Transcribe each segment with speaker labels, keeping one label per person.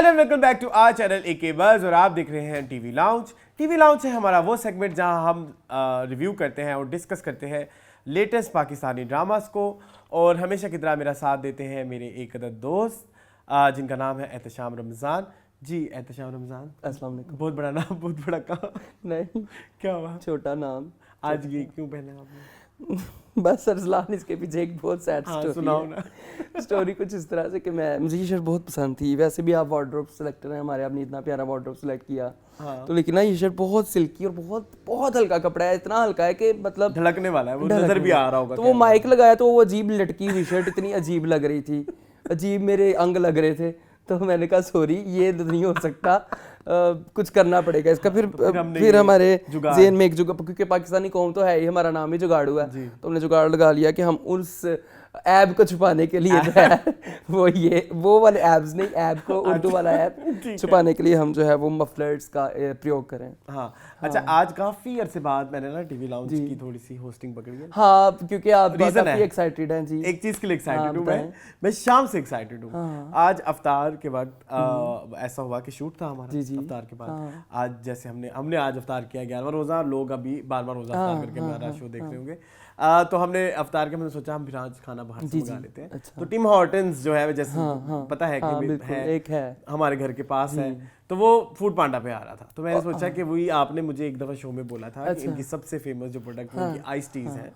Speaker 1: Hello welcome back to our channel AK Buzz और आप देख रहे हैं टीवी लाउंज। टीवी लाउंज है हमारा वो सेगमेंट जहां हम रिव्यू करते हैं और डिस्कस करते हैं लेटेस्ट पाकिस्तानी ड्रामास को। और हमेशा की तरह मेरा साथ देते हैं मेरे एक अदद दोस्त जिनका नाम है एहतशाम रमज़ान। जी एहतशाम रमज़ान,
Speaker 2: अस्सलाम वालेकुम।
Speaker 1: बहुत बड़ा नाम, बहुत बड़ा काम।
Speaker 2: नहीं,
Speaker 1: क्या हुआ?
Speaker 2: छोटा नाम।
Speaker 1: आज ये क्यों पहना आपने?
Speaker 2: बस अरसलान, इसके पीछे एक बहुत सैड स्टोरी
Speaker 1: सुनाओ
Speaker 2: है।
Speaker 1: ना।
Speaker 2: स्टोरी कुछ इस तरह से कि मुझे ये शर्ट बहुत पसंद थी। वैसे भी आप वार्डरोब सेलेक्टर हैं हमारे, आपने इतना प्यारा वार्डरोब सेलेक्ट किया। तो लेकिन ना ये शर्ट बहुत सिल्की और बहुत बहुत हल्का कपड़ा है, इतना हल्का है कि मतलब
Speaker 1: धड़कने वाला है, वो नजर भी आ रहा होगा।
Speaker 2: तो वो माइक लगाया तो वो अजीब लटकी हुई शर्ट इतनी अजीब लग रही थी, अजीब मेरे अंग लग रहे थे। तो मैंने कहा सॉरी, ये नहीं हो सकता, कुछ करना पड़ेगा इसका। फिर हमारे ज़हन में एक जुगाड़, क्योंकि पाकिस्तानी कौम तो है ही, हमारा नाम ही जुगाड़ू है, तो हमने जुगाड़ लगा लिया कि हम उस ऐब को छुपाने के लिए जो है वो वाले ऐब्स नहीं, ऐब को उर्दू वाला ऐब छुपाने के लिए हम जो है वो मफलर्स का प्रयोग करें।
Speaker 1: हाँ, अच्छा, आज काफी अरसे बाद मैंने ना टीवी लाउंज की थोड़ी सी होस्टिंग पकड़ी है।
Speaker 2: हाँ, क्योंकि आप काफी एक्साइटेड हैं जी।
Speaker 1: एक चीज के लिए एक्साइटेड हूँ मैं शाम से एक्साइटेड हूँ। आज अफ्तार के वक्त ऐसा हुआ कि शूट था हमारा अफ्तार के बाद। आज जैसे हमने आज अफ्तार किया 11वां रोजा, लोग अभी 12वां रोजा अफ्तार करके हमारा शो देख रहे होंगे। तो हमने अफ्तार के मैंने सोचा हम फिर आज खाना बाहर से मंगा लेते हैं। तो टिम हॉर्टन्स जो है, जैसे पता है कि
Speaker 2: एक है
Speaker 1: हमारे घर के पास है, तो वो फूड पांडा पे आ रहा था। तो मैंने सोचा कि वही आपने मुझे एक दफा शो में बोला था कि इनकी सबसे फेमस जो प्रोडक्ट है उनकी आइस टीज है।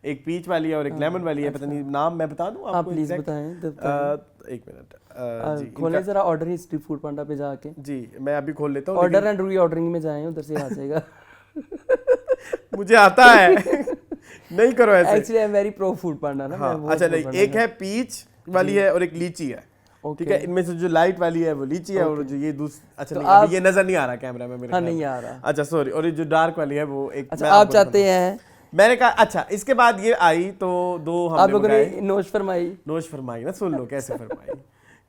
Speaker 1: एक पीच वाली है और एक लेमन वाली है, पता नहीं नाम मैं बता दूं आपको?
Speaker 2: प्लीज बताएं।
Speaker 1: एक मिनट जी,
Speaker 2: खोलें जरा ऑर्डर हिस्ट्री फूड पांडा पे जाके।
Speaker 1: जी मैं अभी खोल लेता हूँ।
Speaker 2: ऑर्डर एंड री ऑर्डरिंग में जाएं, उधर से आ जाएगा।
Speaker 1: मुझे आता है। नहीं करो ऐसे।
Speaker 2: Actually I am very pro Foodpanda ना।
Speaker 1: हाँ, अच्छा, नहीं, एक है पीच वाली है और एक लीची है। ठीक है, इनमें से जो लाइट वाली है वो लीची है और जो ये अच्छा, नहीं अभी ये नजर नहीं आ रहा कैमरा में मेरे।
Speaker 2: हाँ, नहीं आ रहा।
Speaker 1: अच्छा सॉरी। और ये जो डार्क वाली है वो एक।
Speaker 2: अच्छा, आप चाहते हैं?
Speaker 1: मैंने कहा अच्छा, इसके बाद ये आई तो दो हमने
Speaker 2: आप लोगों ने नोश फरमाई
Speaker 1: ना, सुन लो कैसे फरमाई।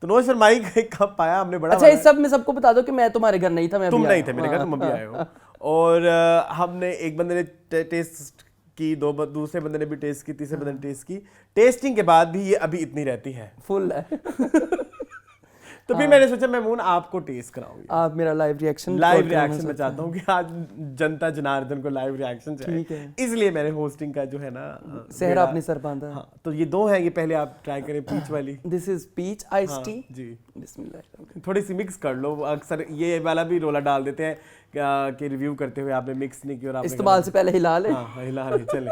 Speaker 1: तो नोश फरमाई का एक कप पाया हमने बड़ा।
Speaker 2: अच्छा, इस सब में सबको बता दो कि मैं तुम्हारे घर नहीं था, मैं
Speaker 1: तुम नहीं थे मेरे घर, तुम अभी आए हो। और हमने, एक बंदे ने टेस्ट की, दूसरे बंदे ने भी टेस्ट की, तीसरे बंदे ने टेस्ट की। टेस्टिंग के बाद भी ये अभी इतनी रहती है,
Speaker 2: फुल है।
Speaker 1: तो फिर मैंने सोचा महमून आपको टेस्ट कराऊंगी।
Speaker 2: आप मेरा लाइव रिएक्शन
Speaker 1: मैं चाहता हूँ कि आज जनता जनार्दन को लाइव रिएक्शन चाहिए, इसलिए मैंने होस्टिंग का जो है ना
Speaker 2: सहरा अपने सर बांधा।
Speaker 1: हाँ, तो ये दो हैं, ये पहले आप ट्राई करें पीच वाली।
Speaker 2: This is peach ice tea
Speaker 1: जी।
Speaker 2: बिस्मिल्लाह।
Speaker 1: थोड़ी सी मिक्स कर लो, अक्सर ये वाला भी रोला डाल देते हैं कि रिव्यू करते हुए आपने मिक्स नहीं किया और आपने
Speaker 2: इस्तेमाल से पहले हिला ले।
Speaker 1: हाँ, हिला ले, चले।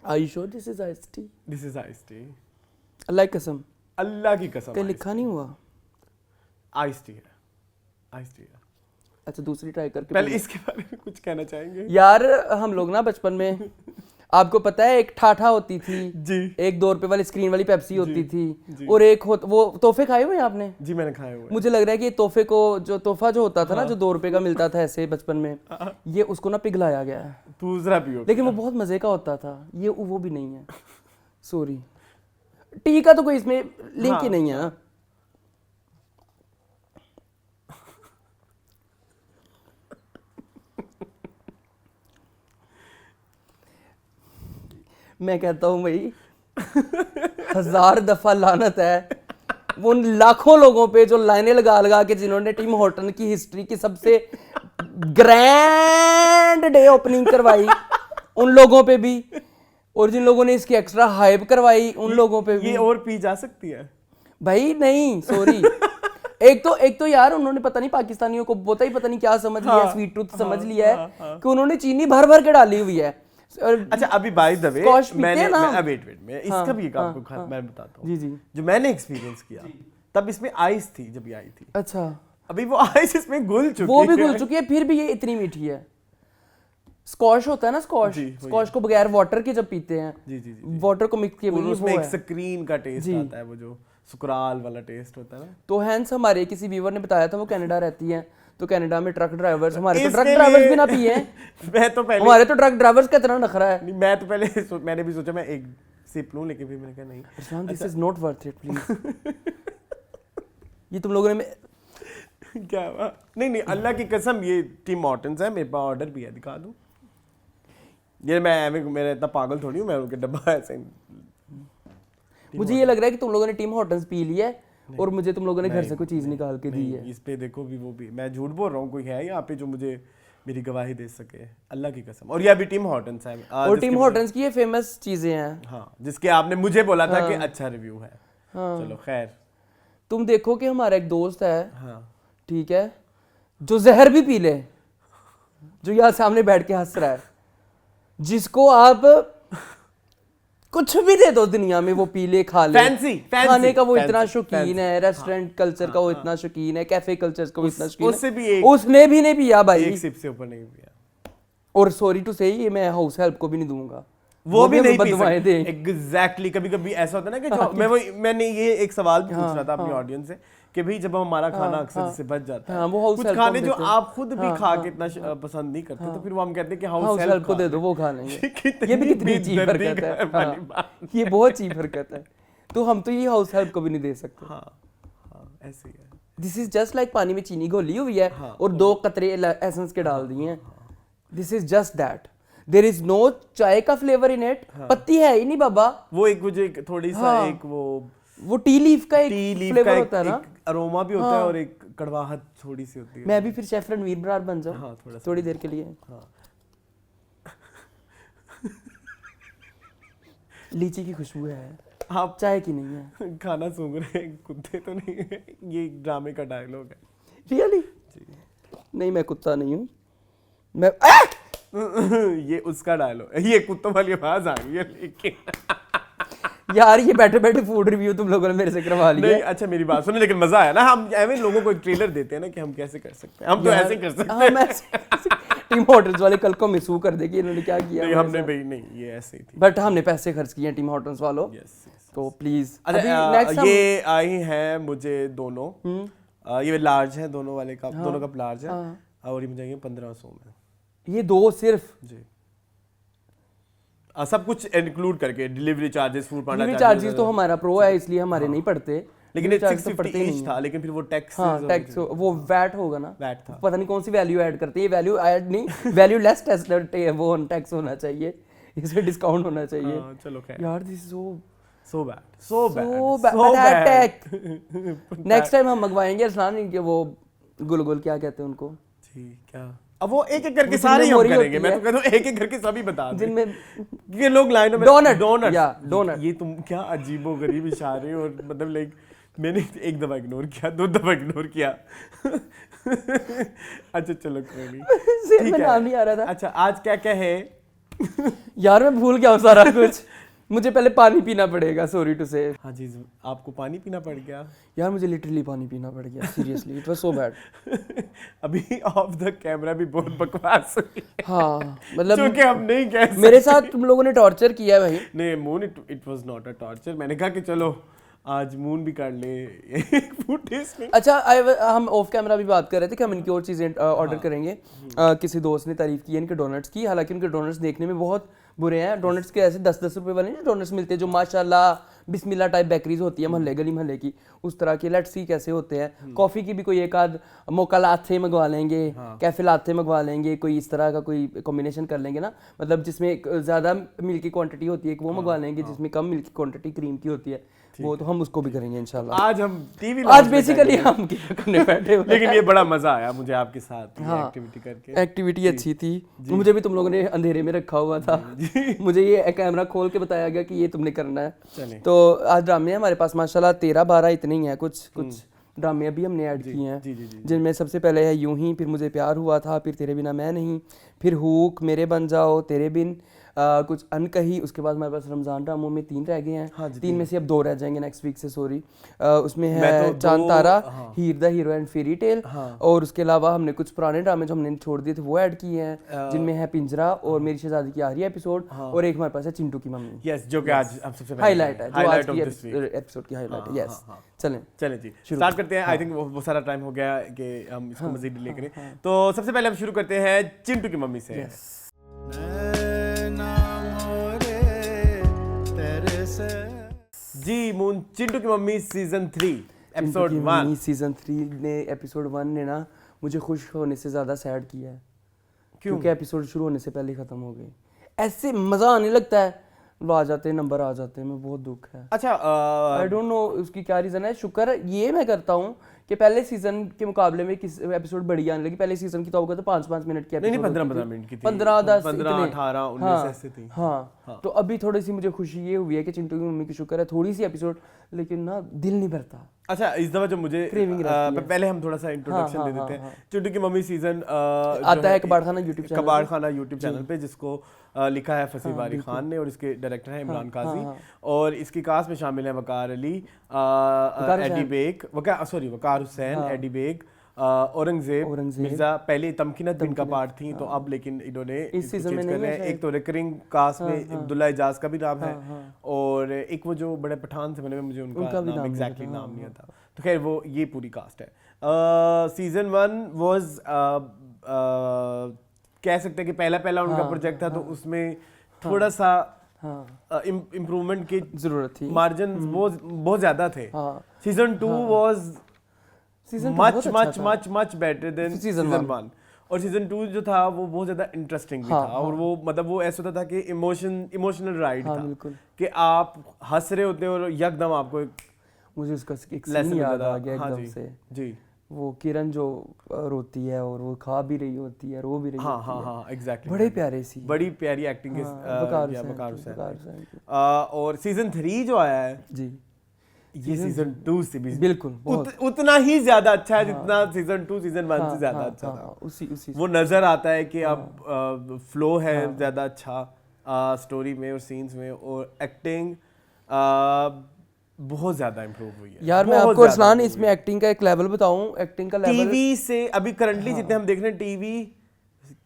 Speaker 2: Are you sure this is iced tea?
Speaker 1: This is iced tea.
Speaker 2: अल्लाह की कसम।
Speaker 1: अल्लाह की कसम।
Speaker 2: कहीं लिखा नहीं हुआ।
Speaker 1: आइस टी है, आइस टी है।
Speaker 2: अच्छा, दूसरी ट्राई करके
Speaker 1: पहले इसके बारे में कुछ कहना चाहेंगे?
Speaker 2: यार हम लोग ना बचपन में, आपको पता है, एक ठाठा होती थी
Speaker 1: जी,
Speaker 2: एक 2 रुपए वाली स्क्रीन वाली पेप्सी होती थी, और एक वो तोहफे खाए हुए हैं आपने?
Speaker 1: जी मैंने खाए हुए।
Speaker 2: मुझे लग रहा है कि तोहफे को, जो तोहफा जो होता था ना, जो 2 रुपए का मिलता था ऐसे बचपन में, ये उसको ना पिघलाया गया है,
Speaker 1: दूसरा पियो,
Speaker 2: लेकिन वो बहुत मजे का होता था। ये वो भी नहीं है, सॉरी। टी का तो कोई इसमें लिंक ही नहीं है ना। मैं कहता हूँ भाई 1000 दफा लानत है उन लाखों लोगों पे जो लाइनें लगा लगा के जिन्होंने टिम हॉर्टन की हिस्ट्री की सबसे ग्रैंड डे ओपनिंग करवाई, उन लोगों पे भी, और जिन लोगों ने इसकी एक्स्ट्रा हाइप करवाई उन लोगों पे भी।
Speaker 1: ये और पी जा सकती है
Speaker 2: भाई? नहीं, सॉरी। एक तो यार उन्होंने पता नहीं पाकिस्तानियों को पता नहीं क्या समझ लिया, स्वीट टूथ समझ लिया है कि उन्होंने चीनी भर भर के डाली हुई है।
Speaker 1: अच्छा, अभी बाय द वे मैंने वेट मैं इसका भी आपको मैं बताता हूँ।
Speaker 2: जी।
Speaker 1: जो मैंने एक्सपीरियंस किया, तब इसमें आइस थी जब ये आई थी।
Speaker 2: अच्छा,
Speaker 1: अभी वो आइस इसमें घुल चुकी है।
Speaker 2: वो भी घुल चुकी है, फिर भी ये इतनी मीठी है। स्क्वॉश होता है ना, स्क्वॉश को बगैर वाटर के जब पीते हैं, जी, वाटर को मिक्स किए
Speaker 1: उसमें एक स्क्रीन का टेस्ट आता है, वो जो सुकराल वाला टेस्ट होता है ना।
Speaker 2: तो हैंस हमारे किसी व्यूअर ने बताया था, वो कनाडा रहती हैं, तो कनाडा में ट्रक ड्राइवर्स, हमारे तो ट्रक ड्राइवर्स भी ना पिए हैं।
Speaker 1: मैं तो पहले,
Speaker 2: हमारे तो ट्रक ड्राइवर्स का इतना नखरा है।
Speaker 1: मैं तो पहले मैंने भी सोचा मैं एक सिप लूं, लेकिन फिर मैंने कहा नहीं,
Speaker 2: this is not worth it please. ये तुम लोगों ने
Speaker 1: क्या हुआ? नहीं, अल्लाह की कसम, ये टिम हॉर्टन्स है, मेरे पास ऑर्डर भी है, दिखा दूं? ये मेरा इतना पागल थोड़ी हूँ मैं उनके डब्बा ऐसे
Speaker 2: मुझे ये लग रहा है कि तुम लोगों ने टिम हॉर्टन्स पी लिया है और मुझे तुम लोगों ने घर से कोई चीज निकाल के दी है।
Speaker 1: इस पे देखो भी वो भी मैं झूठ बोल रहा हूँ, कोई है यहाँ पे जो मुझे मेरी गवाही दे सके, अल्लाह की कसम। और ये अभी टिम हॉर्टन्स है
Speaker 2: और टिम हॉर्टन्स की ये फेमस चीजें हैं।
Speaker 1: हाँ, जिसके आपने मुझे बोला था कि अच्छा रिव्यू है। चलो खैर,
Speaker 2: तुम देखो कि हमारा एक दोस्त है,
Speaker 1: हाँ
Speaker 2: ठीक है, जो जहर भी पी ले, जो यहाँ सामने बैठ के हंस रहा है, जिसको आप कुछ भी दे दो दुनिया में वो पी ले खा ले।
Speaker 1: फैंसी
Speaker 2: खाने का वो इतना शौकीन है, रेस्टोरेंट कल्चर का वो इतना शौकीन है, कैफे कल्चर का वो इतना शौकीन है, उसने भी नहीं पिया भाई,
Speaker 1: एक सिप से ऊपर नहीं पिया।
Speaker 2: और सॉरी टू से ये मैं हाउस हेल्प को भी नहीं दूंगा,
Speaker 1: वो भी नहीं पी सकते। एग्जैक्टली, कभी कभी ऐसा होता है ना कि जो मैंने ये एक सवाल पूछ रहा था अपनी ऑडियंस से कि भाई जब हमारा खाना अक्सर जैसे बच जाता है, कुछ खाने जो आप खुद भी खा के इतना पसंद नहीं करते, तो फिर वो हम कहते हैं कि हाउस हेल्प को दे
Speaker 2: दो, वो खा लेंगे। ये भी कितनी चीप हरकत है, ये बहुत चीप हरकत है। तो हम तो ये हाउस हेल्प को भी नहीं दे सकते।
Speaker 1: ऐसे ही है।
Speaker 2: दिस इज जस्ट लाइक पानी में चीनी घोली हुई है और 2 कतरे एसेंस के डाल दिए हैं। This is just that, there is no chai का फ्लेवर इन इट। पत्ती है ही नहीं बाबा,
Speaker 1: वो एक मुझे थोड़ी सा एक
Speaker 2: वो टी लीफ का एक फ्लेवर होता है ना,
Speaker 1: अरोमा भी होता है और एक कड़वाहट थोड़ी सी होती है।
Speaker 2: मैं भी फिर शेफ रणवीर बरार बन जाऊं थोड़ी देर के लिए। लीची की खुशबू है,
Speaker 1: आप
Speaker 2: चाय की नहीं है।
Speaker 1: खाना सूंघ रहे कुत्ते तो नहीं है, ये ड्रामे का डायलॉग है।
Speaker 2: रियली? नहीं, मैं कुत्ता नहीं हूँ, मैं
Speaker 1: ये उसका डायलॉग है, ये कुत्तों वाली आवाज आ गई है लेकिन
Speaker 2: यार ये बैठे बैठे फूड रिव्यू तुम लोगों ने मेरे से करवा लिया।
Speaker 1: नहीं अच्छा मेरी बात सुनो, लेकिन मजा आया ना, हम ऐसे लोगों को एक ट्रेलर देते हैं ना कि हम कैसे कर सकते हैं, हम तो ऐसे कर सकते हैं।
Speaker 2: टीम हॉटल्स वाले कल को मिसू कर देगी इन्होंने क्या किया।
Speaker 1: नहीं हमने भाई नहीं, ये ऐसे ही थी,
Speaker 2: बट हमने पैसे खर्च किए टीम हॉटल्स वालों। तो प्लीज
Speaker 1: ये आई है मुझे दोनों, ये लार्ज है, दोनों वाले का, दोनों कप लार्ज है और ये मुझे 1500 में, ये
Speaker 2: 2 सिर्फ
Speaker 1: जी। सब कुछ इंक्लूड करके, डिलीवरी चार्जेस, फूड पांडा
Speaker 2: चार्जेस तो हमारा प्रो है इसलिए हमारे नहीं पड़ते,
Speaker 1: लेकिन 650 ईच था, लेकिन फिर वो टैक्स,
Speaker 2: टैक्स वो वैट होगा ना,
Speaker 1: वैट था,
Speaker 2: पता नहीं कौन सी वैल्यू ऐड करते हैं, ये वैल्यू ऐड नहीं, वैल्यू लेस वो टैक्स होना चाहिए, इसमें डिस्काउंट होना चाहिए।
Speaker 1: चलो खैर
Speaker 2: यार this is
Speaker 1: so bad।
Speaker 2: Next time हम मंगवाएंगे अरसलान के वो गुलगुल क्या कहते हैं उनको
Speaker 1: जी, क्या अब वो एक एक करके सारे हम करेंगे, मैं तो कहता हूं एक एक करके सभी बता दे, जिनमें ये लोग लाइनों में डोनट ये तुम क्या अजीबोगरीब इशारे, और मतलब लाइक मैंने एक दफा इग्नोर किया, 2 दफा इग्नोर किया। अच्छा चलो कोई नहीं, ठीक है, नाम नहीं आ रहा था। अच्छा आज क्या क्या है
Speaker 2: यार मैं भूल गया हूँ सारा कुछ, मुझे पहले पानी पीना पड़ेगा, सॉरी टू से।
Speaker 1: हाँ जी, आपको पानी पीना पड़ गया?
Speaker 2: यार मुझे लिटरली पानी पीना पड़ गया, seriously it was so bad.
Speaker 1: अभी ऑफ द कैमरा भी बहुत बकवास हुई।
Speaker 2: हाँ मतलब
Speaker 1: क्योंकि हम नहीं कह सकते,
Speaker 2: मेरे साथ तुम लोगों ने टॉर्चर किया है भाई।
Speaker 1: नहीं moon, it was not a torture, मैंने कहा कि चलो आज मून भी कर ले फूड टेस्ट में।
Speaker 2: अच्छा हम ऑफ कैमरा भी बात कर रहे थे कि हम इनकी और चीज़ें ऑर्डर करेंगे। किसी दोस्त ने तारीफ की है इनके डोनट्स की, हालांकि उनके डोनट्स देखने में बहुत बुरे हैं। डोनट्स के ऐसे 10-10 रुपए वाले नहीं डोनट्स मिलते जो माशाल्लाह बिस्मिल्लाह टाइप बेकरीज होती है मोहल्ले गली मोहल्ले की, उस तरह के। लेट्स सी कैसे होते हैं। कॉफ़ी की भी कोई एक आध मोका लाथे मंगवा लेंगे, कैफे लाथे मंगवा लेंगे, कोई इस तरह का कोई कॉम्बिनेशन कर लेंगे ना, मतलब जिसमें ज़्यादा मिल्क की क्वांटिटी होती है वो मंगवा लेंगे, जिसमें कम मिल्क की क्वांटिटी क्रीम की होती है वो, तो हम उसको भी करेंगे इंशाल्लाह।
Speaker 1: आज हम टीवी
Speaker 2: आज बेसिकली हम क्या करने बैठे हुए,
Speaker 1: लेकिन ये बड़ा मजा आया मुझे आपके साथ एक्टिविटी करके।
Speaker 2: एक्टिविटी अच्छी थी, मुझे भी तुम लोगों ने अंधेरे में रखा हुआ था, मुझे ये कैमरा खोल के बताया गया कि ये तुमने करना है। तो आज ड्रामे हमारे पास माशाल्लाह 13-12 इतने ही हैं, कुछ ड्रामे अभी हमने ऐड किए हैं, जिनमें सबसे पहले है यूं ही, फिर मुझे प्यार हुआ था, फिर तेरे बिना मैं नहीं, फिर हुक, मेरे बन जाओ, तेरे बिन, कुछ अनकही, उसके बाद हमारे पास रमज़ान ड्रामों में 3 रह गए हैं। हाँ 3 में से अब 2 रह जाएंगे नेक्स्ट वीक से, सॉरी। उसमें है Chand Tara, Heer da hero and fairy tale, और उसके अलावा हमने कुछ पुराने ड्रामे जो हमने छोड़ दिए थे वो ऐड किए हैं, जिनमें है पिंजरा और मेरी शहजादी की आखिरी एपिसोड, और एक हमारे पास है चिंटू की मम्मी,
Speaker 1: यस, जो कि आज हम सबसे
Speaker 2: हाईलाइट है, जो आज की एपिसोड की हाईलाइट है। यस चलें जी स्टार्ट करते हैं। आई थिंक वो सारा टाइम हो गया कि हम इसको मजीद डिले करें, तो सबसे पहले हम शुरू करते हैं चिंटू की मम्मी से। जी मून, चिंटू की मम्मी सीजन 3 एपिसोड 1। सीजन 3 ने एपिसोड 1 ने ना मुझे खुश होने से ज़्यादा सैड किया है, क्योंकि एपिसोड शुरू होने से पहले ख़त्म हो गई। ऐसे मजा आने लगता है, वो आ जाते हैं, नंबर आ जाते हैं, मैं बहुत दुख है।
Speaker 1: अच्छा
Speaker 2: आई डोंट नो उसकी क्या रीजन है। शुक्र ये मैं करता हूँ कि पहले सीजन के मुकाबले में किस एपिसोड बढ़िया आने लगी। पहले सीजन की तो होगा तो 5-5 मिनट की
Speaker 1: नहीं
Speaker 2: एपिसोड
Speaker 1: 15 मिनट की थी,
Speaker 2: 15-10
Speaker 1: 15 18 19 ऐसे थी।
Speaker 2: हाँ, तो अभी थोड़ी सी मुझे खुशी ये हुई है कि चिंटू की मम्मी की शुक्र है थोड़ी सी एपिसोड, लेकिन ना दिल नहीं भरता।
Speaker 1: अच्छा इस दफा जो मुझे पहले हम थोड़ा सा इंट्रोडक्शन दे देते हैं। चिंटू की मम्मी सीजन
Speaker 2: आता है कबाड़ खाना
Speaker 1: यूट्यूब चैनल पे, जिसको लिखा है फसी बारी खान ने और इसके डायरेक्टर हैं इमरान काजी। और इसकी कास्ट में शामिल है वकार अली, एडी बेग, वकार हुसैन, एडी बेग, औरंगजेब मिर्जा। पहले तमकीनत इनका पार्ट थी, तो अब लेकिन इन्होंने
Speaker 2: इस सीजन में नहीं है।
Speaker 1: एक तो रिकरिंग कास्ट में अब्दुल्ला इजाज का भी नाम है, और एक वो जो बड़े पठान से बने हुए, मुझे उनका नाम एग्जैक्टली नाम नहीं आता। तो खैर वो ये पूरी कास्ट है। सीजन 1 वाज कह सकते हैं कि पहला उनका प्रोजेक्ट था, तो उसमें थोड़ा सा इम्प्रूवमेंट की
Speaker 2: जरूरत थी,
Speaker 1: मार्जिन बहुत ज्यादा थे। Season 2 was much better than season 1। और सीजन 2 जो था वो बहुत ज्यादा इंटरेस्टिंग भी था, और वो मतलब वो ऐसा होता था कि इमोशनल राइड था कि आप हंस रहे होते हो और यकदम आपको
Speaker 2: मुझे उसका एक सीन याद आ गया एकदम से
Speaker 1: जी,
Speaker 2: वो किरण जो रोती है और वो खा भी रही होती है, रो भी रही होती है।
Speaker 1: हाँ एग्जैक्टली,
Speaker 2: बड़े प्यारे सी,
Speaker 1: बड़ी प्यारी एक्टिंग के वकार हुसैन। और सीजन 3 जो आया है जी, ये सीजन 2 से भी
Speaker 2: बिल्कुल
Speaker 1: उतना ही ज्यादा अच्छा है जितना सीजन 2 सीजन 1 से ज्यादा अच्छा था।
Speaker 2: उसी
Speaker 1: वो नजर आता है कि अब फ्लो है ज्यादा अच्छा स्टोरी में और सीन्स में, और एक्टिंग बहुत ज्यादा इंप्रूव हुई है
Speaker 2: यार। मैं आपको अरसलान इसमें एक्टिंग का एक लेवल बताऊं, एक्टिंग का लेवल
Speaker 1: टीवी से अभी करंटली जितने हम देख रहे हैं टीवी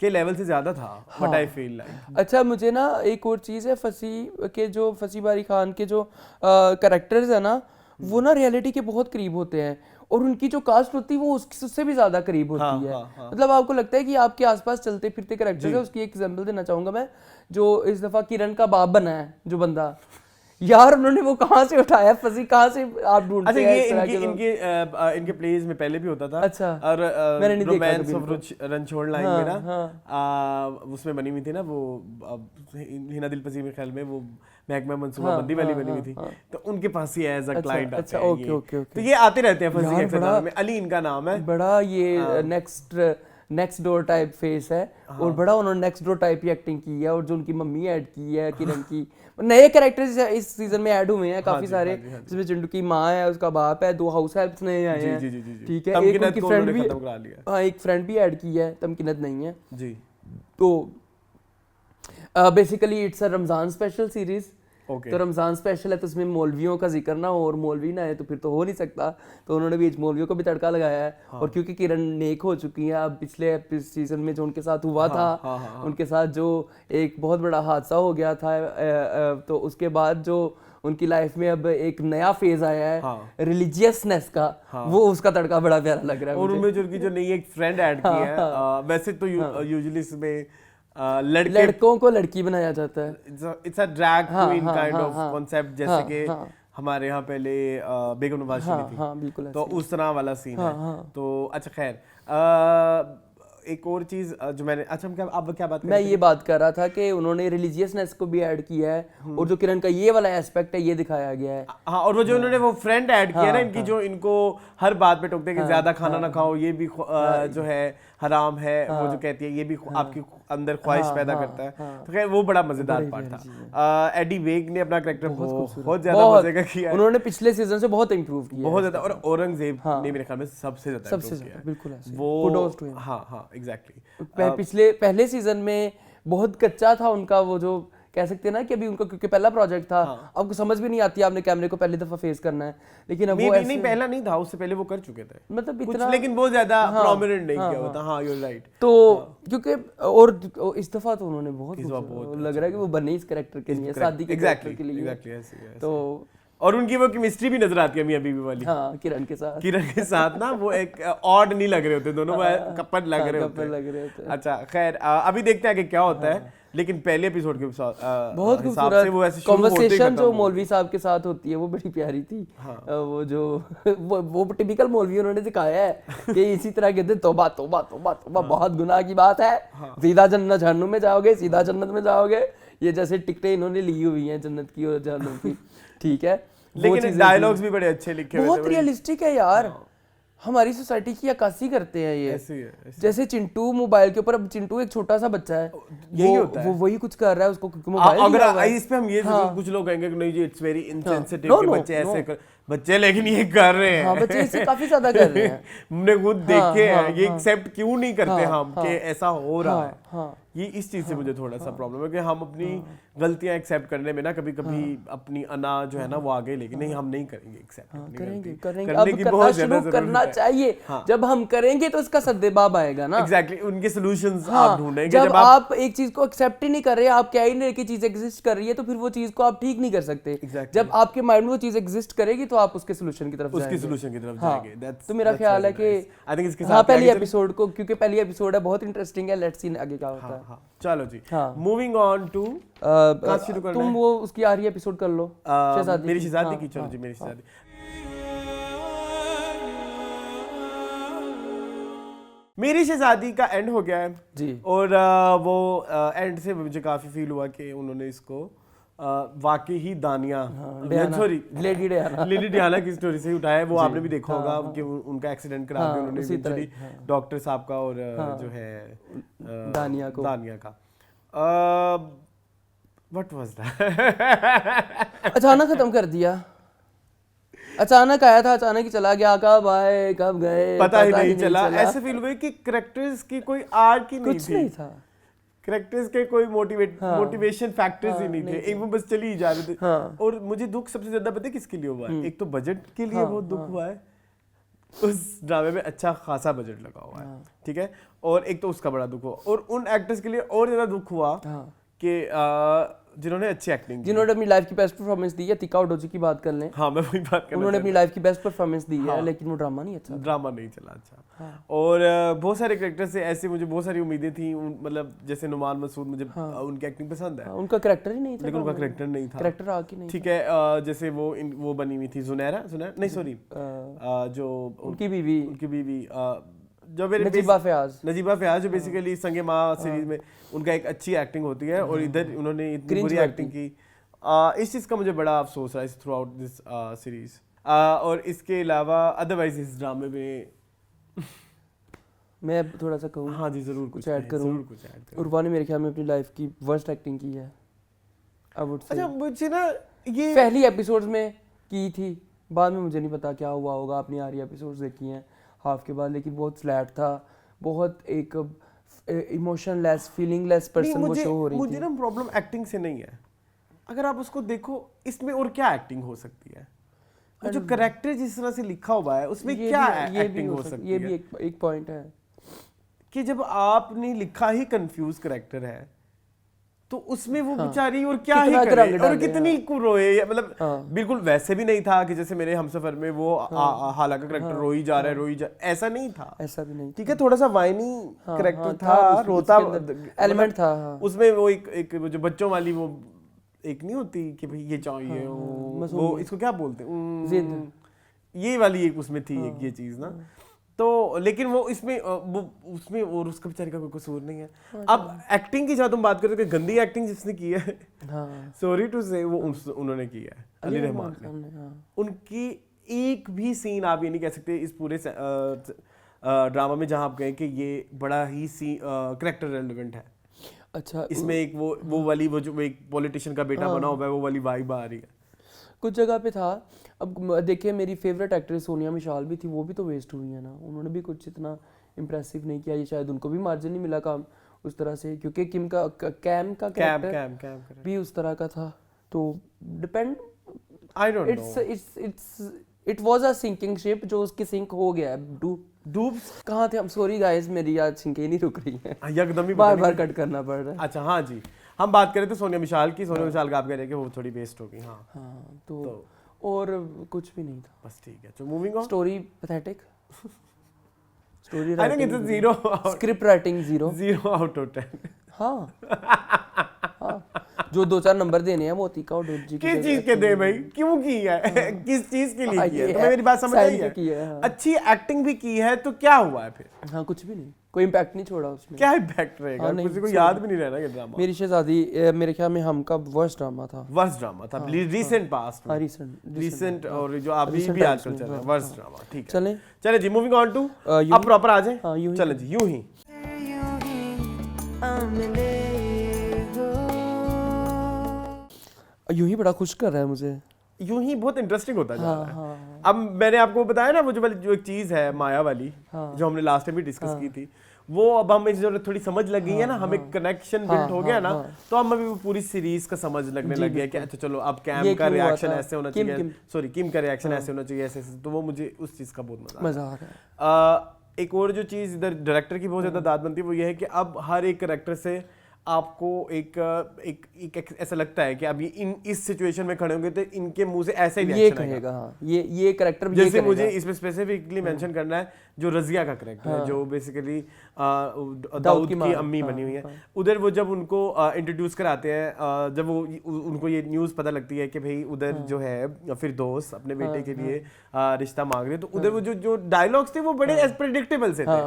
Speaker 1: के लेवल से ज्यादा था, व्हाट आई फील लाइक।
Speaker 2: अच्छा मुझे ना एक और चीज है, फसी बारी खान के जो कैरेक्टर्स है ना, वो ना रियलिटी के बहुत करीब होते हैं, और उनकी जो कास्ट होती है वो उससे भी ज्यादा करीब होती है। मतलब आपको लगता है कि आपके आसपास चलते फिरते कैरेक्टर है। उसकी एक एग्जांपल देना चाहूंगा मैं, जो इस दफा किरण का बाप बना है जो बंदा, यार उन्होंने वो कहाँ से उठाया, फसी कहाँ से आप ढूंढते हैं?
Speaker 1: अच्छा ये इनके प्लेज में पहले भी होता था।
Speaker 2: अच्छा,
Speaker 1: और
Speaker 2: मैंने नहीं देखा
Speaker 1: रोमांस ऑफ रणछोड़ लाइन में ना उसमें बनी हुई थी ना वो हिना दिल पसीर में ख्याल में वो महकमा मंसूबा बंदी वाली बनी हुई थी, तो उनके पास ही एज अ क्लाइंट आते हैं। ओके, तो ये आते रहते हैं फसी के नाम में, अली इनका नाम है।
Speaker 2: बड़ा ये नेक्स्ट डोर टाइप फेस है, और बड़ा उन्होंने नेक्स्ट डोर टाइप ही एक्टिंग की है। और जो उनकी मम्मी ऐड की है किरण की, नए कैरेक्टर्स इस सीजन में ऐड हुए हैं काफी सारे, जिसमें चिंटू की माँ है, उसका बाप है, 2 हाउस हेल्प्स नए आए हैं, ठीक है, एक उनकी फ्रेंड भी, हाँ एक फ्रेंड भी ऐड की है, तमकीनत नहीं है जी। तो basically it's a Ramzan special series. तो रमजान स्पेशल है, तो उसमें मौलवियों का जिक्र ना हो, और मौलवी ना है तो फिर तो हो नहीं सकता, तो उन्होंने भी मौलवियों को भी तड़का लगाया है। और क्योंकि किरण नेक हो चुकी है, अब पिछले सीजन में जो उनके साथ हुआ था, उनके साथ जो एक बहुत बड़ा हादसा हो गया था, तो उसके बाद जो उनकी लाइफ में अब एक नया फेज आया है रिलीजियसनेस का, वो उसका तड़का बड़ा प्यारा लग रहा है।
Speaker 1: और उनमें जो नई एक फ्रेंड ऐड की है, वैसे तो यूजुअली इसमें
Speaker 2: लड़कों को लड़की बनाया जाता है,
Speaker 1: it's a drag queen kind of concept, जैसे कि हमारे यहाँ पहले बेगम नवाज शरीफ थी,
Speaker 2: बिल्कुल
Speaker 1: तो उस तरह वाला सीन है। तो अच्छा खैर एक और चीज जो मैंने, अच्छा आप क्या बात कर
Speaker 2: मैं ये बात कर रहा था कि उन्होंने रिलीजियसनेस को भी ऐड किया है, और जो किरण का ये वाला एस्पेक्ट है ये दिखाया गया है।
Speaker 1: हाँ, और वो जो उन्होंने वो फ्रेंड ऐड किया ना इनकी, जो इनको हर बात पे टोकते हैं कि ज्यादा खाना ना खाओ, ये भी जो है हराम है, वो जो कहती है ये भी आपकी अंदर ख्वाहिश पैदा करता है। तो खैर वो बड़ा मजेदार पार्ट था। एडी बेग ने अपना कैरेक्टर बहुत ज्यादा मजे का किया,
Speaker 2: उन्होंने पिछले सीजन से बहुत इंप्रूव किया,
Speaker 1: बहुत ज्यादा। और औरंगजेब ने मेरे ख्याल में सबसे ज्यादा
Speaker 2: बिल्कुल
Speaker 1: वो, हाँ एग्जैक्टली।
Speaker 2: पहले सीजन में बहुत कच्चा था उनका, वो जो कह सकते हैं ना कि अभी उनका क्योंकि पहला प्रोजेक्ट था, आपको समझ भी नहीं आती, आपने कैमरे को पहली दफा फेस करना है, लेकिन अब वो
Speaker 1: नहीं पहला नहीं था, उससे पहले वो कर चुके थे, मतलब इतना, लेकिन बहुत ज्यादा प्रोमिनेंट नहीं किया होता। हाँ यू आर राइट।
Speaker 2: तो क्योंकि और इस दफा तो उन्होंने बहुत लग रहा है कि वो बने इस कैरेक्टर के लिए, शादी के कैरेक्टर के लिए।
Speaker 1: तो और उनकी वो केमिस्ट्री भी नजर आती है मियां बीवी वाली।
Speaker 2: हाँ, किरण के साथ
Speaker 1: ना वो एक ऑड नहीं लग रहे होते दोनों, वो कपल लग रहे होते। अच्छा खैर अभी देखते हैं कि क्या होता है, लेकिन पहले एपिसोड के
Speaker 2: बहुत खूबसूरत कन्वर्सेशन जो मौलवी साहब के साथ होती है वो बड़ी प्यारी थी। वो जो वो टिपिकल मौलवी उन्होंने दिखाया है कि इसी तरह कहते तौबा तौबा तौबा तौबा, बहुत गुनाह की बात है, सीधा जन्नत जहन्नुम में जाओगे, सीधा जन्नत में जाओगे। ये जैसे टिकटें इन्होंने ली हुई हैं जन्नत की और जहन्नुम की, ठीक है।
Speaker 1: लेकिन डायलॉग्स भी बड़े अच्छे लिखे हुए,
Speaker 2: बहुत रियलिस्टिक है यार। हमारी सोसाइटी की अक्कासी करते हैं ये।
Speaker 1: ऐसे
Speaker 2: जैसे चिंटू मोबाइल के ऊपर, अब चिंटू एक छोटा सा बच्चा है,
Speaker 1: यही होता है,
Speaker 2: वो वही कुछ कर रहा है, उसको मोबाइल
Speaker 1: अगर इस पे हम ये कुछ लोग कहेंगे कि नहीं जी इट्स वेरी इनसेंसिटिव कि बच्चे ऐसे बच्चे, लेकिन ये कर रहे हैं।
Speaker 2: हाँ, बच्चे इसे काफी ज्यादा कर रहे हैं।
Speaker 1: हमने खुद देखे हैं, ये एक्सेप्ट क्यों नहीं करते हम कि ऐसा हो रहा है। ये इस चीज से मुझे थोड़ा सा प्रॉब्लम है कि हम अपनी गलतियां एक्सेप्ट करने में ना कभी कभी अपनी अना जो है ना वो आगे, लेकिन नहीं हम नहीं करेंगे एक्सेप्ट।
Speaker 2: करेंगे अब करना शुरू करना चाहिए। जब हम करेंगे तो इसका सद्देबाब आएगा ना।
Speaker 1: एग्जैक्टली, उनके सॉल्यूशंस आप ढूंढेंगे।
Speaker 2: जब आप एक चीज को एक्सेप्ट ही नहीं कर रहे, आप क्या ही नहीं कि चीज एग्जिस्ट कर रही है, तो फिर वो चीज को आप ठीक नहीं कर सकते। जब आपके माइंड में वो चीज एग्जिस्ट करेगी तो आप उसके सोल्यूशन की तरफ जाएंगे। तो मेरा ख्याल है कि
Speaker 1: आई थिंक इसके
Speaker 2: साथ पहली एपिसोड को, क्योंकि पहली एपिसोड है बहुत इंटरेस्टिंग है, लेट्स सी आगे क्या होता है।
Speaker 1: चलो जी, मूविंग ऑन टू,
Speaker 2: तुम वो उसकी आखिरी एपिसोड कर लो,
Speaker 1: मेरी शहजादी की। चलो जी, मेरी शहजादी। मेरी शहजादी का एंड हो गया है
Speaker 2: जी,
Speaker 1: और वो एंड से मुझे काफी फील हुआ कि उन्होंने इसको वाकई ही दानिया, सॉरी लेडी डियाना की स्टोरी से ही उठाया है। वो आपने भी देखा होगा कि उनका एक्सीडेंट करा के उन्होंने इवेंचुअली डॉक्टर साहब का और जो है दानिया का व्हाट वाज दैट,
Speaker 2: अचानक खत्म कर दिया। अचानक आया था, अचानक ही चला गया, कब आए कब गए
Speaker 1: पता ही नहीं चला। ऐसे फील हुआ कि कैरेक्टर्स की कोई आर्क ही नहीं
Speaker 2: था,
Speaker 1: कैरेक्टर्स के कोई मोटिवेशन फैक्टर्स ही नहीं थे, एक वो बस चली ही जा रहे थे। और मुझे दुख सबसे ज्यादा पता है किसके लिए हुआ है? एक तो बजट के लिए बहुत दुख हुआ है, उस ड्रामे में अच्छा खासा बजट लगा हुआ है, ठीक है, और एक तो उसका बड़ा दुख हुआ। और उन एक्टर्स के लिए और ज्यादा दुख हुआ कि जिन्होंने अच्छी एक्टिंग की,
Speaker 2: जिन्होंने अपनी लाइफ की बेस्ट परफॉर्मेंस दी है। तिका ओडोजी की बात कर लें,
Speaker 1: हाँ मैं वही बात कर,
Speaker 2: उन्होंने अपनी लाइफ की बेस्ट परफॉर्मेंस दी है, लेकिन वो ड्रामा नहीं चला अच्छा।
Speaker 1: और बहुत सारे कैरेक्टर से ऐसे मुझे बहुत सारी उम्मीदें थी, मतलब जैसे नुमान मसूद, मुझे उनकी एक्टिंग पसंद है,
Speaker 2: उनका कैरेक्टर ही नहीं था,
Speaker 1: लेकिन उनका कैरेक्टर नहीं था,
Speaker 2: कैरेक्टर आके नहीं,
Speaker 1: ठीक है। जैसे वो बनी हुई थी जुनैरा नहीं सॉरी, जो उनकी बीवी जो मेरे नजीबा फयाज जो बेसिकली संगे माँ सीरीज में उनका एक अच्छी एक्टिंग होती है, और इधर उन्होंने इतनी बुरी एक्टिंग की। इस चीज़ का मुझे बड़ा अफसोस है थ्रू आउट दिस सीरीज। और इसके अलावा अदरवाइज इस ड्रामे में
Speaker 2: मैं थोड़ा सा कहूँ,
Speaker 1: हाँ जी जरूर
Speaker 2: कुछ ऐड करूँ। उर्वा ने मेरे ख्याल में अपनी लाइफ की वर्स्ट एक्टिंग की है।
Speaker 1: अच्छा मुझे ना ये
Speaker 2: पहली एपिसोड्स में की थी, बाद में मुझे नहीं पता क्या हुआ होगा। अपनी आरी एपिसोड्स देखी हैं हाफ के बाद, लेकिन बहुत फ्लैट था, बहुत एक इमोशनलेस फीलिंगलेस पर्सन वो शो हो रही थी।
Speaker 1: मुझे ना प्रॉब्लम एक्टिंग से नहीं है, अगर आप उसको देखो इसमें और क्या एक्टिंग हो सकती है, जो कैरेक्टर जिस तरह से लिखा हुआ है उसमें क्या एक्टिंग हो सकती है।
Speaker 2: ये भी एक पॉइंट है
Speaker 1: कि जब आपने लिखा ही कंफ्यूज कैरेक्टर है तो उसमें वो बेचारी और क्या ही करे और कितनी रोए, मतलब बिल्कुल वैसे भी नहीं था कि जैसे मेरे हमसफर में वो हालांकि कैरेक्टर रोई जा रहा है, ऐसा नहीं था,
Speaker 2: ऐसा भी नहीं,
Speaker 1: ठीक है, थोड़ा सा वाइनी कैरेक्टर था, रोता
Speaker 2: एलिमेंट था
Speaker 1: उसमें। वो एक जो बच्चों वाली वो एक नहीं होती कि भाई ये चाहिए, वो इसको क्या बोलते हैं, ये वाली एक उसमें थी एक ये चीज ना। तो लेकिन वो इसमें उसमें और उसका बेचारे का कोई कसूर नहीं है। अब एक्टिंग की जहाँ तुम बात करो कि गंदी एक्टिंग जिसने की है, सॉरी टू से वो उन्होंने की है, अली रहमान ने। उनकी एक भी सीन आप ये नहीं कह सकते इस पूरे ड्रामा में जहाँ आप गए कि ये बड़ा ही कैरेक्टर रेलेवेंट है।
Speaker 2: अच्छा,
Speaker 1: इसमें एक वो वाली वो जो एक पॉलिटिशियन का बेटा बना हुआ है, वो वाली वाइब आ रही है
Speaker 2: कुछ जगह पे था। अब देखिए मेरी फेवरेट एक्ट्रेस सोनिया मिशाल भी थी, वो भी तो वेस्ट हुई है ना, उन्होंने भी कुछ इतना इम्प्रेसिव नहीं किया। ये शायद उनको भी मार्जिन नहीं मिला काम उस तरह से, क्योंकि किम का कैम का कैरेक्टर भी उस तरह का था। तो depend,
Speaker 1: I don't know,
Speaker 2: it was a sinking ship जो उसकी सिंक हो गया है। डूब कहाँ थे हम? सॉरी गाइस, मेरी याद सिंकें नहीं रुक रही है,
Speaker 1: एकदम ही
Speaker 2: बार कट करना पड़ रहा है।
Speaker 1: अच्छा हाँ जी, हम बात करें तो सोनिया मिशाल की, सोनिया मिशाल का आप कह रहे हैं कि वो थोड़ी वेस्ट हो गई। हाँ
Speaker 2: तो और कुछ भी नहीं था।
Speaker 1: बस ठीक है, तो moving on.
Speaker 2: Story pathetic, story
Speaker 1: I think it's 0,
Speaker 2: script writing
Speaker 1: 0 out of 10।
Speaker 2: हाँ हाँ, जो 2-4 नंबर देने हैं वो तीका और जी
Speaker 1: किस चीज के दे भाई, क्यों की है? किस चीज के लिए की है? तुम्हें मेरी बात समझ आई है? अच्छी एक्टिंग भी की है तो क्या हुआ है फिर?
Speaker 2: हाँ, कुछ भी नहीं, कोई इम्पैक्ट नहीं छोड़ा उसने।
Speaker 1: क्या इम्पैक्ट रहेगा? किसी को याद भी नहीं रहना ये ड्रामा।
Speaker 2: मेरी शहजादी मेरे ख्याल में हम का वर्स्ट ड्रामा था।
Speaker 1: वर्स्ट ड्रामा था रीसेंट पास्ट में। रीसेंट और जो अभी भी आजकल चल रहा है वर्स्ट ड्रामा। ठीक है, चले जी, मूविंग ऑन टू अब प्रॉपर आ जाए। चले जी, यूं ही
Speaker 2: बड़ा खुश कर रहा है मुझे।
Speaker 1: यूं ही बहुत इंटरेस्टिंग होता जा रहा है। अब मैंने आपको बताया ना वो जो एक चीज है माया वाली, जो हमने लास्ट टाइम भी डिस्कस की थी, वो अब हमें जो थोड़ी समझ लग गई है ना, हमें कनेक्शन बिल्ड हो गया ना, तो हम अभी पूरी सीरीज का समझ लगने लग गया कि अच्छा चलो अब कैम का रिएक्शन ऐसे होना चाहिए, सॉरी किम का रिएक्शन ऐसे होना चाहिए, ऐसे। तो वो मुझे उस चीज का बहुत मजा आ रहा है। एक और जो चीज इधर डायरेक्टर की बहुत ज्यादा दाद बनती है वो ये है कि अब हर एक कैरेक्टर से आपको एक ऐसा लगता है कि अभी इस सिचुएशन में खड़े होंगे तो इनके मुंह से ऐसे ही रिएक्शन
Speaker 2: आएगा। हाँ, ये कैरेक्टर भी
Speaker 1: जैसे मुझे इसमें स्पेसिफिकली मेंशन करना है जो रजिया का कैरेक्टर है, जो बेसिकली दाऊद की अम्मी बनी हुई है। उधर वो जब उनको इंट्रोड्यूस कराते हैं, जब वो उनको ये न्यूज़ पता लगती है कि भाई उधर जो है फिरदौस अपने बेटे के लिए रिश्ता मांग रहे, तो उधर वो जो डायलॉग्स थे वो बड़े प्रेडिक्टेबल से थे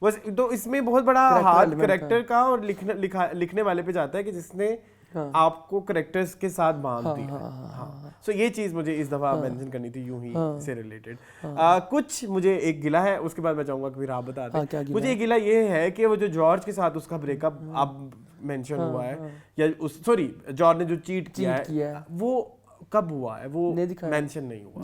Speaker 1: बस। तो इसमें बहुत बड़ा हाथ कैरेक्टर का और लिखने वाले पे जाता है कि जिसने आपको कैरेक्टर्स के साथ बांध दिया। हाँ, सो ये चीज मुझे इस दफा मेंशन करनी थी यूं ही से रिलेटेड। कुछ मुझे एक गिला है, उसके बाद मैं चाहूंगा कि फिर आप बता दें। मुझे एक गिला ये है कि वो जो जॉर्ज के साथ उसका ब्रेकअप अब मेंशन हुआ है, या सॉरी जॉर्ज ने जो चीट किया है वो कब हुआ है वो मेंशन नहीं हुआ।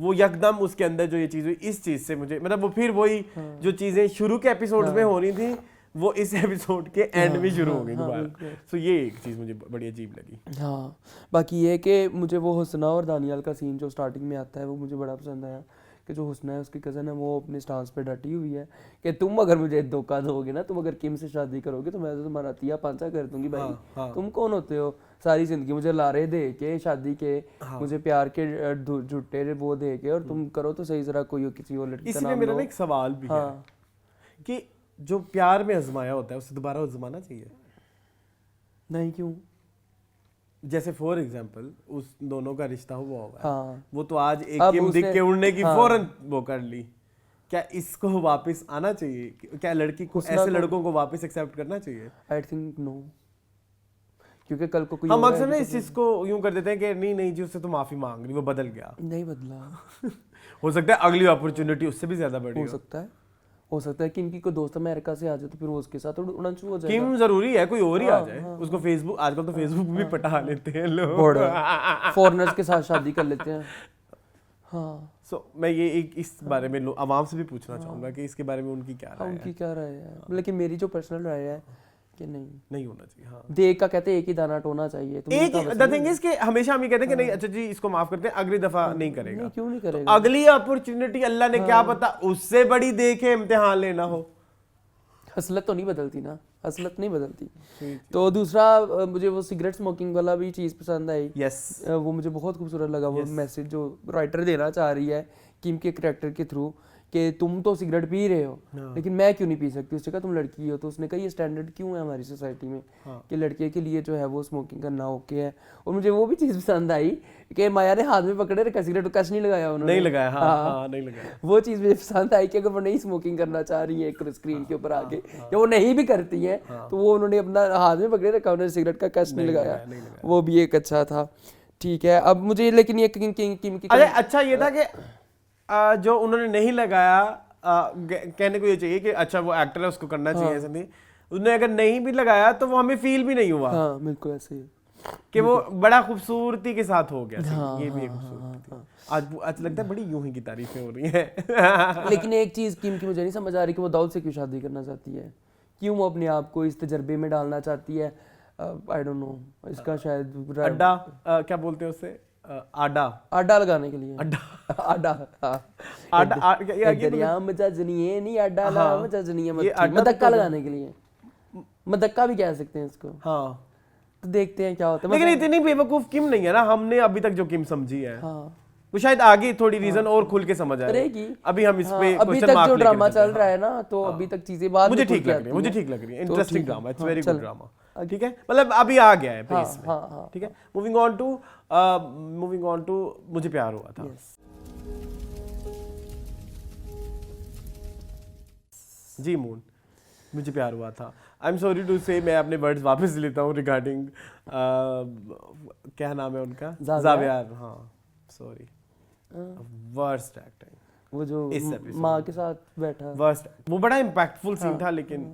Speaker 1: वो यकदम उसके अंदर जो ये चीज हुई, इस चीज से मुझे मतलब वो फिर वही जो चीजें शुरू के एपिसोड्स में हो रही थी वो इस एपिसोड के एंड में शुरू हो गई दोबारा। सो ये एक चीज मुझे बड़ी अजीब लगी।
Speaker 2: हाँ, बाकी ये कि मुझे वो हुस्ना और दानियाल का सीन जो स्टार्टिंग में आता है वो मुझे बड़ा पसंद आया कि जो हुस्ना है उसकी कज़न है वो अपने स्टांस पे डटी हुई है कि तुम अगर मुझे धोखा दोगे ना, तुम अगर किम से शादी करोगे तो मैं तो तुम्हारा तिया पांचा कर दूंगी भाई। तुम कौन होते हो? सारी जिंदगी मुझे लारे दे के शादी के, मुझे प्यार के झूठे वो दे के, और तुम करो तो सही जरा कोई किसी और लड़की का नाम लो।
Speaker 1: इसलिए मेरा एक सवाल भी है कि जो प्यार में आजमाया होता है उसे दोबारा आजमाना चाहिए?
Speaker 2: नहीं, क्यों?
Speaker 1: जैसे फॉर एग्जांपल उस दोनों का रिश्ता हुआ होगा, वो तो आज एक किम दिख के उड़ने की फौरन वो कर ली, क्या इसको वापस आना चाहिए? क्या लड़की को ऐसे लड़कों को वापस एक्सेप्ट करना चाहिए?
Speaker 2: आई थिंक नो, क्योंकि कल को कोई
Speaker 1: हम अक्सर ना इस चीज को यूं कर देते हैं कि नहीं जी उससे तो माफी मांग रही, वो बदल गया।
Speaker 2: नहीं बदला।
Speaker 1: हो सकता है अगली अपॉर्चुनिटी उससे भी ज्यादा बड़ी
Speaker 2: हो सकता है कि इनकी कोई दोस्त अमेरिका से आ जाए तो फिर वो उसके साथ उड़ना शुरू हो जाएगा।
Speaker 1: किम जरूरी है कोई और ही आ जाए, उसको फेसबुक, आजकल तो फेसबुक भी पटा लेते हैं लोग,
Speaker 2: फॉरेनर्स के साथ शादी कर लेते हैं। हाँ,
Speaker 1: सो मैं ये एक इस बारे में आवाम से भी पूछना चाहूंगा कि इसके बारे में उनकी क्या राय
Speaker 2: है। लेकिन मेरी जो पर्सनल राय है कि नहीं
Speaker 1: होना चाहिए। हाँ,
Speaker 2: देख का कहते एक ही दाना टोना चाहिए।
Speaker 1: एक द थिंग इज कि हमेशा हम ये कहते हैं कि नहीं अच्छा जी इसको माफ करते हैं, अगली दफा नहीं करेगा।
Speaker 2: क्यों नहीं करेगा?
Speaker 1: अगली अपॉर्चुनिटी अल्लाह ने क्या पता उससे बड़ी देखे इम्तिहान लेना हो।
Speaker 2: हसलत तो नहीं बदलती ना, हसलत नहीं बदलती। तो दूसरा मुझे वो सिगरेट स्मोकिंग वाला भी चीज़ पसंद आई।
Speaker 1: यस,
Speaker 2: वो मुझे बहुत खूबसूरत लगा। वो मैसेज जो राइटर देना चाह रही है किम के कैरेक्टर के थ्रू कि तुम तो सिगरेट पी रहे हो लेकिन मैं क्यों नहीं पी सकती। उसने कहा तुम लड़की हो, तो उसने कहा ये स्टैंडर्ड क्यों है हमारी सोसाइटी में कि लड़के के लिए जो है वो स्मोकिंग करना ओके है। और मुझे वो भी चीज़ पसंद आई कि माया ने हाथ में पकड़े रखा सिगरेट, कश नहीं लगाया उन्होंने,
Speaker 1: नहीं लगाया। हाँ, नहीं लगाया।
Speaker 2: वो चीज़ मुझे पसंद आई कि अगर वो नहीं स्मोकिंग करना चाह रही है एक स्क्रीन के ऊपर आके, या वो नहीं भी करती है तो वो उन्होंने अपना हाथ में पकड़े रखा, उन्होंने सिगरेट का कश नहीं लगाया। वो भी एक अच्छा था। ठीक है, अब मुझे लेकिन ये किम की
Speaker 1: अच्छा ये था कि जो उन्होंने नहीं लगाया, कहने को ये चाहिए कि अच्छा वो एक्टर है उसको करना चाहिए, ऐसा नहीं। उसने अगर नहीं भी लगाया तो वो हमें फील भी नहीं हुआ।
Speaker 2: हाँ, बिल्कुल ऐसे ही
Speaker 1: कि वो बड़ा खूबसूरती के साथ हो गया। ये भी एक खूबसूरती। आज लगता है बड़ी यूं ही की तारीफें हो रही हैं।
Speaker 2: लेकिन एक चीज किम की मुझे नहीं समझ आ रही कि वो दाऊद से क्यों शादी करना चाहती है, क्यों वो अपने आप को इस तजर्बे में डालना चाहती है। आई डोंट नो, इसका शायद
Speaker 1: अड्डा क्या बोलते हैं उसे,
Speaker 2: आडा लगाने के लिए। मदक्का लगाने के लिए, मदक्का भी कह सकते हैं इसको।
Speaker 1: हाँ,
Speaker 2: तो देखते हैं क्या होता है।
Speaker 1: लेकिन इतनी बेवकूफ किम नहीं है ना हमने अभी तक जो किम समझी है।
Speaker 2: हाँ,
Speaker 1: वो शायद आगे थोड़ी रीजन और खुल के समझ
Speaker 2: रहेगी।
Speaker 1: अभी हम इस पे
Speaker 2: अभी तक जो ड्रामा चल रहा है ना, तो अभी तक चीजें बाद
Speaker 1: मुझे ठीक लग रही है, interesting drama, it's very good drama, ठीक है, मतलब अभी आ गया है पेस में, ठीक है। मूविंग ऑन टू मुझे प्यार हुआ था। जी मून, मुझे प्यार हुआ था। आई एम सॉरी टू से, मैं अपने वर्ड्स वापस लेता हूँ रिगार्डिंग क्या नाम है उनका, जावियर, हाँ सॉरी, वर्स्ट एक्टिंग,
Speaker 2: वो जो माँ के साथ बैठा,
Speaker 1: वर्स्ट, वो बड़ा इम्पैक्टफुल सीन था, लेकिन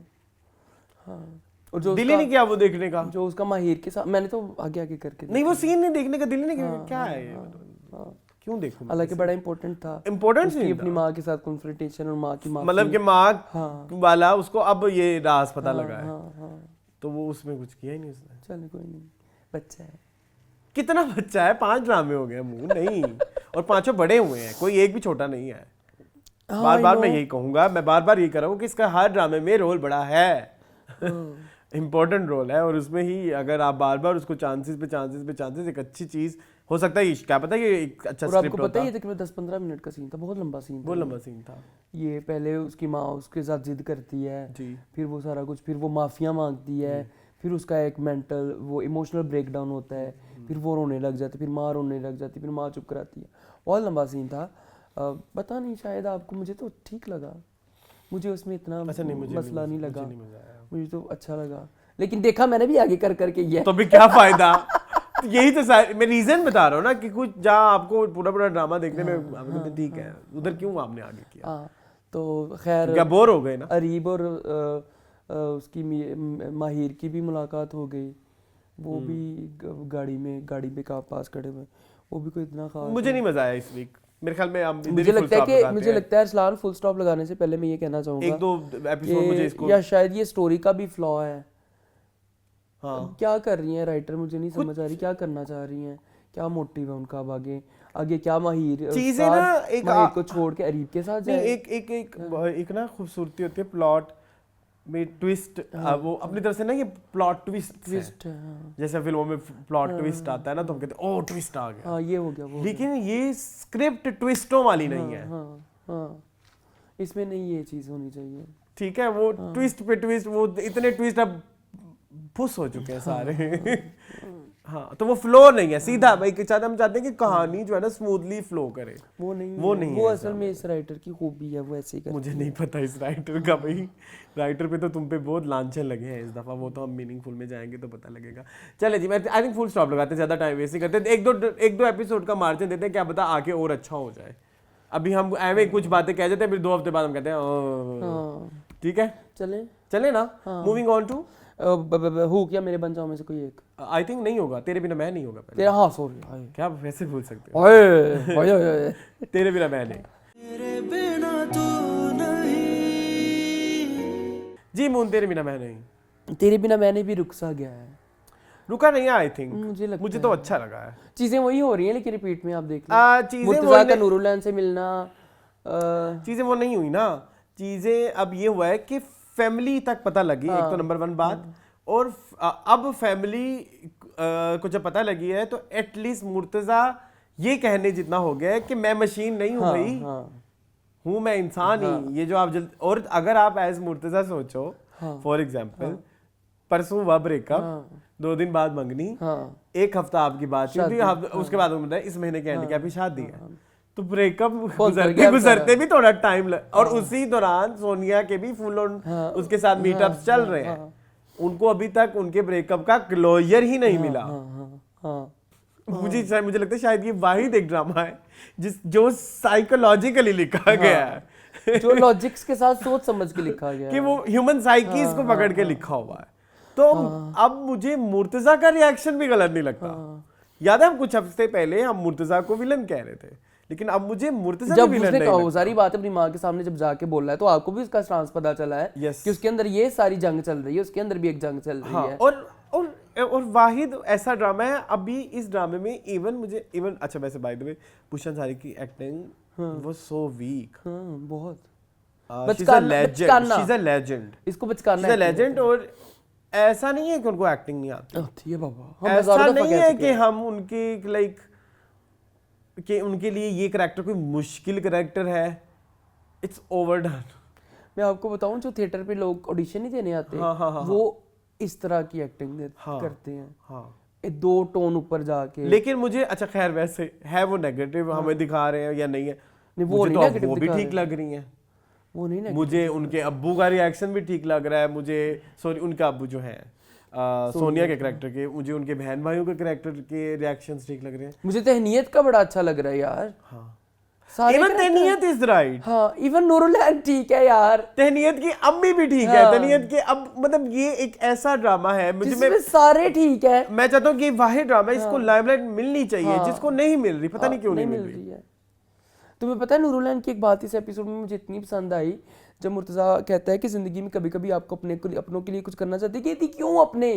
Speaker 2: और जो
Speaker 1: दिल ही नहीं किया वो देखने का,
Speaker 2: जो उसका माहिर के साथ, मैंने तो आगे आगे करके
Speaker 1: नहीं, वो सीन नहीं देखने का दिल ही नहीं किया, क्या है ये, क्यों देखूं?
Speaker 2: हालांकि बड़ा इंपॉर्टेंट था,
Speaker 1: इंपॉर्टेंट सीन,
Speaker 2: अपनी माँ के साथ कॉन्फ्रंटेशन और माँ की माफी,
Speaker 1: मतलब कि माँ वाला उसको अब ये राज पता लगा है, तो वो उसमें कुछ किया ही नहीं उसने।
Speaker 2: चलो कोई नहीं, बच्चा है,
Speaker 1: कितना बच्चा है, 5 ड्रामे हो गए मुंह नहीं, और 5 बड़े हुए हैं, कोई एक भी छोटा नहीं है। बार बार मैं यही कहूंगा, मैं बार बार यही कर रहा हूँ कि इसका हर ड्रामे में रोल बड़ा है, इंपॉर्टेंट रोल है, और उसमें ही अगर आप बार बार उसको चांसेस पे चांसेस, एक अच्छी चीज हो सकता है, क्या पता ये एक अच्छा स्क्रिप्ट होता।
Speaker 2: आपको पता है ये तकरीबन 10-15 मिनट का सीन था, बहुत लंबा सीन था,
Speaker 1: बहुत लंबा सीन था।
Speaker 2: ये पहले उसकी माँ उसके साथ जिद करती है जी, फिर वो सारा कुछ, फिर वो माफिया मांगती है, फिर उसका एक मेंटल वो इमोशनल ब्रेकडाउन होता है, फिर वो रोने लग जाती, फिर माँ रोने लग जाती, फिर माँ चुप कराती है, बहुत लंबा सीन था। पता नहीं, शायद आपको, मुझे तो ठीक लगा, मुझे उसमें इतना मसला नहीं लगा, मुझे तो अच्छा लगा, लेकिन देखा मैंने भी आगे कर करके ये
Speaker 1: तो भी क्या फायदा। यही तो मैं रीजन बता रहा हूँ ना कि कुछ जहाँ आपको पूरा ड्रामा देखने में ठीक है, उधर क्यों आपने आगे किया।
Speaker 2: तो खैर
Speaker 1: क्या बोर हो गए ना।
Speaker 2: अरीब और उसकी माहिर की भी मुलाकात हो गई, वो भी गाड़ी पे पास खड़े हुए, वो भी कोई इतना खास
Speaker 1: मुझे नहीं मजा आया इस वीक, मेरे ख्याल में
Speaker 2: मुझे लगता है अरसलान फुल स्टॉप लगाने से पहले मैं ये कहना चाहूंगा,
Speaker 1: 1-2 एपिसोड मुझे इसको,
Speaker 2: या शायद ये स्टोरी का भी फ्लॉ है। हाँ, क्या कर रही हैं राइटर, मुझे नहीं समझ आ रही क्या करना चाह रही हैं, क्या मोटिव है उनका, आगे क्या माहिर
Speaker 1: चीजें ना, एक
Speaker 2: माहिर को छोड़ के अरीब के साथ जाए।
Speaker 1: एक ना खूबसूरती होती है प्लॉट में ट्विस्ट, वो अपनी तरफ से ना, ये प्लॉट ट्विस्ट है, जैसे फिल्मों में प्लॉट ट्विस्ट आता है ना, तो हम कहते हैं ओह ट्विस्ट आ गया,
Speaker 2: ये हो गया वो,
Speaker 1: लेकिन ये स्क्रिप्ट ट्विस्टों वाली नहीं है,
Speaker 2: इसमें नहीं ये चीज होनी चाहिए, ठीक
Speaker 1: है, वो ट्विस्ट पे ट्विस्ट, वो इतने ट्विस्ट अब फुस हो चुके हैं सारे। हाँ, तो वो फ्लो नहीं है सीधा, भाई हम चाहते हैं कि कहानी जो है ना स्मूथली फ्लो करे, वो नहीं
Speaker 2: वो असल में इस राइटर की खूबी है, वो ऐसे ही
Speaker 1: मुझे नहीं पता इस राइटर का, भाई राइटर पे तो तुम पे बहुत लांछन लगे हैं इस दफा, वो तो हम मीनिंगफुल में जाएंगे तो पता लगेगा। चले जी, मैं आई थिंक फुल स्टॉप लगाते हैं, ज्यादा टाइम वेस्ट नहीं करते, एक दो एपिसोड का मार्जिन देते हैं, क्या पता आगे और अच्छा हो जाए। अभी हम ऐवे कुछ बातें कह जाते हैं, फिर 2 हफ्ते बाद हम कहते हैं ठीक है चले ना। मूविंग ऑन टू
Speaker 2: हु क्या मेरे बन जाओ में से कोई एक,
Speaker 1: आई थिंक नहीं होगा, तेरे बिना मैं नहीं होगा पहले।
Speaker 2: तेरा, हाँ सॉरी,
Speaker 1: क्या वैसे भूल सकते
Speaker 2: हो, ओए
Speaker 1: तेरे बिना मैं नहीं, जी मून तेरे बिना मैं नहीं,
Speaker 2: तेरे बिना मैंने भी रुक गया है,
Speaker 1: रुका नहीं है आई थिंक,
Speaker 2: मुझे
Speaker 1: तो अच्छा लगा है।
Speaker 2: चीजें वही हो रही हैं, लेकिन रिपीट में आप देख लो, मुर्तजा का नूरुल्लाह से मिलना,
Speaker 1: चीजें वो नहीं हुई ना, चीजें अब ये हुआ है कि फैमिली तक पता लगी, एक तो नंबर 1 बात, और अब फैमिली को जब पता लगी है तो एटलीस्ट मुर्तजा ये कहने जितना हो गया है कि मैं मशीन नहीं हूं भाई, हूं मैं इंसान ही। ये जो आप और अगर आप एज मुर्तजा सोचो, फॉर एग्जाम्पल परसों हुआ ब्रेकअप, 2 दिन बाद मंगनी, 1 हफ्ता आपकी बात हुई, उसके बाद इस महीने के एंड की आपकी शादी है, तो ब्रेकअप गुजरते भी थोड़ा टाइम और उसी दौरान सोनिया के भी फुल ऑन उसके साथ मीटअप्स चल रहे हैं, उनको अभी तक उनके ब्रेकअप का क्लोजर ही नहीं मिला। मुझे लगता है शायद ये वाहिद एक ड्रामा है जो साइकोलॉजिकली लिखा गया है,
Speaker 2: जो लॉजिक्स के साथ सोच समझ के लिखा गया
Speaker 1: कि वो ह्यूमन साइकीज को पकड़ के लिखा हुआ है। तो अब मुझे मुर्तजा का रिएक्शन भी गलत नहीं लगता। याद है हम कुछ हफ्ते पहले हम मुर्तजा को विलन कह रहे थे, लेकिन अब मुझे मुर्तजा
Speaker 2: जब उसने कहा सारी बात अपनी माँ के सामने जब जाके बोल रहा है, तो आपको भी उसका स्टांस पता चला है कि उसके अंदर ये सारी जंग चल रही है, उसके अंदर भी एक जंग चल रही है।
Speaker 1: और वाहिद ऐसा ड्रामा है अभी इस ड्रामे में, इवन अच्छा वैसे बाय द वे पुष्पा सारी की एक्टिंग वाज सो वीक,
Speaker 2: बहुत
Speaker 1: शी इज अ लेजेंड,
Speaker 2: इसको बचकाना,
Speaker 1: शी इज अ लेजेंड। और ऐसा नहीं है कि उनको एक्टिंग नहीं आती,
Speaker 2: ये बाबा
Speaker 1: ऐसा नहीं है कि हम उनकी लाइक कि उनके लिए ये करैक्टर कोई मुश्किल करैक्टर है, इट्स ओवरडन।
Speaker 2: मैं आपको बताऊं, जो थिएटर पे लोग ऑडिशन नहीं देने आते, वो इस तरह की एक्टिंग करते हैं, दो टोन ऊपर जाके।
Speaker 1: लेकिन मुझे अच्छा खैर वैसे है वो नेगेटिव हमें दिखा रहे हैं या नहीं है, वो तो वो भी ठीक लग रही हैं,
Speaker 2: वो नहीं
Speaker 1: मुझे उनके अब्बू का रिएक्शन भी ठीक लग रहा है, मुझे सॉरी उनका अब्बू जो है सोनिया के करैक्टर के, मुझे उनके बहन भाइयों के करैक्टर के रिएक्शंस ठीक लग रहे हैं।
Speaker 2: मुझे तहनीत का बड़ा अच्छा लग रहा है यार।
Speaker 1: Even Tahneet is right.
Speaker 2: Even Nurulain ठीक है यार,
Speaker 1: तहनीत की अम्मी भी ठीक है, तहनीत के अब मतलब ये एक ऐसा ड्रामा है
Speaker 2: जिसमें सारे ठीक है।
Speaker 1: मैं चाहता हूँ कि वाहिद ड्रामा इसको लाइमलाइट मिलनी चाहिए, जिसको नहीं मिल रही, पता नहीं क्यों नहीं मिल रही
Speaker 2: है। तुम्हें पता है नूरुलैन की एक बात इस एपिसोड में मुझे इतनी पसंद आई, जब मुर्तजा कहता है कि जिंदगी में कभी कभी आपको अपनों के लिए कुछ करना चाहते हैं, कि क्यों अपने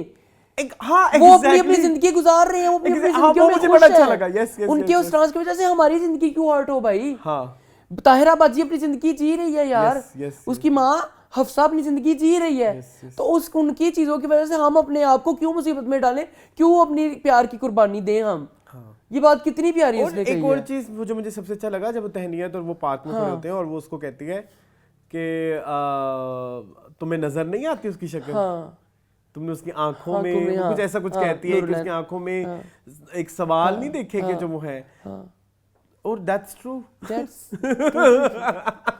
Speaker 2: वो अपनी जिंदगी गुजार रहे हैं, वो अपनी जिंदगी में
Speaker 1: मुझे बड़ा अच्छा लगा।
Speaker 2: उनके उस डांस की वजह से हमारी जिंदगी क्यों हर्ट हो भाई। ताहिरा बाजी अपनी जिंदगी जी रही है यार, उसकी माँ हफ्सा अपनी जिंदगी जी रही है, तो उनकी चीजों की वजह से हम अपने आप को क्यों मुसीबत में डालें, क्यों अपनी प्यार की कुर्बानी दें हम। ये बात कितनी प्यारी है उसने कही है।
Speaker 1: एक और चीज जो मुझे सबसे अच्छा लगा, जब तहनीत और वो पार्क में खड़े होते हैं और वो उसको कहती है कि तुम्हें नजर नहीं आती उसकी शक्ल, तुमने उसकी आंखों में कुछ ऐसा कुछ कहती है कि उसकी आंखों में एक सवाल नहीं देखेंगे जो वो है, और दैट्स ट्रू,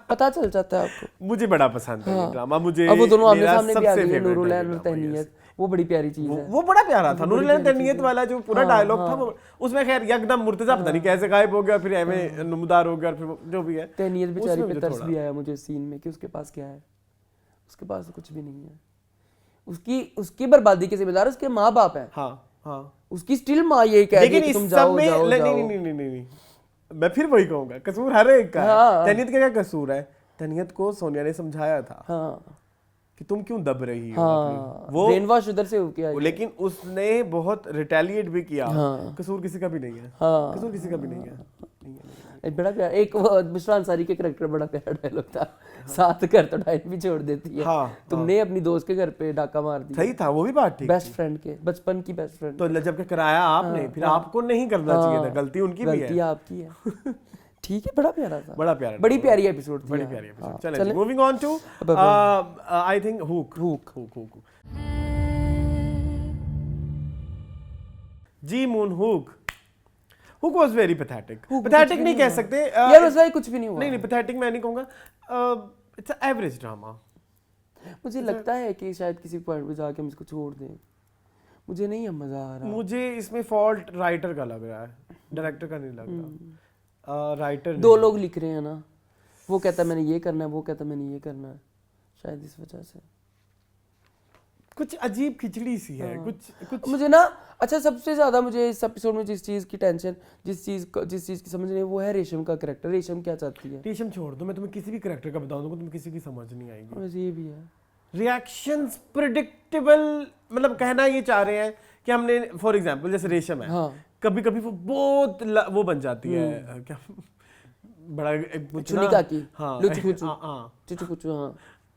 Speaker 2: पता चल जाता है आपको।
Speaker 1: मुझे बड़ा पसंद है ये ड्रामा, मुझे
Speaker 2: अब वो दोनों आमने सामने भी आ गए हैं, नूरुलैन और तहनीत, वो बड़ी प्यारी चीज है।
Speaker 1: वो बड़ा प्यारा था नूरुलैन तहनीत वाला जो पूरा डायलॉग था, उसमें खैर एकदम मुर्तजा पता नहीं कैसे गायब हो गया, फिर एमे नमदार हो गया, फिर जो भी है।
Speaker 2: तहनीत बेचारी पे तरस भी आया मुझे सीन में कि उसके पास क्या है, उसके पास कुछ भी नहीं है, उसकी बर्बादी के जिम्मेदार उसके माँ बाप है। उसकी स्टिल माँ यही कह रही है कि तुम जाओ।
Speaker 1: नहीं, मैं फिर वही कहूंगा, कसूर हर एक का है। तहनीत का क्या कसूर है? तहनीत को सोनिया ने समझाया था कि तुम क्यों दब रही हो,
Speaker 2: वो ब्रेन वॉश उधर से हो गया,
Speaker 1: लेकिन उसने बहुत रिटेलिएट भी किया। कसूर किसी का भी नहीं है, कसूर किसी का भी नहीं है।
Speaker 2: बड़ा प्यार, एक बुशरा अंसारी के करैक्टर बड़ा प्यारा डायलॉग था, साथ घर तो डाइन भी छोड़ देती है, तुमने अपनी दोस्त के घर पे डाका मार दिया।
Speaker 1: सही था, वो भी बात ठीक,
Speaker 2: बेस्ट फ्रेंड के, बचपन की बेस्ट फ्रेंड।
Speaker 1: तो जब कराया आपने, फिर आपको नहीं करना चाहिए था, गलती उनकी भी है,
Speaker 2: गलती आपकी है। ठीक है, बड़ा प्यारा था,
Speaker 1: बड़ा प्यारा,
Speaker 2: बड़ी प्यारी एपिसोड थी,
Speaker 1: बड़ी प्यारी एपिसोड। चलें moving on to I think hook ji moon hook was very pathetic. Pathetic नहीं कह सकते
Speaker 2: यार, वैसा ही कुछ भी नहीं हुआ।
Speaker 1: नहीं pathetic मैं नहीं कहूँगा, it's an average drama।
Speaker 2: मुझे लगता है कि शायद किसी पॉइंट पे जाके हम इसको छोड़ दें, मुझे नहीं है मजा आ रहा।
Speaker 1: मुझे इसमें फॉल्ट राइटर का लग रहा है, डायरेक्टर का नहीं लग रहा। राइटर
Speaker 2: दो लोग लिख रहे हैं ना, वो कहता है मैंने ये करना है, वो कहता है मैंने ये करना है, शायद इस वजह से
Speaker 1: कुछ अजीब खिचड़ी सी है। कुछ
Speaker 2: मुझे ना, अच्छा सबसे ज्यादा मुझे इस एपिसोड में जिस चीज की टेंशन, जिस चीज की समझ नहीं, वो है रेशम का करैक्टर। रेशम क्या चाहती है?
Speaker 1: रेशम छोड़ दो, मैं तुम्हें किसी भी करैक्टर का बता दूंगा, तुम्हें किसी की समझ नहीं आएगी।
Speaker 2: वैसे ये भी है,
Speaker 1: रिएक्शंस प्रेडिक्टेबल, मतलब कहना ये चाह रहे हैं कि हमने फॉर एग्जांपल जैसे रेशम है, कभी कभी वो बहुत वो बन जाती है, क्या बड़ा
Speaker 2: चुनिका की, लुचुकुचु,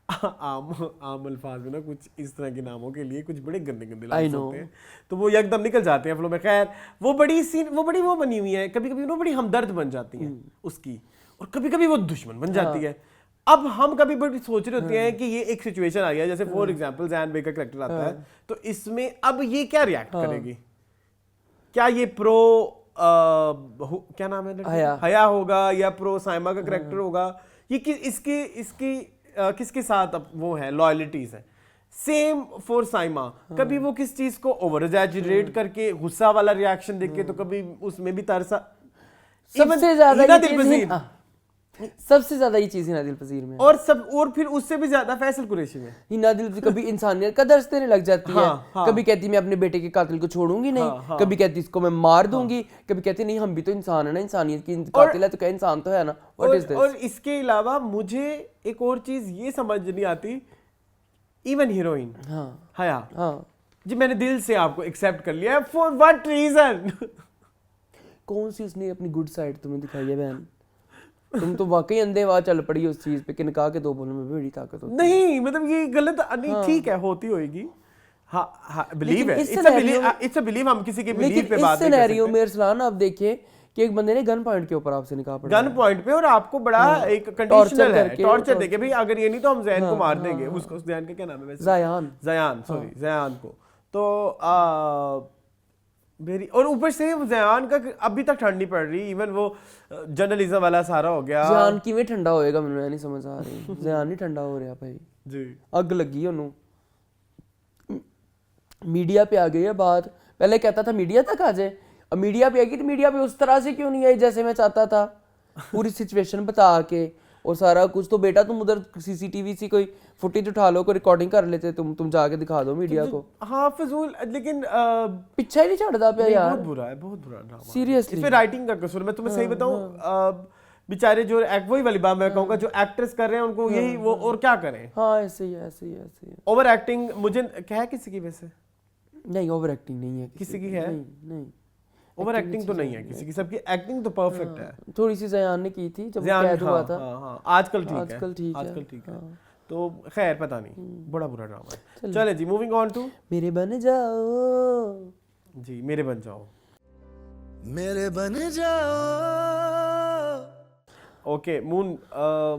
Speaker 1: आम अल्फाज में ना कुछ इस तरह के नामों के लिए कुछ बड़े गंदे लफ्ज़ होते हैं, तो वो एकदम निकल जाते हैं फ्लो में। खैर वो बड़ी वो बनी हुई है, कभी कभी वो बड़ी हमदर्द बन जाती है उसकी, और कभी कभी वो दुश्मन बन जाती है। अब हम कभी बड़ी सोच रहे होते हैं कि ये एक सिचुएशन आ गया, जैसे फॉर एग्जांपल जैन बे का कैरेक्टर आता है, तो इसमें अब ये क्या रिएक्ट करेगी, क्या ये प्रो क्या नाम है, हया होगा, या प्रो साइमा का कैरेक्टर होगा, ये इसकी किसके साथ अब वो है लॉयल्टीज है। सेम फॉर साइमा, कभी वो किस चीज को ओवर एग्जैजरेट करके गुस्सा वाला रिएक्शन देके, तो कभी उसमें भी तरसा।
Speaker 2: सबसे ज्यादा ये चीज हिना दिल पजीर में,
Speaker 1: और फिर उससे भी ज्यादा फैसल कुरैशी में।
Speaker 2: हिना दिल कभी इंसानियत का दर्स देने लग जाती है, कभी कहती मैं अपने बेटे के कातिल को छोड़ूंगी नहीं, कभी कहती इसको मैं मार दूंगी, कभी कहती नहीं हम भी तो इंसान है ना, इंसानियत की कातिल है तो क्या इंसान तो है ना। What is this?
Speaker 1: और इसके अलावा मुझे एक और चीज ये समझ नहीं आती, इवन हीरोइन हया जी, मैंने दिल से आपको एक्सेप्ट कर लिया, फॉर व्हाट रीजन?
Speaker 2: कौन सी उसने अपनी गुड साइड तुम्हें दिखाई है बहन? तुम तो वाकई अंधेवाह चल पड़ी उस चीज पे कि निकाह के दो बोलों में बड़ी ताकत होती है।
Speaker 1: नहीं मतलब ये गलत नहीं, ठीक है होती होएगी, हाँ बिलीव है, इट्स अ बिलीव, हम किसी के बिलीव पे बात नहीं कर सकते।
Speaker 2: सिनेरियो में अरसलान आप देखिए कि एक बंदे ने गन पॉइंट के ऊपर आपसे निकाह पढ़ा,
Speaker 1: गन पॉइंट पे, और आपको बड़ा एक कंडीशनल है, टॉर्चर देके भाई अगर ये नहीं तो हम जैन को मार देंगे। उसको उस जैन का क्या नाम है वैसे? जयान, सॉरी जयान को। तो मेरी, और ऊपर से जयान का अभी तक ठंड नहीं पड़ रही, इवन वो जर्नलिज्म वाला सारा हो गया।
Speaker 2: जयान किवें ठंडा होएगा मैं नहीं समझ आ रही। जयान नहीं ठंडा हो रहा भाई
Speaker 1: जी,
Speaker 2: अग लगी ओनू। मीडिया पे आ गई है बात, पहले कहता था मीडिया तक आ जाए, अब मीडिया पे आएगी तो मीडिया पे उस तरह से क्यों नहीं आई जैसे मैं चाहता था, पूरी सिचुएशन बता के और सारा कुछ। तो बेटा तुम उधर सीसीटीवी से कोई फुटेज उठा लो, कोई रिकॉर्डिंग कर लेते, तुम जाके दिखा दो मीडिया को।
Speaker 1: हाँ फिजूल, लेकिन
Speaker 2: पीछा ही नहीं छड़ता पे यार,
Speaker 1: बहुत बुरा है, बहुत बुरा ड्रामा
Speaker 2: सीरियसली।
Speaker 1: इसमें राइटिंग का कसूर। मैं तुम्हें सही बताऊं, बेचारे जो वही वाली बात मैं कहूंगा, जो एक्ट्रेस कर रहे हैं उनको यही वो, और क्या करें।
Speaker 2: हाँ ऐसे ही ऐसे ही ऐसे ही।
Speaker 1: ओवर एक्टिंग मुझे क्या है किसी की वैसे?
Speaker 2: नहीं ओवर एक्टिंग नहीं है
Speaker 1: किसी की है?
Speaker 2: नहीं
Speaker 1: ओवर एक्टिंग तो नहीं है किसी की, सबकी एक्टिंग तो परफेक्ट है।
Speaker 2: थोड़ी सी जयान ने की थी जब कैद हुआ था।
Speaker 1: हाँ, आजकल ठीक है, आजकल ठीक है। तो खैर पता नहीं, बड़ा बुरा ड्रामा है। चले जी, मूविंग ऑन टू
Speaker 2: मेरे बन जाओ
Speaker 1: जी, मेरे बन जाओ,
Speaker 3: मेरे बन जाओ।
Speaker 1: ओके मून,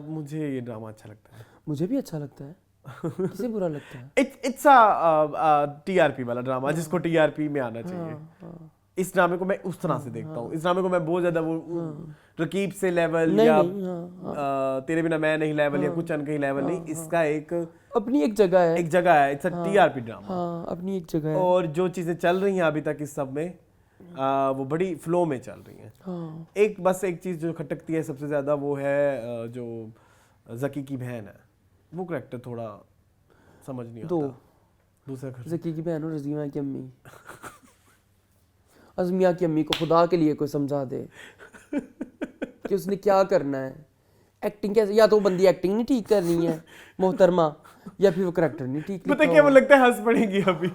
Speaker 1: मुझे ये ड्रामा अच्छा लगता है।
Speaker 2: मुझे भी अच्छा लगता है, किसे बुरा लगता है?
Speaker 1: इट्स अ टीआरपी वाला ड्रामा, जिसको टीआरपी में आना चाहिए। इस ड्रामे को मैं उस तरह से देखता हूँ। इस ड्रामे को मैं बहुत ज्यादा वो रकीब से लेवल या तेरे बिना मैं नहीं लेवल या कुछ अनकही लेवल नहीं, इसका एक
Speaker 2: अपनी एक जगह है,
Speaker 1: इट्स अ टीआरपी ड्रामा।
Speaker 2: हाँ अपनी एक जगह है।
Speaker 1: और जो चीजें चल रही हैं अभी तक इस सब में, वो बड़ी फ्लो में चल रही हैं।
Speaker 2: हाँ।
Speaker 1: बस एक चीज जो खटकती है सबसे ज्यादा, वो है जो जकी की बहन है, वो करैक्टर थोड़ा समझ नहीं आता। दूसरा
Speaker 2: जकी की बहन और रज़िया की अम्मी, अज़मिया की अम्मी को खुदा के लिए कोई समझा दे कि उसने क्या करना है, एक्टिंग कैसे। या तो वो बंदी एक्टिंग नहीं ठीक करनी है मोहतरमा, या फिर वो करैक्टर नहीं ठीक।
Speaker 1: पता क्या, वो लगता है हंस पड़ेगी अभी।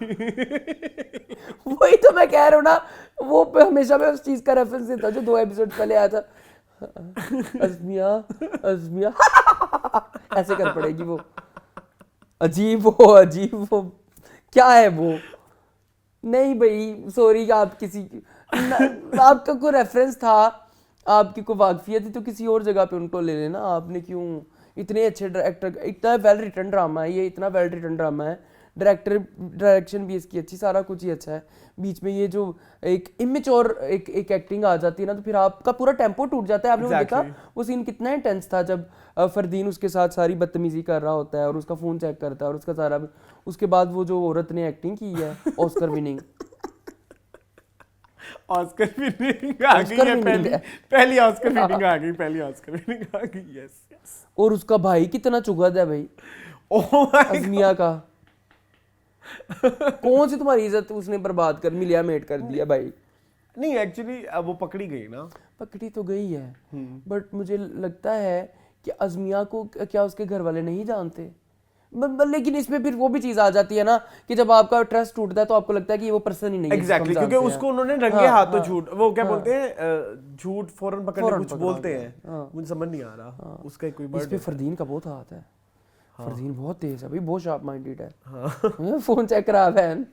Speaker 2: वही तो मैं कह रहा हूँ ना, वो हमेशा मैं उस चीज का रेफरेंस देता हूँ जो 2 एपिसोड पहले आया था। अज़मिया अज़मिया ऐसे कर पड़ेगी वो। अजीब वो क्या है वो। नहीं भाई सॉरी, आप किसी आपका कोई रेफरेंस था, आपकी कोई वाकफियत थी तो किसी और जगह पे उनको ले लेना। आपने क्यों, इतने अच्छे डायरेक्टर, इतना वेल रिटन ड्रामा है ये, इतना वेल रिटन ड्रामा है, डायरेक्शन भी इसकी अच्छी, सारा कुछ ही अच्छा है। बीच में ये जो एक इमेच्योर एक एक्टिंग आ जाती है ना, तो फिर आपका पूरा टेम्पो टूट जाता है। आपने वो देखा वो सीन कितना इंटेंस था जब फरदीन उसके साथ सारी बदतमीजी कर रहा होता है और उसका फोन चेक करता है और उसका सारा, उसके बाद वो जो औरत ने एक्टिंग की है ऑस्कर विनिंग
Speaker 1: ऑस्कर विनिंग आ गई है, पहली ऑस्कर विनिंग आ गई, पहली ऑस्कर विनिंग आ गई। यस।
Speaker 2: और उसका भाई कितना चुगद है भाई, अज़मिया का। कौन सी तुम्हारी इज्जत उसने बर्बाद कर मिलिया मेट कर दिया भाई।
Speaker 1: नहीं एक्चुअली वो पकड़ी गई ना,
Speaker 2: पकड़ी तो गई है, बट मुझे लगता है कि अज़मिया को क्या उसके घर वाले नहीं जानते। लेकिन इसमें फिर वो भी चीज आ जाती है ना कि जब आपका ट्रस्ट टूटता है तो आपको लगता है कि ये वो पर्सन ही नहीं है।
Speaker 1: एग्जैक्टली, क्योंकि उसको उन्होंने रंगे हाथों झूठ, वो क्या बोलते हैं, झूठ फौरन पकड़ने कुछ बोलते हैं, मुझे समझ नहीं आ रहा उसका कोई वर्ड।
Speaker 2: इस पे फरदीन का बहुत हाथ है। फरदीन बहुत तेज है भाई, बहुत शार्प माइंडेड है। फोन चेक करा बहन,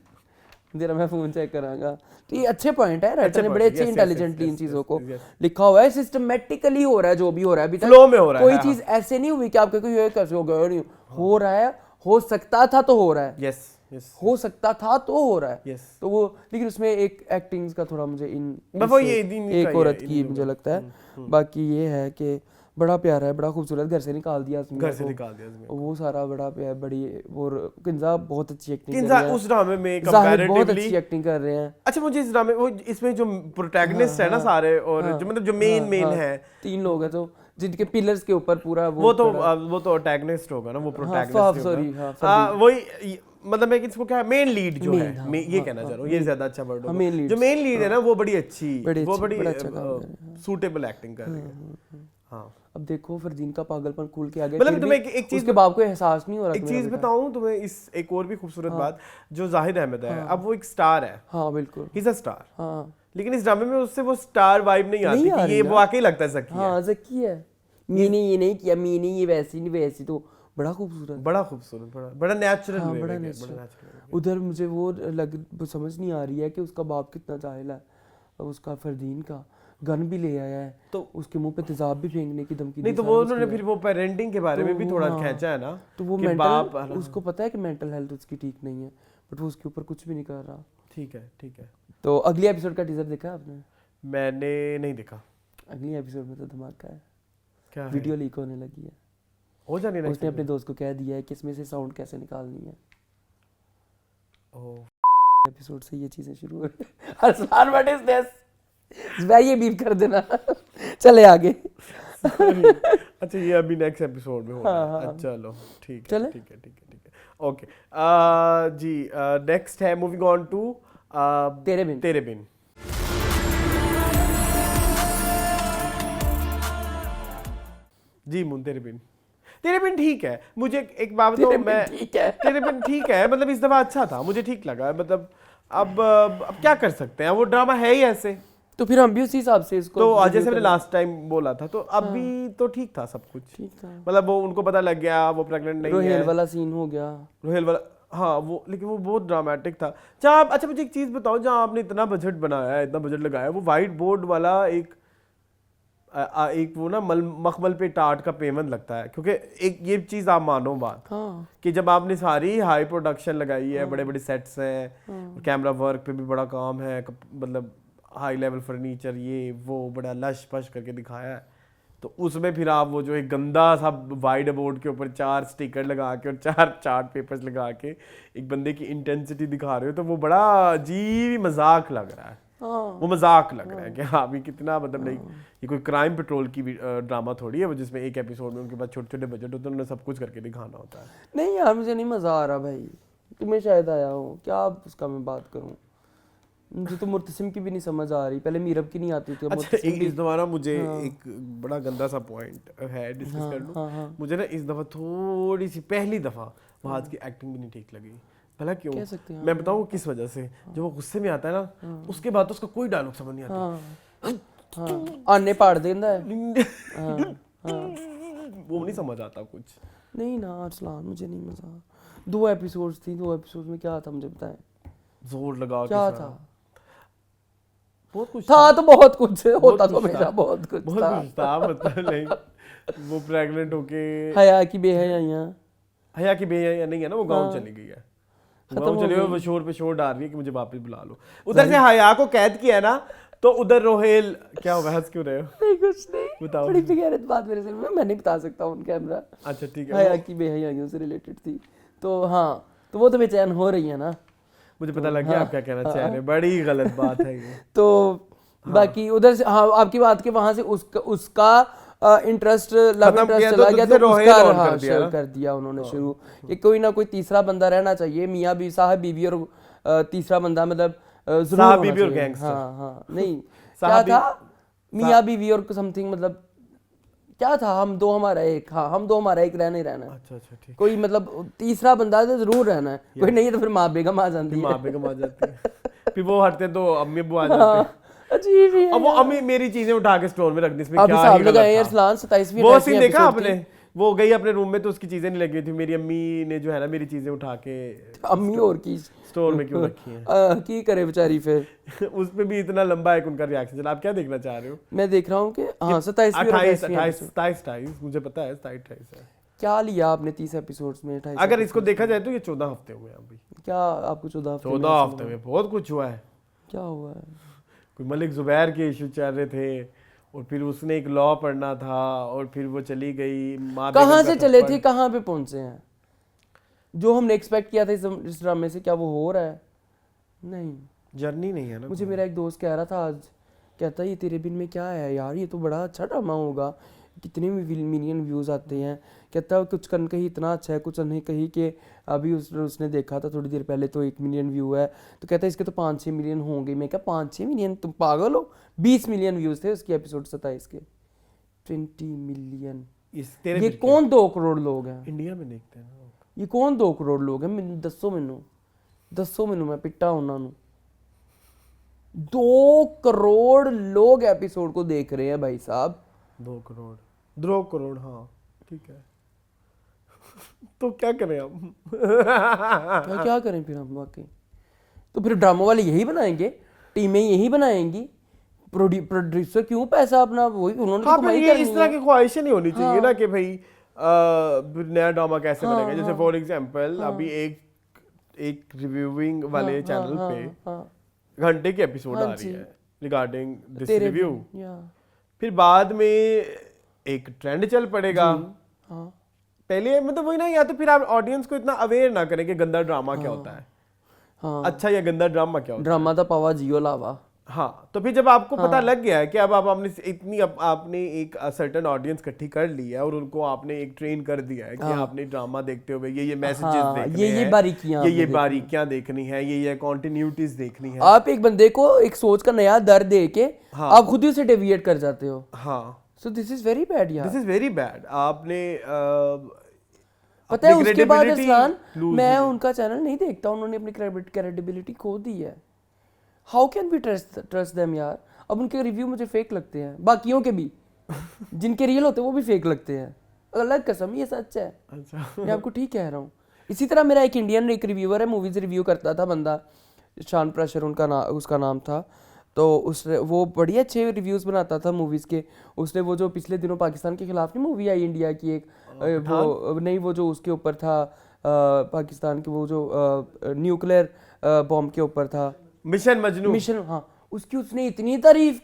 Speaker 2: जरा मैं फोन चेक करांगा। तो ये अच्छे पॉइंट है, राइटर ने बड़े अच्छे इंटेलिजेंटली इन चीजों को लिखा हुआ है। सिस्टमैटिकली हो रहा है जो भी हो रहा है अभी तक,
Speaker 1: फ्लो में हो रहा है।
Speaker 2: कोई चीज ऐसे नहीं हुई कि आपके कोई ये कैसे हो गया, नहीं हो रहा है, हो सकता था तो हो रहा है।
Speaker 1: यस
Speaker 2: हो सकता था तो हो रहा है।
Speaker 1: yes.
Speaker 2: तो वो, लेकिन उसमें एक एक्टिंग का थोड़ा मुझे
Speaker 1: एक
Speaker 2: औरत की मुझे लगता है। बाकी ये है कि बड़ा प्यारा है, बड़ा खूबसूरत, घर से निकाल दिया वो सारा बड़ा प्यार, बड़ी। और किंजा बहुत अच्छी एक्टिंग कर रहे हैं
Speaker 1: उस ड्रामे में, कंपैरेटिवली
Speaker 2: बहुत अच्छी एक्टिंग कर रहे हैं।
Speaker 1: अच्छा मुझे इस ड्रामे वो इसमें जो प्रोटैगनिस्ट है ना सारे, और जो मतलब जो मेन है
Speaker 2: 3 लोग हैं तो जिनके पिलर्स के ऊपर पूरा
Speaker 1: वो तो प्रोटैगनिस्ट होगा ना, वो प्रोटैगनिस्ट होगा। वही मतलब मैं इसको क्या मेन लीड जो है, ये कहना चाह रहा हूँ, ये ज्यादा अच्छा वर्ड होगा। जो मेन लीड है ना वो बड़ी अच्छी, वो बड़ी सूटेबल एक्टिंग कर रही है। हाँ
Speaker 2: अब देखो फरदीन का पागलपन खुल के आ गया।
Speaker 1: मतलब तुम्हें एक चीज,
Speaker 2: उसके बाप को एहसास नहीं हो रहा।
Speaker 1: एक चीज बताऊं तुम्हें, इस एक और भी खूबसूरत बात, जो जाहिद अहमद है अब वो एक स्टार है।
Speaker 2: हाँ बिल्कुल,
Speaker 1: ही इज अ स्टार।
Speaker 2: हाँ
Speaker 1: लेकिन इस ड्रामे में उससे वो स्टार वाइब नहीं आती कि ये वाकई लगता है ज़की है।
Speaker 2: हाँ ज़की है, मैंने ये नहीं किया, मैंने ये वैसी नहीं वैसी, तो बड़ा खूबसूरत,
Speaker 1: बड़ा नेचुरल,
Speaker 2: बड़ा नेचुरल। उधर मुझे वो समझ नहीं आ रही है कि उसका बाप कितना जाहिल है, उसका फरदीन का। गन भी ले आया है, तो उसके मुंह पे तेजाब भी फेंकने की धमकी
Speaker 1: नहीं,
Speaker 2: दी।
Speaker 1: तो वो उन्होंने फिर वो पेरेंटिंग के बारे में भी थोड़ा खींचा है ना,
Speaker 2: तो वो मेंटल, उसको पता है कि मेंटल हेल्थ उसकी ठीक नहीं है, बट वो उसके ऊपर कुछ भी नहीं कर रहा।
Speaker 1: ठीक है, ठीक है।
Speaker 2: तो अगली एपिसोड का टीजर देखा आपने?
Speaker 1: मैंने नहीं देखा।
Speaker 2: अगली एपिसोड में तो धमाका है,
Speaker 1: क्या
Speaker 2: वीडियो लीक होने लगी है,
Speaker 1: हो जाने ना,
Speaker 2: उसने अपने दोस्त को कह दिया है कि इसमें से साउंड कैसे निकालनी है।
Speaker 1: ओह,
Speaker 2: एपिसोड से ये चीजें शुरू हो रही हैं। अरसलान व्हाट इज दिस, भाई ये बीप कर देना। चले आगे।
Speaker 1: अच्छा ये अभी नेक्स्ट एपिसोड में होगा। अच्छा चलो ठीक है, ठीक है, ठीक है, ठीक है, ओके। जी नेक्स्ट है, मूविंग ऑन टू
Speaker 2: तेरे बिन।
Speaker 1: तेरे बिन। जी मुन, तेरे बिन, तेरे बिन ठीक है। मुझे एक बात बताओ, मैं तेरे बिन ठीक है, मतलब इस दफा अच्छा था, मुझे ठीक लगा। मतलब अब क्या कर सकते हैं, वो ड्रामा है ही ऐसे,
Speaker 2: तो फिर हम भी उसी हिसाब से इसको,
Speaker 1: तो जैसे मैंने लास्ट टाइम बोला था, तो अब भी तो ठीक था सब कुछ,
Speaker 2: ठीक था।
Speaker 1: मतलब वो उनको पता लग गया वो प्रेग्नेंट नहीं है,
Speaker 2: रोहेल वाला सीन हो गया,
Speaker 1: रोहेल वाला, हाँ वो, लेकिन वो बहुत ड्रामेटिक था। जहाँ अच्छा मुझे एक चीज़ बताओ, जहाँ आपने इतना बजट बनाया है, इतना बजट लगाया है, वो वाइट बोर्ड वाला एक वो ना मखमल पे टाट का पेमेंट लगता है, क्योंकि एक ये चीज़ आप मानो बात,
Speaker 2: हाँ,
Speaker 1: कि जब आपने सारी हाई प्रोडक्शन लगाई है, बड़े बड़े सेट्स हैं, कैमरा वर्क पे भी बड़ा काम है, मतलब हाई लेवल फर्नीचर, ये वो बड़ा लश पश करके दिखाया है, तो उसमें फिर आप वो जो एक गंदा सा वाइट बोर्ड के ऊपर 4 स्टिकर लगा के और 4 चार्ट पेपर्स लगा के एक बंदे की इंटेंसिटी दिखा रहे हो, तो वो बड़ा अजीब मजाक लग रहा है। वो मजाक लग रहा है कि हाँ भी कितना, मतलब नहीं, ये कोई क्राइम पेट्रोल की ड्रामा थोड़ी है वो, जिसमें एक एपिसोड में उनके पास छोटे छोटे बजट होते हैं, उन्होंने सब कुछ करके दिखाना होता है।
Speaker 2: नहीं यार मुझे नहीं मजा आ रहा भाई, तुम्हें शायद आया हो, क्या उसका मैं बात करूं, मुझे तो मुर्तसिम की भी नहीं समझ आ रही, पहले मीरब की नहीं आती थी।
Speaker 1: अच्छा इस दफा मुझे एक बड़ा गंदा सा पॉइंट है, डिस्कस कर लूं। मुझे ना इस दफा थोड़ी सी, पहली दफा वहाज की एक्टिंग भी नहीं ठीक लगी। भला क्यों, मैं बताऊं किस वजह से। जब वो गुस्से में आता है ना, उसके बाद तो उसका कोई डायलॉग समझ नहीं आता,
Speaker 2: आने पाड़ देता है,
Speaker 1: वो नहीं समझ आता कुछ।
Speaker 2: नहीं ना अरसलान, मुझे नहीं मजा। 2 एपिसोड्स थी, 2 एपिसोड में क्या था मुझे बताएं,
Speaker 1: जोर लगा
Speaker 2: क्या
Speaker 1: के
Speaker 2: था?
Speaker 1: बहुत कुछ
Speaker 2: था, तो बहुत कुछ होता, तो मेरा बहुत कुछ
Speaker 1: था, मतलब नहीं, वो प्रेग्नेंट होके
Speaker 2: हया की बेहयाइयां,
Speaker 1: हया की बेहया नहीं है ना, वो गांव चली गई है, गांव चली गई, वो शोर पे शोर डाल रही है कि मुझे वापस बुला लो। उधर से हया को कैद किया ना, तो उधर रोहेल, क्या होगा, हंस क्यों रहे हो?
Speaker 2: नहीं कुछ नहीं,
Speaker 1: बताओ।
Speaker 2: बड़ी बेगैरत बात मेरे से, मैं नहीं बता सकता ऑन कैमरा।
Speaker 1: अच्छा ठीक है,
Speaker 2: हया की बेहयाइयों से रिलेटेड थी, तो हाँ, तो वो तो बेचैन हो रही है ना,
Speaker 1: मुझे पता लग गया आप क्या कहना चाह रहे हैं, बड़ी गलत बात है ये।
Speaker 2: तो बाकी उधर से, हाँ आपकी बात के वहां से उसका इंटरेस्ट, लव इंटरेस्ट चला गया, तो उसका शुरू कर दिया उन्होंने शुरू, कि कोई ना कोई तीसरा बंदा रहना चाहिए, मियाँ भी साहब बीवी और तीसरा बंदा, मतलब
Speaker 1: साहब बीवी और गैंगस्टर,
Speaker 2: हाँ नहीं क्या था, मियाँ बीवी और समथिंग, मतलब क्या था, हम दो हमारा एक, हाँ हम दो हमारा एक, रहना ही रहना है।
Speaker 1: अच्छा अच्छा ठीक,
Speaker 2: कोई मतलब तीसरा बंदा तो जरूर रहना है, कोई नहीं है तो फिर माँ बेगम आ जाती है,
Speaker 1: माँ बेगम आ जाती है, फिर वो हटते तो अम्मी अब्बू आ जाते हैं।
Speaker 2: अजीब ही है।
Speaker 1: अब वो अम्मी मेरी चीजें उठा के स्टोर में रख दी, इसमें क्या
Speaker 2: हिसाब
Speaker 1: ही
Speaker 2: लगाए
Speaker 1: गलत था।
Speaker 2: 27वीं
Speaker 1: वो सीन देखा आपने, वो गई अपने रूम में तो उसकी चीजें नहीं लगी थी, मेरी अम्मी ने जो है ना मेरी चीजें उठा के
Speaker 2: अम्मी और की
Speaker 1: स्टोर में क्यों रखी हैं?
Speaker 2: की करे बेचारी फिर।
Speaker 1: उस पे भी इतना लंबा एक उनका रिएक्शन चला, आप क्या देखना चाह रहे हो?
Speaker 2: मैं देख रहा हूँ कि हाँ
Speaker 1: 27 मुझे पता है 27 है।
Speaker 2: क्या लिया आपने 30 एपिसोड्स में? 28
Speaker 1: अगर इसको देखा जाए तो ये 14 हफ्ते हुए हैं अभी।
Speaker 2: क्या आपको
Speaker 1: 14 हफ्ते में बहुत कुछ हुआ है।
Speaker 2: क्या हुआ है?
Speaker 1: कोई मलिक जुबैर के इशू चल रहे थे और फिर उसने एक लॉ पढ़ना था और फिर वो चली गई।
Speaker 2: कहाँ से चले थे, कहाँ पे पहुंचे हैं? जो हमने एक्सपेक्ट किया था इस ड्रामे से, क्या वो हो रहा है? नहीं,
Speaker 1: जर्नी नहीं है ना।
Speaker 2: मुझे मेरा एक दोस्त कह रहा था आज, कहता ये तेरे बिन में क्या है यार, ये तो बड़ा अच्छा ड्रामा होगा, कितने मिलियन व्यूज़ आते हैं। कहता कुछ कन कहीं इतना अच्छा है, कुछ नहीं कहीं कि अभी उसने देखा था थोड़ी देर पहले तो 1 मिलियन व्यू है, तो कहता है इसके तो 5-6 मिलियन होंगे। मैं क्या 5-6 मिलियन, तुम पागल हो? 20 मिलियन व्यूज़ थे उसके एपिसोड 27 के। 20 मिलियन, ये कौन 2 करोड़ लोग हैं
Speaker 1: इंडिया में देखते हैं?
Speaker 2: ये कौन 2 करोड़ लोग हैं? मैंने दसो मैनू मैं पिट्टा उन्होंने 2 करोड़ लोग एपिसोड को देख रहे हैं भाई साहब।
Speaker 1: 2 करोड़ हाँ ठीक है। तो क्या करें हम?
Speaker 2: क्या करें फिर हम? वाकई तो फिर ड्रामा वाले यही बनाएंगे, टीमें यही बनाएंगी, प्रोड्यूसर क्यों पैसा अपना वही उन्होंने तो
Speaker 1: हाँ,
Speaker 2: कमाई
Speaker 1: ये
Speaker 2: करनी
Speaker 1: इस तरह
Speaker 2: है।
Speaker 1: की ख्वाहिशें नहीं होनी चाहिए ना कि भाई नया ड्रामा कैसे बनेगा। जैसे फॉर एग्जांपल अभी एक रिव्यूइंग वाले चैनल पे घंटे की एपिसोड आ रही है रिगार्डिंग दिस रिव्यू, फिर बाद में एक ट्रेंड चल पड़ेगा। पहले मतलब वही ना, या तो फिर आप ऑडियंस को इतना अवेयर ना करें कि गंदा ड्रामा क्या होता है, अच्छा या गंदा ड्रामा क्या होता है।
Speaker 2: ड्रामा दा पावा जियो लावा।
Speaker 1: हाँ, तो फिर जब आपको पता लग गया है कि अब आपने इतनी आपने एक सर्टेन ऑडियंस इकट्ठी कर ली है और उनको आपने एक ट्रेन कर दिया है कि आपने ड्रामा देखते हुए ये मैसेजेस देखने हैं, ये बारीकियां देखनी है, ये कंटिन्यूटीज देखनी है।
Speaker 2: आप एक बंदे को एक सोच का नया दर दे के आप खुद ही उसे डेविएट कर जाते हो।
Speaker 1: हाँ,
Speaker 2: so this is very bad यार,
Speaker 1: दिस इज वेरी बैड। आपने
Speaker 2: पता है उसके बाद असलान मैं उनका चैनल नहीं देखता, उन्होंने अपनी क्रेडिबिलिटी खो दी है। How can we trust them यार। अब उनके रिव्यू मुझे फेक लगते हैं, बाकियों के भी जिनके रियल होते हैं वो भी फेक लगते हैं। अलग कसम, ये सच है।
Speaker 1: अच्छा,
Speaker 2: मैं आपको ठीक कह रहा हूँ। इसी तरह मेरा एक इंडियन एक रिव्यूअर है, मूवीज रिव्यू करता था बंदा, शान प्रशर उसका नाम था। तो उसने वो बड़ी अच्छे रिव्यूज़ बनाता था मूवीज़ के। उसने वो जो पिछले दिनों पाकिस्तान के खिलाफ नहीं मूवी आई इंडिया की एक, वो नहीं वो जो उसके ऊपर था पाकिस्तान के वो जो न्यूक्लियर बॉम्ब के ऊपर था,
Speaker 1: मिशन मजनू।
Speaker 2: मिशन, हाँ, उसकी उसने इतनी तारीफ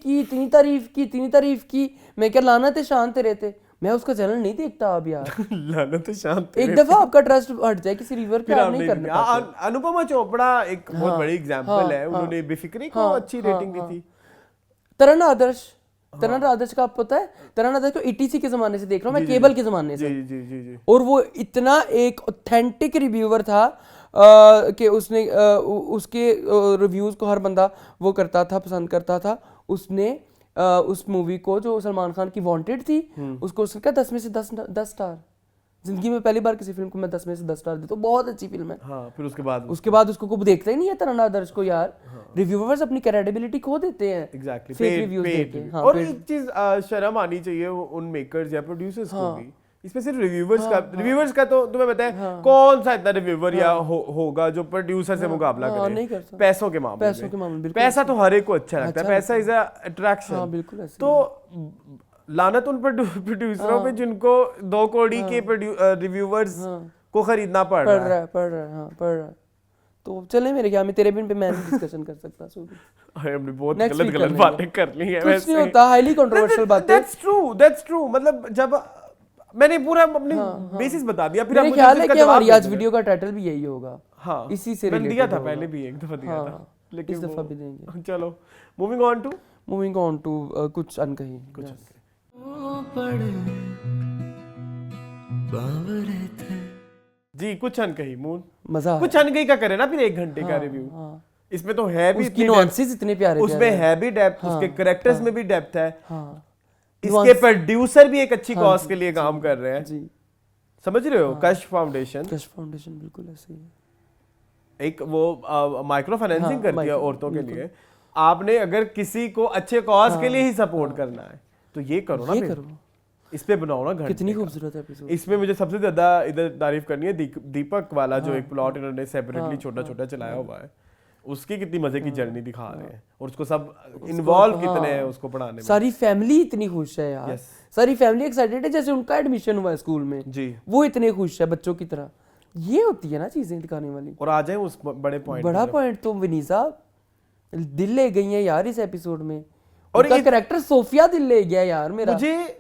Speaker 2: की। मैं क्या लानत है शान तेरे थे, मैं उसका चैनल नहीं देखता अब यार।
Speaker 1: लानत है शान तेरे।
Speaker 2: एक दफा आपका ट्रस्ट हट जाए किसी रिव्यूअर पे, आप नहीं करना।
Speaker 1: अनुपमा चोपड़ा एक बहुत बड़ी एग्जांपल है, उन्होंने बेफिक्री को अच्छी रेटिंग दी थी।
Speaker 2: तरन आदर्श का आपको पता है, तरन आदर्श को ईटीसी के जमाने से देख रहा हूँ मैं, केबल के जमाने से।
Speaker 1: जी।
Speaker 2: और वो इतना एक ऑथेंटिक रिव्यूअर था कि उसने उसके रिव्यूज को हर बंदा वो करता था, पसंद करता था। उसने उस मूवी को जो सलमान खान की वांटेड थी उसको उसने कहा 10 में से 10 स्टार। जिंदगी में पहली बार किसी फिल्म को मैं 10 में से 10 स्टार देता हूँ, बहुत अच्छी फिल्म है।
Speaker 1: हाँ, फिर उसके
Speaker 2: बाद उसको कोई देखता ही नहीं है तरन आदर्श को यार। रिव्यूअर्स अपनी क्रेडिबिलिटी खो देते हैं
Speaker 1: एग्जैक्टली
Speaker 2: फेक रिव्यूज देके।
Speaker 1: और एक चीज शर्म आनी चाहिए उन मेकर्स या प्रोड्यूसर्स को भी, इसमें सिर्फ रिव्यूअर्स का तो तुम्हें पता है कौन सा इतना रिव्यूअर या होगा जो प्रोड्यूसर से मुकाबला करे पैसों के मामले में। पैसा तो हर एक को अच्छा लगता है, पैसा इज अ अट्रैक्शन। तो लानत उन प्रोड्यूसरों पे जिनको 2 करोड़ के रिव्यूअर्स को खरीदना पड़ रहा है।
Speaker 2: तो चले मेरे ख्याल में तेरे बिन पे मैं डिस्कशन कर सकता सॉरी।
Speaker 1: हमने बहुत गलत बातें कर ली है।
Speaker 2: कुछ नहीं होता, हाईली कंट्रोवर्शियल बातें।
Speaker 1: That's true. मतलब जब मैंने पूरा अपनी बेसिस बता दिया, फिर
Speaker 2: मेरे ख्याल है कि हमारी आज वीडियो का टाइटल भी यही होगा।
Speaker 1: हाँ,
Speaker 2: इसी से
Speaker 1: मैंने दिया था, पहले भी एक दफा दिया था, लेकिन
Speaker 2: इस दफा भी देंगे।
Speaker 1: चलो मूविंग ऑन टू कुछ अनकही। जी, कुछ अनकही मून
Speaker 2: मजा, कुछ
Speaker 1: अनकही का करे ना फिर 1 घंटे का रिव्यू। इसमें तो है भी
Speaker 2: उसकी नुआंसेस इतने प्यारे,
Speaker 1: उसमें है भी डेप्थ, उसके कैरेक्टर्स में भी डेप्थ है। इसके प्रोड्यूसर भी एक अच्छी कॉज के लिए काम कर रहे हैं जी, समझ रहे हो। कश फाउंडेशन
Speaker 2: बिल्कुल ऐसे ही है।
Speaker 1: एक वो माइक्रो फाइनेंसिंग करती है औरतों के लिए। आपने अगर किसी को अच्छे कॉज के लिए ही सपोर्ट करना है तो ये करो ना, करो इस पे बनाओ ना।
Speaker 2: कितनी खूबसूरत एपिसोड।
Speaker 1: इसमें मुझे सबसे ज्यादा इधर तारीफ करनी है दीपक वाला, जो एक प्लॉट इन्होंने सेपरेटली छोटा चलाया हुआ है, उसकी कितनी मजे की जर्नी दिखा रहे हैं और उसको सब इन्वॉल्व कितने हैं उसको पढ़ाने में।
Speaker 2: सारी फैमिली इतनी खुश है यार, सारी फैमिली एक्साइटेड है, जैसे उनका एडमिशन हुआ है स्कूल में जी, वो इतने खुश है बच्चों की तरह। ये होती है ना चीजें दिखाने वाली।
Speaker 1: और आ जाए उस बड़ा
Speaker 2: पॉइंट तो विनीसा दिल ले गई है यार इस एपिसोड में, और उनका कैरेक्टर सोफिया दिल ले गया यार मेरा।
Speaker 1: मुझे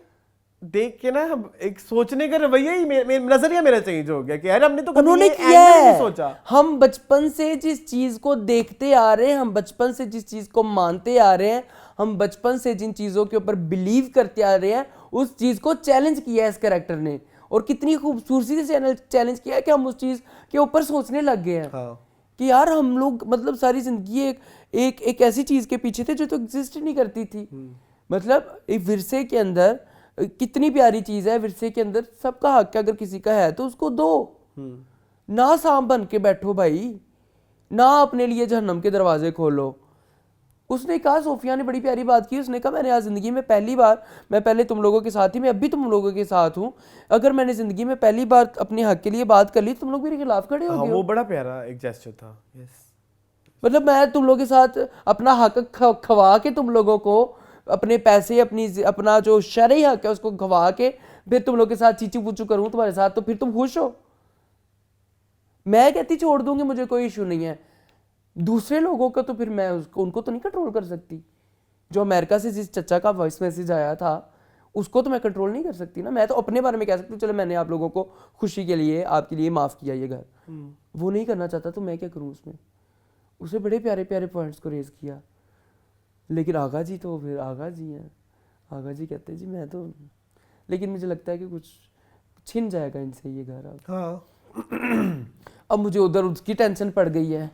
Speaker 1: देख के ना एक सोचने का रवैया ही नजरिया मेरा चेंज हो गया कि यार हमने तो
Speaker 2: उन्होंने किया है। सोचा हम बचपन से जिस चीज को देखते आ रहे हैं, हम बचपन से जिस चीज को मानते आ रहे हैं, हम बचपन से जिन चीजों के ऊपर बिलीव करते आ रहे हैं, उस चीज को चैलेंज किया है इस कैरेक्टर ने। और कितनी खूबसूरती से चैलेंज किया है कि हम उस चीज के ऊपर सोचने लग गए हैं कि यार हम लोग मतलब सारी जिंदगी एक ऐसी चीज के पीछे थे जो तो एग्जिस्ट नहीं करती थी। मतलब एक विरसे के अंदर कितनी प्यारी चीज है, विरसे के अंदर सबका हक है, अगर किसी का है तो उसको दो, ना सांप बन के बैठो भाई, ना अपने लिए जहन्नम के दरवाजे खोलो। उसने कहा, सोफिया ने बड़ी प्यारी बात की, उसने कहा मैंने आज जिंदगी में पहली बार, मैं पहले तुम लोगों के साथ ही, मैं अभी तुम लोगों के साथ हूँ, अगर मैंने जिंदगी में पहली बार अपने हक के लिए बात कर ली तुम लोग मेरे खिलाफ खड़े हो गए।
Speaker 1: वो बड़ा प्यारा एक जेस्चर था।
Speaker 2: मतलब मैं तुम लोगों के साथ अपना हक खवा के तुम लोगों को अपने पैसे अपना जो शरई हक है उसको गवा के फिर तुम लोग के साथ चीचू पूचू करूं तुम्हारे साथ, तो फिर तुम खुश हो? मैं कहती छोड़ दूंगी, मुझे कोई इशू नहीं है। दूसरे लोगों का तो फिर मैं उनको तो नहीं कंट्रोल कर सकती। जो अमेरिका से जिस चचा का वॉइस मैसेज आया था उसको तो मैं कंट्रोल नहीं कर सकती ना। मैं तो अपने बारे में कह सकती हूँ चलो मैंने आप लोगों को खुशी के लिए आपके लिए माफ़ किया ये घर, वो नहीं करना चाहता तो मैं क्या करूँ उसमें? उसे बड़े प्यारे प्यारे पॉइंट्स को रेज किया, लेकिन आगा जी तो फिर आगा जी हैं। आगा जी कहते हैं जी मैं तो, लेकिन मुझे लगता है कि कुछ छिन जाएगा इनसे ये घर अब।
Speaker 1: हाँ
Speaker 2: अब मुझे उधर उसकी टेंशन पड़ गई है।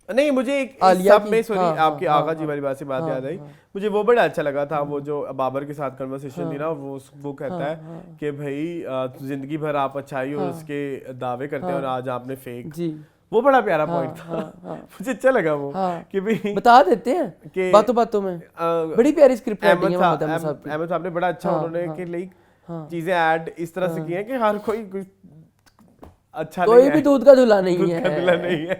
Speaker 1: नहीं मुझे एक सब में सॉरी आपकी आगा जी वाली बात से बात याद आई। मुझे वो बड़ा अच्छा लगा था वो जो बाबर के साथ कन्वर्सेशन थी ना, वो कहता है कि भाई जिंदगी भर आप अच्छाई और उसके दावे करते हैं और आज आपने फेक
Speaker 2: जी,
Speaker 1: वो बड़ा प्यारा पॉइंट था। मुझे अच्छा लगा वो कि भाई
Speaker 2: बता देते हैं
Speaker 1: कि
Speaker 2: बातों बातों में बड़ी प्यारी स्क्रिप्ट राइटिंग है मोहम्मद अहमद साहब की।
Speaker 1: अहमद साहब ने बड़ा अच्छा उन्होंने कि लाइक चीजें ऐड इस तरह से की हैं कि हर कोई अच्छा
Speaker 2: कोई भी दूध का धुला नहीं है,
Speaker 1: धुला नहीं है।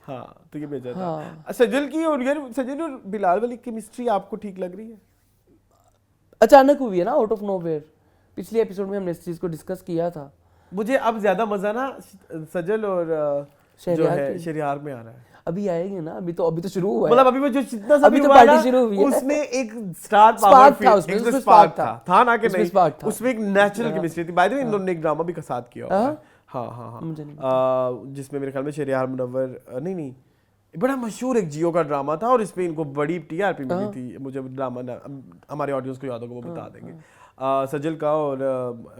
Speaker 1: हाँ तो ये भेजा था। सजल की और यार सजल और बिलाल वाली केमिस्ट्री आपको ठीक लग रही है?
Speaker 2: अचानक हुई है ना, आउट ऑफ नोवेयर। पिछले एपिसोड में हमने इस चीज को डिस्कस किया था।
Speaker 1: मुझे अब ज्यादा मजा ना सजल और जो है शहरयार में आ रहा है।
Speaker 2: अभी आएगी ना, अभी तो शुरू हुआ है।
Speaker 1: मतलब अभी वो जो जितना सा
Speaker 2: अभी
Speaker 1: भी
Speaker 2: तो
Speaker 1: हुआ
Speaker 2: पार्टी शुरू हुई है।
Speaker 1: उसमें एक स्टार पावर
Speaker 2: था उसमें,
Speaker 1: एक
Speaker 2: उसमें
Speaker 1: स्पार्क
Speaker 2: था।
Speaker 1: था ना कि
Speaker 2: उसमें
Speaker 1: नहीं,
Speaker 2: स्पार्क था।
Speaker 1: उसमें एक नेचुरल केमिस्ट्री थी। बाय द वे इन दोनों ने एक ड्रामा भी साथ किया हुआ है। हाँ हाँ हाँ, जिसमें मेरे ख्याल में शहरयार मुनव्वर नहीं बड़ा मशहूर एक जियो का ड्रामा था और इसमें इनको बड़ी टीआरपी मिली थी। मुझे ड्रामा हमारे ऑडियंस को याद होगा वो बता देंगे। सजल का और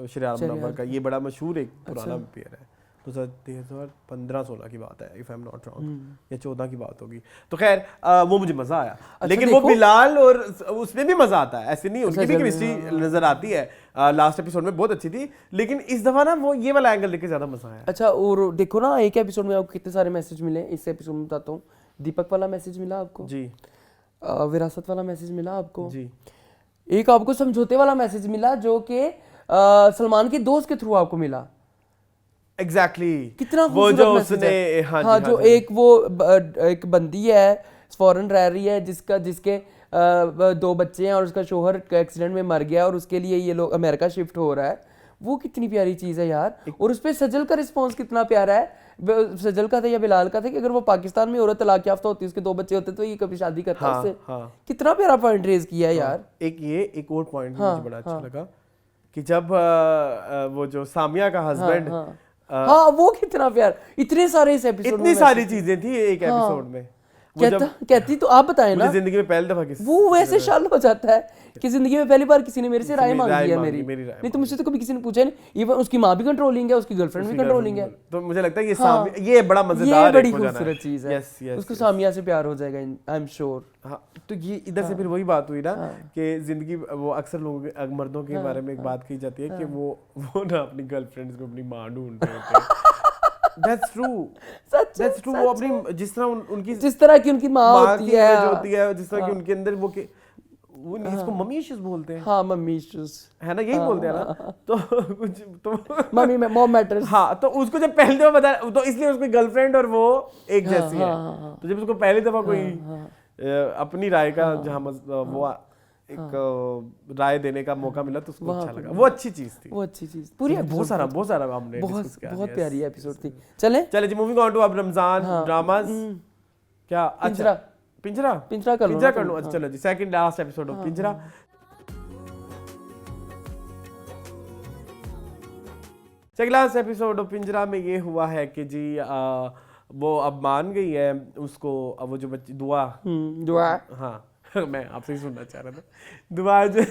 Speaker 1: शहरयार मुनव्वर का ये बड़ा मशहूर एक पुराना पेयर है। 2015-16 की बात है if I am not wrong, या 14 की बात होगी। तो खैर वो मुझे मजा आया। लेकिन वो बिलाल और उसमें भी मजा आता है, ऐसे नहीं उनकी भी केमिस्ट्री नजर आती है। लास्ट एपिसोड में बहुत अच्छी थी, लेकिन इस दफा ना वो ये वाला एंगल देख के ज्यादा मजा आया।
Speaker 2: अच्छा, और देखो ना एक एपिसोड में आपको कितने सारे मैसेज मिले। इस एपिसोड में बताता हूँ, दीपक वाला मैसेज मिला आपको जी, विरासत वाला मैसेज मिला आपको जी, एक आपको समझौते वाला मैसेज मिला जो कि सलमान के दोस्त के थ्रू आपको मिला।
Speaker 1: एग्जैक्टली
Speaker 2: कितना
Speaker 1: वो जो उसने
Speaker 2: हाँ जो एक वो एक बंदी है फॉरेन रह रही है जिसके 2 बच्चे हैं और उसका शोहर एक्सीडेंट में मर गया और उसके लिए ये लोग अमेरिका शिफ्ट हो रहा है। वो कितनी प्यारी चीज़ है यार। और उस पर सजल का रिस्पॉन्स कितना प्यारा है। सजल का था या बिलाल का था कि अगर वो पाकिस्तान में औरत तलाक याफ्ता होती, उसके 2 बच्चे होते तो ये कभी शादी करता उससे। कितना प्यारा पॉइंट रेज किया है यार।
Speaker 1: एक और पॉइंट मुझे बड़ा अच्छा लगा कि जब वो जो सामिया का हस्बैंड
Speaker 2: हाँ वो कितना प्यार, इतने सारे इस एपिसोड में
Speaker 1: इतनी सारी चीजें थी एक एपिसोड में।
Speaker 2: कहती तो आप बताएं ना,
Speaker 1: जिंदगी में पहली दफा किसी
Speaker 2: वो वैसे शाल हो जाता है कि जिंदगी में पहली बार किसी ने मेरे से राय मांगी है मेरी नहीं तो मुझसे तो कभी किसी ने पूछा नहीं। इवन उसकी माँ भी कंट्रोलिंग है, उसकी गर्लफ्रेंड भी कंट्रोलिंग है।
Speaker 1: तो मुझे लगता है ये बड़ा मजेदार,
Speaker 2: ये बड़ी खूबसूरत चीज है। उसको सामिया से प्यार हो जाएगा आई एम श्योर।
Speaker 1: हाँ तो ये इधर से फिर वही बात हुई ना कि जिंदगी वो अक्सर लोगों मर्दों के बारे में एक बात कही जाती है कि वो ना अपनी गर्लफ्रेंड्स को अपनी माँ ढूंढ रहे होते हैं। That's true। वो अपनी जिस तरह की उनकी माँ होती है, जिस तरह की उनके अंदर वो इसको मम्मी इश्यूज बोलते हैं।
Speaker 2: हाँ मम्मी इश्यूज है
Speaker 1: ना, यही बोलते हैं ना। तो कुछ तो
Speaker 2: मम्मी में मॉम मैटर्स।
Speaker 1: हाँ तो उसको जब पहली दफा बताया तो इसलिए उसकी गर्लफ्रेंड और वो एक जैसी है। तो जब उसको पहली दफा कोई अपनी राय का जहाँ वो एक राय देने का मौका मिला तो उसको अच्छा लगा। वो अच्छी चीज थी। पूरी बहुत सारा हमने
Speaker 2: बहुत प्यारी एपिसोड थी। चले
Speaker 1: जी मूविंग ऑन टू अब रमजान ड्रामास। क्या अच्छा पिंजरा कर लो। अच्छा चलो जी, सेकंड लास्ट एपिसोड ऑफ पिंजरा। सेकंड लास्ट एपिसोड ऑफ पिंजरा में ये हुआ है कि जी वो अब मान गई है उसको। अब वो जो बच्ची दुआ हाँ मैं आपसे ही सुनना चाह रहा था। दुआ जो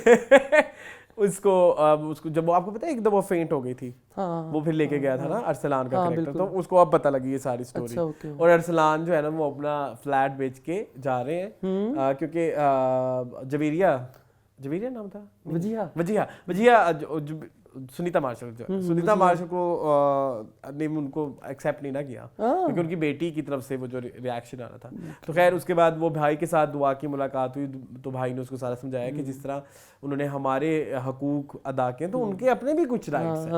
Speaker 1: उसको जब वो आपको पता है एकदम वो फेंट हो गई थी। वो फिर लेके गया था ना अरसलान का कैरेक्टर, तो उसको अब पता लगी ये सारी स्टोरी। और अरसलान जो है ना वो अपना फ्लैट बेच के जा रहे हैं क्योंकि जवेरिया नाम था, वजिया सुनीता मार्शल को ने उनको एक्सेप्ट नहीं ना किया क्योंकि उनकी बेटी की तरफ से वो जो रिएक्शन आ रहा था। तो खैर उसके बाद वो भाई के साथ दुआ की मुलाकात हुई तो भाई ने उसको सारा समझाया कि जिस तरह उन्होंने हमारे हकूक अदा किए तो उनके अपने भी कुछ राइट्स हैं।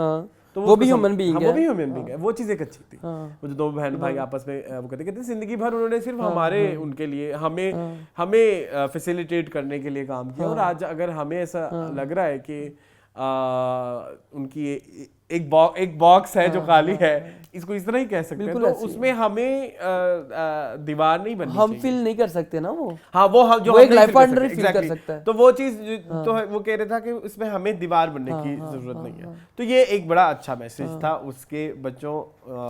Speaker 1: तो
Speaker 2: वो भी ह्यूमन बीइंग है,
Speaker 1: वो भी ह्यूमन बीइंग है, वो चीज़ एक अच्छी थी। वो जो दो बहन भाई आपस में वो कहते जिंदगी भर उन्होंने सिर्फ हमारे उनके लिए हमें फैसिलिटेट करने के लिए काम किया। और आज अगर हमें ऐसा लग रहा है कि उनकी एक बॉक्स है जो खाली है, इसको इस तरह ही कह सकते हैं, तो उसमें हमें दीवार नहीं बननी
Speaker 2: हम
Speaker 1: चाहिए।
Speaker 2: फील नहीं कर सकते ना वो,
Speaker 1: हाँ वो हम जो
Speaker 2: एक लाइफ पार्टनर फील कर सकता है।
Speaker 1: तो वो चीज तो वो कह रहा था कि इसमें हमें दीवार बनने की जरूरत नहीं है। तो ये एक बड़ा अच्छा मैसेज था उसके बच्चों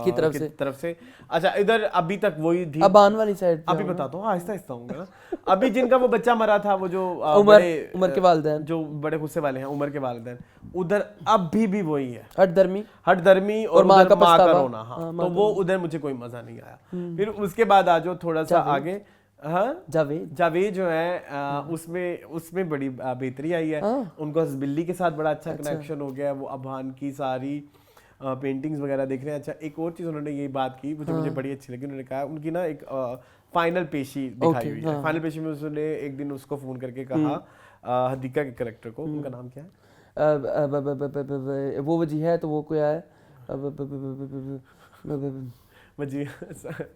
Speaker 1: की तरफ से। अच्छा, इधर अभी तक वही थी,
Speaker 2: अब आने वाली साइड
Speaker 1: अभी बताता हूँ, आहिस्ता आहिस्ता होऊंगा ना। अभी जिनका वो बच्चा मरा था, वो जो
Speaker 2: उमर के वालिदैन, जो
Speaker 1: बड़े गुस्से वाले हैं, उमर के वालिदैन, उधर अभी भी वही है,
Speaker 2: हटदर्मी
Speaker 1: और माँ का रोना। हाँ, तो वो उधर मुझे कोई मजा नहीं आया। फिर उसके बाद आ जाओ थोड़ा सा आगे, हाँ जावेद जो है उसमें बड़ी बेहतरी आई है। उनको बिल्ली के साथ बड़ा अच्छा कनेक्शन हो गया। वो अभान की सारी पेंटिंग्स वगैरह देख रहे हैं। अच्छा, एक और चीज उन्होंने ये बात की मुझे बड़ी अच्छी लगी। उन्होंने कहा उनकी ना एक फाइनल पेशी दिखाई हुई है। फाइनल पेशी में उसने एक दिन उसको फोन करके कहा, हदीका के कैरेक्टर को, उनका नाम क्या है,
Speaker 2: वो वजी है तो वो क्या है,
Speaker 1: वजी,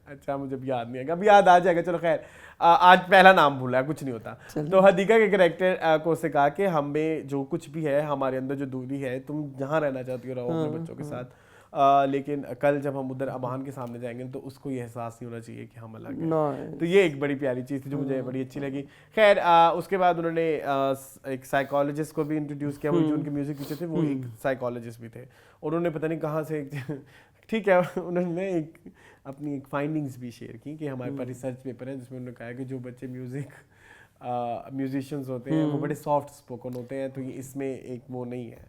Speaker 1: अच्छा मुझे याद नहीं आएगा, अभी याद आ जाएगा। चलो खैर, आज पहला नाम भूला है, कुछ नहीं होता। तो हदीका के कैरेक्टर को से कहा कि हमें जो कुछ भी है, हमारे अंदर जो दूरी है, तुम जहाँ रहना चाहती हो रहो अपने बच्चों के साथ, लेकिन कल जब हम उधर अबान के सामने जाएंगे तो उसको ये एहसास नहीं होना चाहिए कि हम अलग हैं। तो ये एक बड़ी प्यारी चीज़ थी जो मुझे बड़ी अच्छी लगी। खैर, उसके बाद उन्होंने एक साइकोलॉजिस्ट को भी इंट्रोड्यूस किया। वो जो उनके म्यूजिक टीचर थे वो एक साइकोलॉजिस्ट भी थे। और उन्होंने पता नहीं कहाँ से ठीक है, उन्होंने अपनी एक फाइंडिंग्स भी शेयर की कि हमारे पास रिसर्च पेपर है जिसमें उन्होंने कहा कि जो बच्चे म्यूजिशियंस होते हैं वो बड़े सॉफ्ट स्पोकन होते हैं, तो ये इसमें एक वो नहीं है,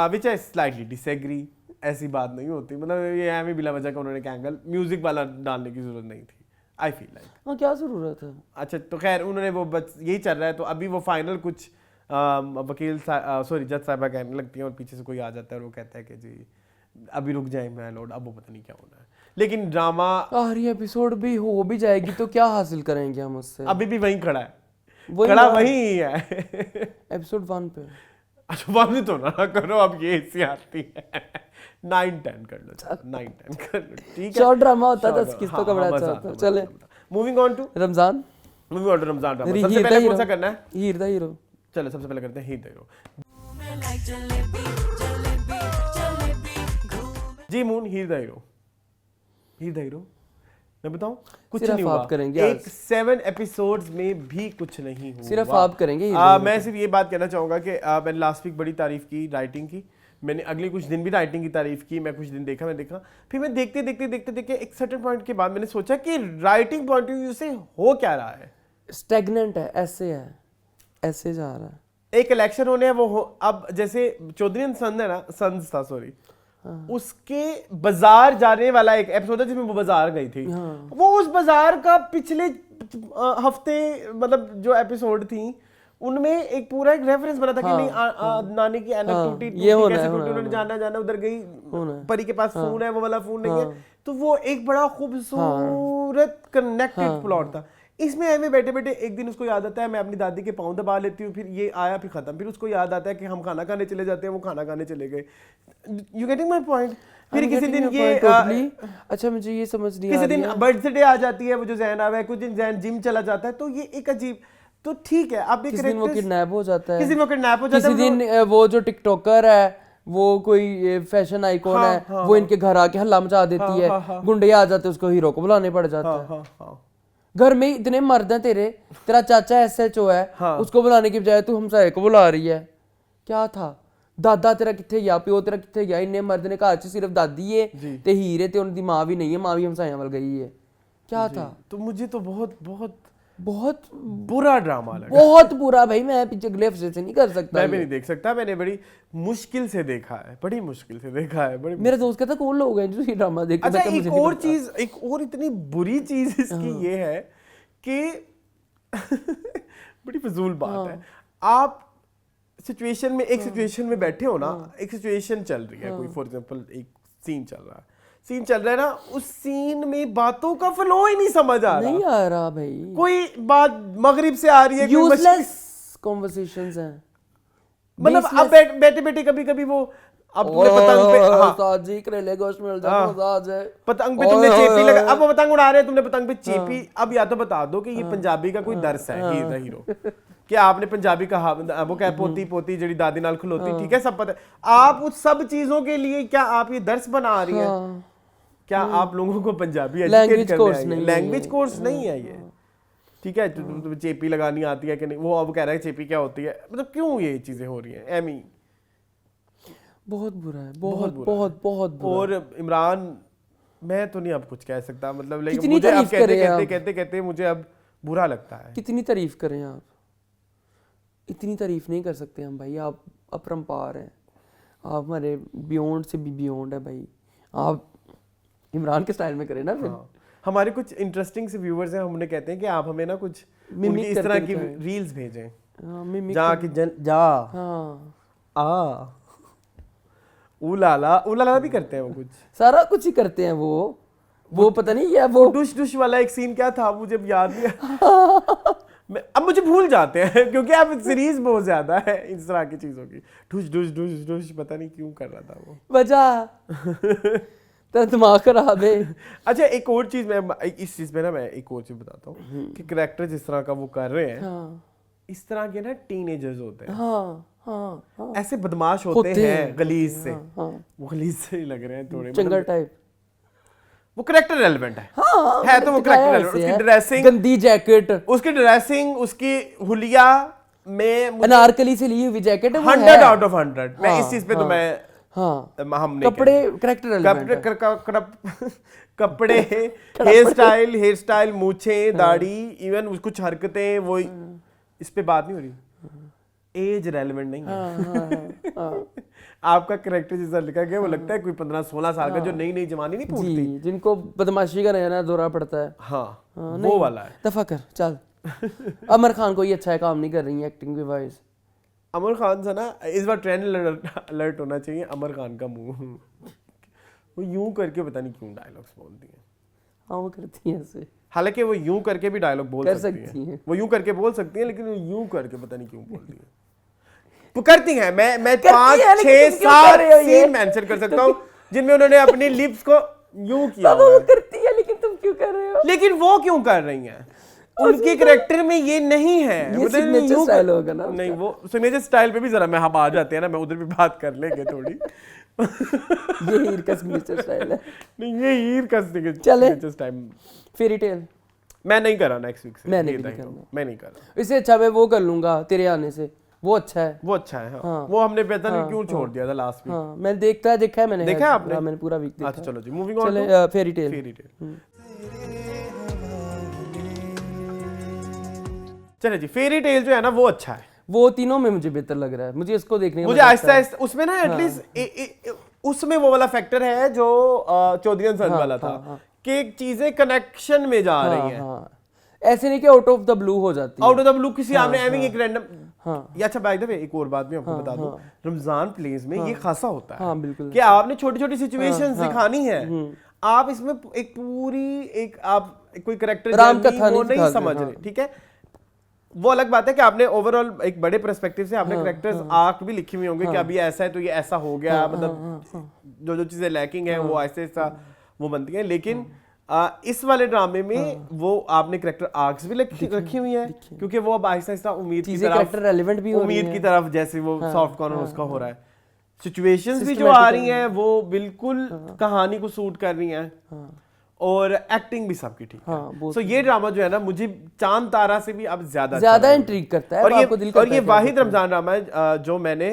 Speaker 1: विच आई स्लाइटली डिसएग्री। ऐसी बात नहीं होती, मतलब ये हमें बिला वजह का उन्होंने एंगल म्यूजिक वाला डालने की जरूरत नहीं थी, आई फील लाइक।
Speaker 2: क्या जरूरत है? अच्छा,
Speaker 1: तो खैर उन्होंने वो यही चल रहा है। तो अभी वो फाइनल कुछ वकील जज साहबा कहने लगती हैं और पीछे से कोई आ जाता है और वो कहता है कि जी अभी रुक जाए माय लॉर्ड, अब वो पता नहीं क्या होना है। लेकिन ड्रामा
Speaker 2: आखिरी एपिसोड भी हो भी जाएगी तो क्या हासिल करेंगे हम उससे?
Speaker 1: अभी भी वहीं खड़ा है, वहीं है
Speaker 2: एपिसोड 1 पे।
Speaker 1: अच्छा, 1 तो ना करो, अब ये इससे आती है 9-10 कर लो, 9-10 कर लो, ठीक है।
Speaker 2: शॉर्ट ड्रामा होता है 10 किस्तों का, बड़ा अच्छा होता है। चले
Speaker 1: moving on to Ramzan drama. सबसे पहले कौन सा करना है?
Speaker 2: हीर द हीरो।
Speaker 1: चलो सबसे पहले करते हैं हीर द हीरो। जी मून, हीर द हीरो मैं बताऊं, कुछ नहीं हुआ। एक 7 एपिसोड्स में भी कुछ नहीं हुआ,
Speaker 2: सिर्फ आप करेंगे।
Speaker 1: मैं सिर्फ ये बात कहना चाहूंगा कि मैंने लास्ट वीक बड़ी तारीफ की राइटिंग की, मैंने अगले कुछ दिन भी राइटिंग की तारीफ की। मैं कुछ दिन देखा, फिर मैं देखते एक सर्टेन पॉइंट के बाद मैंने सोचा कि राइटिंग पॉइंट ऑफ व्यू से हो क्या रहा है,
Speaker 2: स्टैग्नेंट है, ऐसे जा रहा है।
Speaker 1: एक इलेक्शन होने हैं, वो अब जैसे चौधरी एंड सन्स है ना, सन्स था सॉरी, उसके बाजार जाने वाला एक एपिसोड है जिसमें वो बाजार गई थी। वो उस बाजार का पिछले हफ्ते मतलब जो एपिसोड थी उनमें एक पूरा एक रेफरेंस बना था कि नहीं नानी की ऐनक टूटी, कैसे टूटी, उन्होंने जाना उधर गई, परी के पास फोन है, वो वाला फोन नहीं है। तो वो एक बड़ा खूबसूरत कनेक्टेड प्लॉट था। इसमें हमें बैठे बैठे एक दिन उसको याद आता है मैं अपनी दादी के पाँव दबा लेती हूँ, फिर ये आया फिर खत्म। फिर उसको याद आता है कि हम खाना खाने चले जाते हैं, वो खाना खाने चले गए। You getting my point? फिर किसी दिन ये
Speaker 2: अच्छा मुझे ये समझ नहीं,
Speaker 1: किसी दिन बर्थडे आ जाती है, वो जो जैन है, कुछ दिन जैन जिम चला जाता है, तो ये एक अजीब, तो ठीक है आप
Speaker 2: किसी दिन वो किडनैप हो जाता है,
Speaker 1: किसी दिन वो किडनैप हो जाता है,
Speaker 2: किसी दिन वो जो टिकटॉकर है वो कोई फैशन आइकॉन है, वो इनके घर आके हल्ला मचा देती है, गुंडे आ जाते हैं, उसको हीरो को बुलाने पड़ जाता है। घर में इतने मर्द हैं तेरा चाचा SHO है, उसको बुलाने की बजाय तू हमसाये को बुला रही है। क्या था? दादा तेरा किथे गया, प्यो तेरा किथे गया? इन्ने मर्द ने कहा सिर्फ दादी है ते हीर है ते उनकी मां भी नहीं है, मां भी हमसाया वाल गई है। क्या था?
Speaker 1: तो मुझे तो बहुत बुरा ड्रामा लगा,
Speaker 2: बहुत बुरा भाई। मैं पीछे अगले हफ्ते से नहीं कर सकता,
Speaker 1: मैं भी नहीं देख सकता। मैंने बड़ी मुश्किल से देखा है, बड़ी मुश्किल से देखा है।
Speaker 2: मेरे दोस्त कहता कौन लोग हैं जो ये ड्रामा देखते हैं।
Speaker 1: अच्छा, एक और इतनी बुरी चीज इसकी ये है कि बड़ी फजूल बात है, आप सिचुएशन में एक सिचुएशन में बैठे हो ना, एक सिचुएशन चल रही है, कोई फॉर एग्जांपल एक सीन चल रहा है ना, उस सीन में बातों का फ्लो ही नहीं समझ आ रहा,
Speaker 2: नहीं आ रहा भाई।
Speaker 1: कोई बात मगरिब से आ रही है,
Speaker 2: यूजलेस कन्वर्सेशंस हैं,
Speaker 1: मतलब अब बैठे बैठे कभी कभी वो अब तुमने पतंग पे
Speaker 2: उस्ताद जी करेले गोश्त मिल जाए मजा है।
Speaker 1: पतंग पे तुमने चेपी लगा, अब वो पतंग उड़ा रहे हैं, तुमने पतंग पे चेपी। अब या तो बता दो कि ये पंजाबी का कोई दर्स है हीरो कि आपने पंजाबी कहा, वो क्या पोती पोती जड़ी दादी नाल खलोती, ठीक है सब पता है। आप उस सब चीजों के लिए क्या आप ये दर्स बना रही हैं? क्या आप लोगों को पंजाबी एजुकेट करने हैं? लैंग्वेज कोर्स नहीं है ये, ठीक है। तो चेपी लगानी आती है कि नहीं, वो अब कह रहा है चेपी क्या होती है, मतलब क्यों ये चीजें हो रही हैं? एमी
Speaker 2: बहुत बुरा है, बहुत बहुत बहुत बुरा।
Speaker 1: और इमरान, मैं तो नहीं अब कुछ कह सकता, मतलब लेकिन
Speaker 2: कितनी
Speaker 1: मुझे अब
Speaker 2: तारीफ करें
Speaker 1: कहते मुझे अब बुरा लगता है।
Speaker 2: कितनी तारीफ करें आप, इतनी तारीफ नहीं कर सकते हम भाई, आप अपरंपार हैं, आप हमारे बियॉन्ड से भी बियॉन्ड है भाई। आप इमरान के स्टाइल में करें ना फिर।
Speaker 1: हमारे कुछ इंटरेस्टिंग से व्यूअर्स हैं, हमने कहते हैं कि आप हमें ना कुछ उनकी इस तरह की रील्स भेजें, जा कि जा आ उलाला भी करते हैं वो, कुछ
Speaker 2: सारा कुछ ही करते हैं वो पता नहीं क्या वो
Speaker 1: डुश डुश वाला एक सीन क्या था मुझे याद नहीं अब मुझे भूल जाते हैं क्योंकि अब सीरीज बहुत ज्यादा है इस तरह की चीजों की। डुश डुश डुश डुश पता नहीं क्यों कर रहा था वो,
Speaker 2: वजह तेरा दिमाग खराब है।
Speaker 1: अच्छा एक और चीज मैं इस चीज में ना मैं एक और चीज बताता हूँ कि कैरेक्टर जिस तरह का वो कर रहे हैं, इस तरह के ना टीनेजर्स होते हैं,
Speaker 2: हाँ,
Speaker 1: ऐसे बदमाश होते हैं गलीज से, वो गलीज से ही लग रहे हैं थोड़े,
Speaker 2: चंगा टाइप।
Speaker 1: वो कैरेक्टर रेलेवेंट है तो वो कैरेक्टर रेलेवेंट, उसकी ड्रेसिंग,
Speaker 2: गंदी जैकेट,
Speaker 1: उसकी ड्रेसिंग, उसकी हुलिया में
Speaker 2: अनारकली से ली हुई जैकेट है,
Speaker 1: 100 आउट ऑफ 100। मैं इस चीज पे तो मैं हम
Speaker 2: कपड़े कैरेक्टर रेलेवेंट,
Speaker 1: कपड़े, हेयर स्टाइल, मूछें, दाढ़ी, इवन कुछ हरकतें, वो इस पे बात नहीं हो रही, एज रेलेवेंट नहीं है। आपका कैरेक्टर जैसा लिखा गया वो लगता है कोई 15-16 साल का जो नई नई जवानी नहीं फूटती,
Speaker 2: जिनको बदमाशी का रहना दौरा पड़ता है।
Speaker 1: हाँ, वो वाला है।
Speaker 2: दफा कर चल। अमर खान कोई अच्छा है काम नहीं कर रही है एक्टिंग के वाइज।
Speaker 1: अमर खान से ना इस बार ट्रेंड अलर्ट होना चाहिए, अमर खान का मुंह वो यूं करके पता नहीं क्यों डायलॉग्स बोलती है।
Speaker 2: हाँ वो करती है ऐसे,
Speaker 1: हालांकि वो यूं करके भी डायलॉग बोल सकती हैं, वो यूं करके बोल सकती हैं, लेकिन वो यूं करके पता नहीं क्यों बोलती है। वो करती हैं, मैं 5-6-7 सीन मेंशन कर सकता हूं जिनमें उन्होंने अपनी लिप्स को यूं किया।
Speaker 2: वो करती है लेकिन तुम क्यों कर रहे हो?
Speaker 1: लेकिन वो क्यों कर रही हैं? उनके कैरेक्टर में ये नहीं है,
Speaker 2: ये सिग्नेचर स्टाइल होगा ना
Speaker 1: नहीं, वो सिग्नेचर स्टाइल पे भी जरा मैं हम आ जाते हैं ना, मैं उधर भी बात कर लेंगे थोड़ी।
Speaker 2: ये हीर का सिग्नेचर स्टाइल है।
Speaker 1: नहीं, ये हीर का सिग्नेचर स्टाइल।
Speaker 2: फेरी टेल
Speaker 1: मैं नहीं कर रहा नेक्स्ट वीक से,
Speaker 2: मैं नहीं कर
Speaker 1: रहा।
Speaker 2: इससे अच्छा मैं वो कर लूंगा तेरे आने से, वो अच्छा है,
Speaker 1: वो अच्छा है। हाँ। वो हमने पता नहीं क्यों छोड़ दिया था लास्ट वीक।
Speaker 2: हाँ, मैं देखा है मैंने।
Speaker 1: देखा है आपने?
Speaker 2: हाँ, मैंने पूरा वीक देखा।
Speaker 1: अच्छा चलो जी, मूविंग ऑन।
Speaker 2: चले फेरी टेल।
Speaker 1: चले जी, फेरी टेल जो है ना वो अच्छा है,
Speaker 2: वो तीनों में मुझे बेहतर लग रहा है, मुझे इसको देखने का
Speaker 1: मुझे आहिस्ता आहिस्ता उसमें ना एटलीस्ट उसमें वो वाला फैक्टर है जो चौधरी सर वाला था कि चीजें कनेक्शन में जा रही हैं,
Speaker 2: ऐसे नहीं कि आउट ऑफ द ब्लू हो जाती है।
Speaker 1: आउट ऑफ द ब्लू किसी आपने एविंग एक रैंडम या अच्छा बाय द वे एक और बात भी आपको बता दूं, रमजान प्लेज में ये खासा होता है।
Speaker 2: हाँ, बिल्कुल।
Speaker 1: कि आपने छोटी छोटी सिचुएशंस दिखानी है, आप इसमें एक पूरी एक आप कोई कैरेक्टर जर्नी वो नहीं समझ रहे, ठीक है। वो अलग बात है कि आपने ओवरऑल एक बड़े पर्सपेक्टिव से आपने कैरेक्टर्स आर्क भी लिखे हुए होंगे कि अभी ऐसा है तो ये ऐसा हो गया, मतलब जो जो चीजें लैकिंग है वो ऐसे ऐसा वो बनती है। लेकिन इस वाले ड्रामे में वो आपने कैरेक्टर आर्क्स भी रखी हुई है, क्योंकि वो अब आहिस्ता आहिस्ता उम्मीद की तरफ
Speaker 2: रेलेवेंट भी
Speaker 1: उम्मीद की तरफ जैसे वो सॉफ्ट कॉर्नर उसका हो रहा है, सिचुएशंस भी जो आ रही हैं वो बिल्कुल कहानी को सूट कर रही हैं और एक्टिंग भी सबकी ठीक है। सो ये ड्रामा जो है ना मुझे चांद तारा से भी अब ज्यादा
Speaker 2: इंट्रिग करता है
Speaker 1: और ये वाहिद रमजान ड्रामा है जो मैंने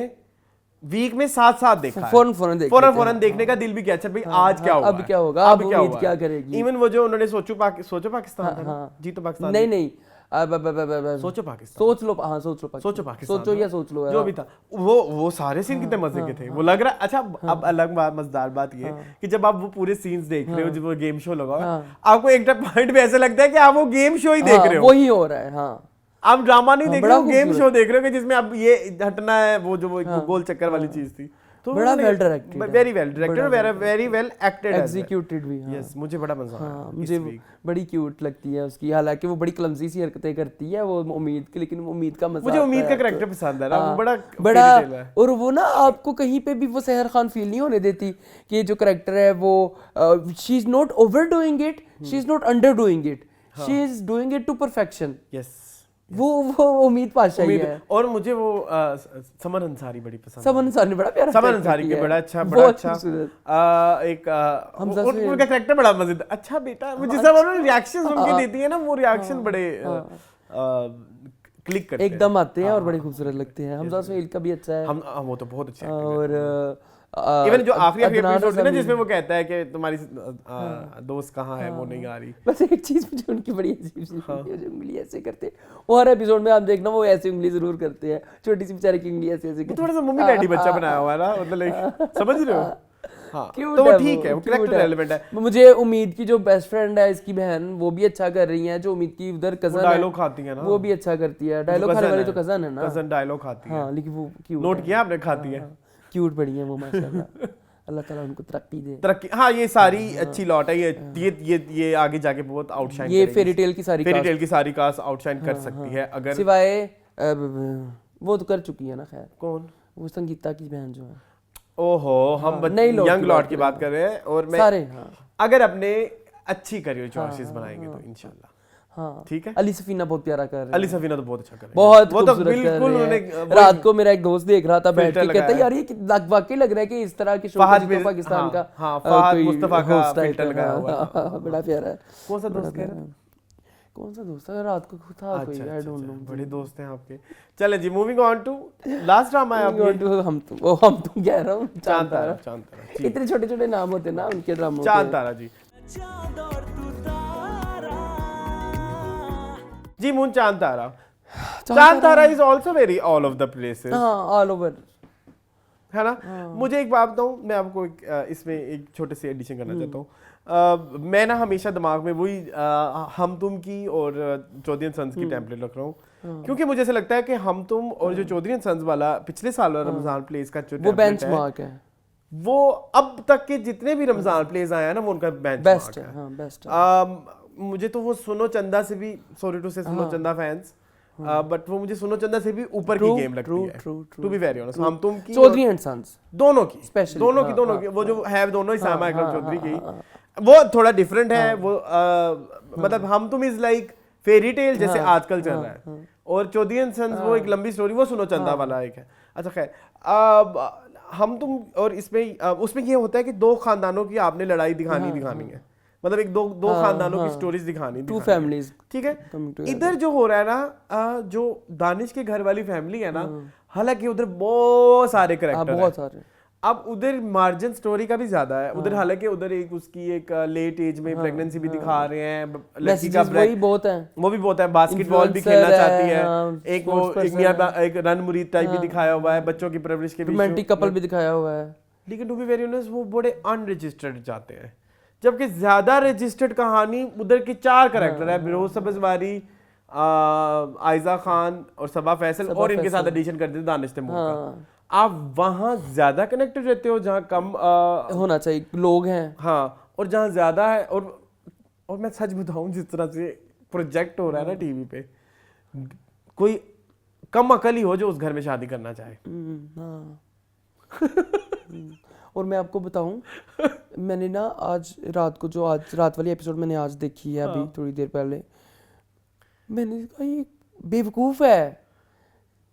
Speaker 1: वीक में साथ देखा, फौरन देखने का दिल भी किया। अच्छा भाई आज क्या होगा,
Speaker 2: अब क्या होगा, अब उम्मीद क्या करेगी।
Speaker 1: इवन वो जो उन्होंने सोचो पाकिस्तान था, जी तो पाकिस्तान
Speaker 2: नहीं
Speaker 1: सोचो पाकिस्तान,
Speaker 2: सोच लो पाकिस्तान, सोच लो
Speaker 1: जो भी था वो सारे सीन कितने मजे के थे, वो लग रहा। अच्छा अब अलग मजेदार बात ये कि जब आप वो पूरे सीन्स देख रहे हो जब वो गेम शो लगा आपको एक पॉइंट पे ऐसा लगता है कि आप वो गेम शो ही देख रहे हो,
Speaker 2: वही हो रहा है। हाँ,
Speaker 1: आप ड्रामा नहीं देख रहे हो, गेम शो देख रहे हो कि जिसमें अब ये हटना है, वो जो वो गोल चक्कर वाली चीज थी
Speaker 2: बड़ा well directed,
Speaker 1: very well directed, very well acted,
Speaker 2: executed भी।
Speaker 1: यस, मुझे बड़ा मजा आया।
Speaker 2: मुझे बड़ी क्यूट लगती है उसकी, हालांकि वो बड़ी क्लमजी सी हरकतें करती है वो उम्मीद की, लेकिन उम्मीद का मजा,
Speaker 1: मुझे उम्मीद का कैरेक्टर पसंद है ना, वो
Speaker 2: बड़ा, और वो ना आपको कहीं पे भी वो सहर खान फील नहीं होने देती कि जो कैरेक्टर है वो she is not overdoing it, she is not underdoing it, she is doing it to perfection.
Speaker 1: Yes,
Speaker 2: वो उम्मीद पाशाही है।
Speaker 1: और मुझे वो समन अंसारी बड़ी पसंद है।
Speaker 2: समन अंसारी बड़ा प्यारा,
Speaker 1: समन अंसारी के बड़ा अच्छा एक उनका कैरेक्टर बड़ा मजेदार, अच्छा बेटा, मुझे सब उन्होंने रिएक्शंस उनके देती है ना, वो रिएक्शन बड़े क्लिक करते हैं,
Speaker 2: एकदम आते हैं और बड़े खूबसूरत लगते हैं। हमजा सुहेल का भी अच्छा है,
Speaker 1: वो तो बहुत अच्छा है।
Speaker 2: और
Speaker 1: इवन जो आखिरी एपिसोड है ना जिसमें वो कहता है कि तुम्हारी दोस्त कहाँ है, वो नहीं आ रही।
Speaker 2: बस एक चीज मुझे उनकी बड़ी अजीब सी लगती है, जो उंगली ऐसे करते हैं, और हर एपिसोड में आप देखना वो ऐसे उंगली जरूर करते हैं, छोटी सी बेचारे की उंगली ऐसे ऐसे,
Speaker 1: थोड़ा सा मम्मी डैडी बच्चा बनाया हुआ है ना, मतलब लाइक समझ रहे हो। हाँ, तो वो ठीक है, वो कैरेक्टर रेलेवेंट है।
Speaker 2: मुझे उम्मीद की जो बेस्ट फ्रेंड है इसकी बहन, वो भी अच्छा कर रही है, जो उम्मीद की उधर कजन
Speaker 1: डायलॉग खाती है ना,
Speaker 2: वो भी अच्छा करती है। डायलॉग खाने वाली तो कजन है ना,
Speaker 1: कजन डायलॉग खाती है।
Speaker 2: हाँ, लेकिन वो क्यूट,
Speaker 1: नोट किया आपने, खाती है,
Speaker 2: क्यूट बड़ी है वो माशाल्लाह। अल्लाह ताला उनको तरक्की दे,
Speaker 1: तरक्की। हाँ, ये सारी अच्छी लॉट है, ये आगे जाके बहुत आउटशाइन
Speaker 2: ये फेरी टेल की सारी
Speaker 1: कास्ट आउटशाइन कर सकती है, अगर
Speaker 2: सिवाय वो तो कर चुकी है ना, खैर
Speaker 1: कौन,
Speaker 2: वो संगीता की बहन जो है।
Speaker 1: ओहो, हम यंग लॉट की बात कर रहे हैं, और मैं
Speaker 2: सारे
Speaker 1: अगर अपने अच्छी करियर चॉइसेस बनाएंगे तो इंशाल्लाह।
Speaker 2: हाँ,
Speaker 1: ठीक है।
Speaker 2: अली सफीना बहुत प्यारा कर रही है,
Speaker 1: अली सफीना तो बहुत अच्छा कर रही है,
Speaker 2: बहुत
Speaker 1: वो तो
Speaker 2: खूबसूरत
Speaker 1: बिल्कुल
Speaker 2: कर रही है। रात को मेरा एक दोस्त देख रहा था बैठ के, कहता है यार ये वाकई लग रहा है कि इस तरह के शो तो पाकिस्तान का
Speaker 1: फहद मुस्तफा का फिल्टर लगाया हुआ है,
Speaker 2: बड़ा प्यारा है।
Speaker 1: कौन सा दोस्त कह रहा है,
Speaker 2: कौन सा दोस्त है, रात को था कोई, आई डोंट नो,
Speaker 1: बड़े दोस्त हैं आपके। चलें जी, moving on to last drama है आपके,
Speaker 2: हम तुम कह रहा हूँ, चांद तारा। इतने छोटे छोटे नाम होते ना उनके ड्रामों के।
Speaker 1: चांद तारा जी, जी moon Chand Tara. Chand Tara is also very all of the places,
Speaker 2: हाँ, ऑल ओवर
Speaker 1: है ना। मुझे एक बात बताऊं, मैं आपको इसमें एक छोटे से एडिशन करना चाहता हूँ। मैं ना हमेशा दिमाग में वही हम तुम की और चौधरी एंड सन्स की टेम्पलेट रख रहा हूँ, क्योंकि मुझे ऐसा लगता है कि हम तुम और जो चौधरी एंड सन्स वाला पिछले साल वाला रमजान प्लेस का जो
Speaker 2: वो बेंचमार्क है,
Speaker 1: वो अब तक के जितने भी रमजान प्लेस आए हैं ना, वो उनका
Speaker 2: बेस्ट है, हाँ, बेस्ट है।
Speaker 1: मुझे तो वो सुनो चंदा से भी, सॉरी टू से सुनो चंदा फैंस, बट वो मुझे सुनो चंदा से भी ऊपर की गेम लगती है, टू बी वेरी ऑनेस्ट। हम तुम की,
Speaker 2: चौधरी एंड सन्स
Speaker 1: दोनों की,
Speaker 2: स्पेशली
Speaker 1: दोनों की वो जो है दोनों ही सामा अकरम चौधरी की, वो थोड़ा डिफरेंट है। वो मतलब हम तुम इज लाइक फेरी टेल जैसे आजकल चल रहा है, और चौधरी एंड सन्स वो एक लंबी स्टोरी, वो सुनो चंदा वाला एक है। अच्छा खैर, हम तुम और इसमें उसमें ये होता है कि दो खानदानों की आपने लड़ाई दिखानी है, मतलब एक दो खानदानों की स्टोरीज दिखानी,
Speaker 2: टू फैमिलीज,
Speaker 1: ठीक है। इधर जो हो रहा है ना, जो दानिश के घर वाली फैमिली है ना, हालांकि उधर बहुत सारे कैरेक्टर हैं,
Speaker 2: बहुत सारे।
Speaker 1: अब उधर मार्जिन स्टोरी का भी ज्यादा है उधर, हालांकि उधर एक उसकी एक लेट एज में प्रेगनेंसी भी दिखा रहे हैं, लड़की का
Speaker 2: वही बहुत है,
Speaker 1: वो भी बहुत है, बास्केटबॉल भी खेलना चाहती है, एक वो एक रन मुरीद टाइप भी दिखाया हुआ है, बच्चों की परवरिश के भी,
Speaker 2: रोमांटिक कपल भी दिखाया हुआ है।
Speaker 1: लेकिन टू बी वेरी ऑनेस्ट वो बड़े अनरजिस्टर्ड जाते हैं, जबकि ज्यादा रजिस्टर्ड कहानी उधर के 4 कैरेक्टर है, बिरोज सब्जवारी, आयजा खान और सबा फैसल, और इनके साथ एडिशन कर देते दानिश तैमूर का। आप वहां ज्यादा कनेक्टेड रहते हो जहां कम
Speaker 2: होना चाहिए लोग हैं,
Speaker 1: हाँ, और जहां ज्यादा है। और मैं सच बताऊं, जिस तरह से प्रोजेक्ट हो रहा है ना टीवी पे, कोई कम अकल ही हो जो उस घर में शादी करना चाहे।
Speaker 2: और मैं आपको बताऊं, मैंने ना आज रात वाली एपिसोड मैंने आज देखी है, अभी थोड़ी देर पहले। मैंने कहा ये बेवकूफ है,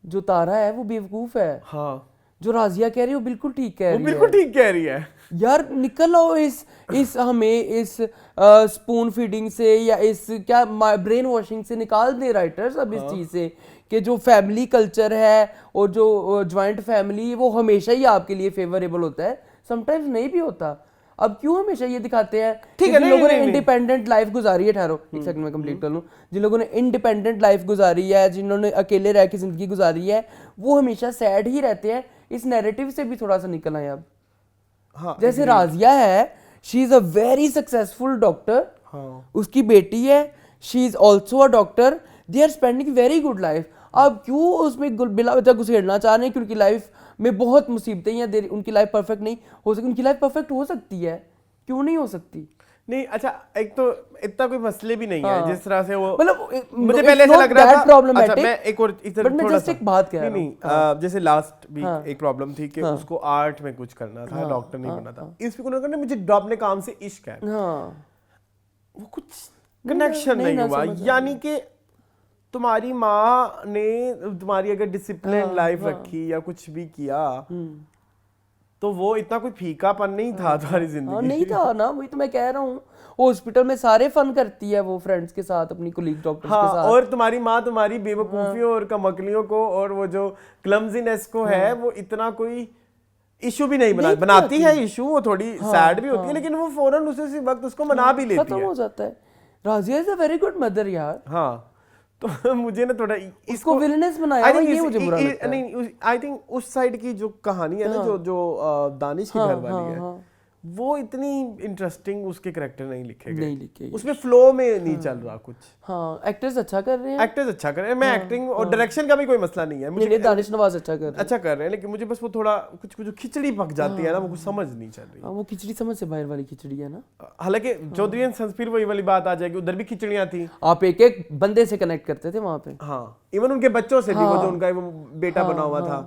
Speaker 2: जो तारा है वो बेवकूफ है।
Speaker 1: हाँ,
Speaker 2: जो राजिया कह रही है वो बिल्कुल ठीक कह रही है,
Speaker 1: वो बिल्कुल ठीक कह रही है।
Speaker 2: यार निकल आओ इस हमें इस स्पून फीडिंग से या इस क्या ब्रेन वॉशिंग से निकाल दे राइटर्स अब इस चीज से, कि जो फैमिली कल्चर है और जो ज्वाइंट फैमिली, वो हमेशा ही आपके लिए फेवरेबल होता है, समटाइम्स नहीं भी होता। अब क्यों हमेशा ये दिखाते हैं, ठीक है, जिन लोगों ने इंडिपेंडेंट लाइफ गुजारी है, ठहरो एक सेकंड में कंप्लीट कर लूं, जिन लोगों ने इंडिपेंडेंट लाइफ गुजारी है, जिन्होंने अकेले रह के जिंदगी गुजारी है, वो हमेशा सैड ही रहते हैं। इस नैरेटिव से भी थोड़ा सा निकल आए अब। हाँ, जैसे राजिया है, she is a very successful doctor, उसकी बेटी है, she is also a doctor, they are spending very good life. अब क्यों उसमें बिला वजह घुसेड़ना चाह रहे हैं, क्योंकि लाइफ में बहुत मुसीबतें या उनकी लाइफ परफेक्ट नहीं हो सकती। उनकी लाइफ परफेक्ट हो सकती है, क्यों नहीं हो सकती?
Speaker 1: नहीं अच्छा, एक तो इतना कोई मसले भी नहीं है जिस तरह से वो,
Speaker 2: मतलब
Speaker 1: मुझे पहले ऐसा लग रहा था। अच्छा मैं एक और इधर
Speaker 2: बट मैं
Speaker 1: थोड़ा
Speaker 2: जस्ट
Speaker 1: सा
Speaker 2: एक बात कह रहा हूं।
Speaker 1: नहीं, जैसे लास्ट वीक एक प्रॉब्लम थी कि उसको आर्ट में कुछ करना था, डॉक्टर नहीं बनना था। इस वीक उन्होंने मुझे अपने काम से इश्क है, वो कुछ कनेक्शन नहीं हुआ। यानी कि तुम्हारी माँ ने तुम्हारी अगर डिसिप्लिन लाइफ रखी या कुछ भी किया तो वो इतना कोई फीकापन नहीं था तुम्हारी जिंदगी।
Speaker 2: नहीं था ना, वही तो मैं कह रहा हूँ। हॉस्पिटल में सारे फन करती है वो फ्रेंड्स के साथ, अपनी कोलीग डॉक्टर्स के साथ।
Speaker 1: और तुम्हारी माँ तुम्हारी बेवकूफियों और कमकलियों को और वो जो क्लमजीनेस को है वो इतना कोई इशू भी नहीं बनाती है। इशू वो थोड़ी सैड भी होती है, लेकिन वो फौरन उसी वक्त उसको मना भी लेती है,
Speaker 2: खत्म हो जाता है। Razia is a very good mother यार।
Speaker 1: हाँ, तो मुझे ना थोड़ा
Speaker 2: इसको विलनेस बनाया हुआ ये मुझे बुरा लगता है।
Speaker 1: नहीं, आई थिंक उस साइड की जो कहानी है ना, जो दानिश की घर वाली है, वो इतनी इंटरेस्टिंग उसके कैरेक्टर नहीं लिखे गए, उसमें फ्लो में नहीं चल रहा कुछ।
Speaker 2: हाँ, एक्टर्स अच्छा कर रहे हैं,
Speaker 1: मैं एक्टिंग और डायरेक्शन का भी कोई मसला नहीं है,
Speaker 2: मुझे दानिश नवाज अच्छा कर रहे हैं,
Speaker 1: लेकिन मुझे बस वो थोड़ा कुछ खिचड़ी पक जाती है ना, वो कुछ समझ नहीं चल रही।
Speaker 2: वो खिचड़ी समझ से बाहर वाली खिचड़ी है ना।
Speaker 1: हालांकि चौधरी एंड सन्स फिर वही वाली बात आ जाएगी, उधर भी खिचड़ियां थी,
Speaker 2: आप एक एक बंदे से कनेक्ट करते थे वहां पे।
Speaker 1: हाँ, इवन उनके बच्चों से भी, वो जो उनका बेटा बना हुआ था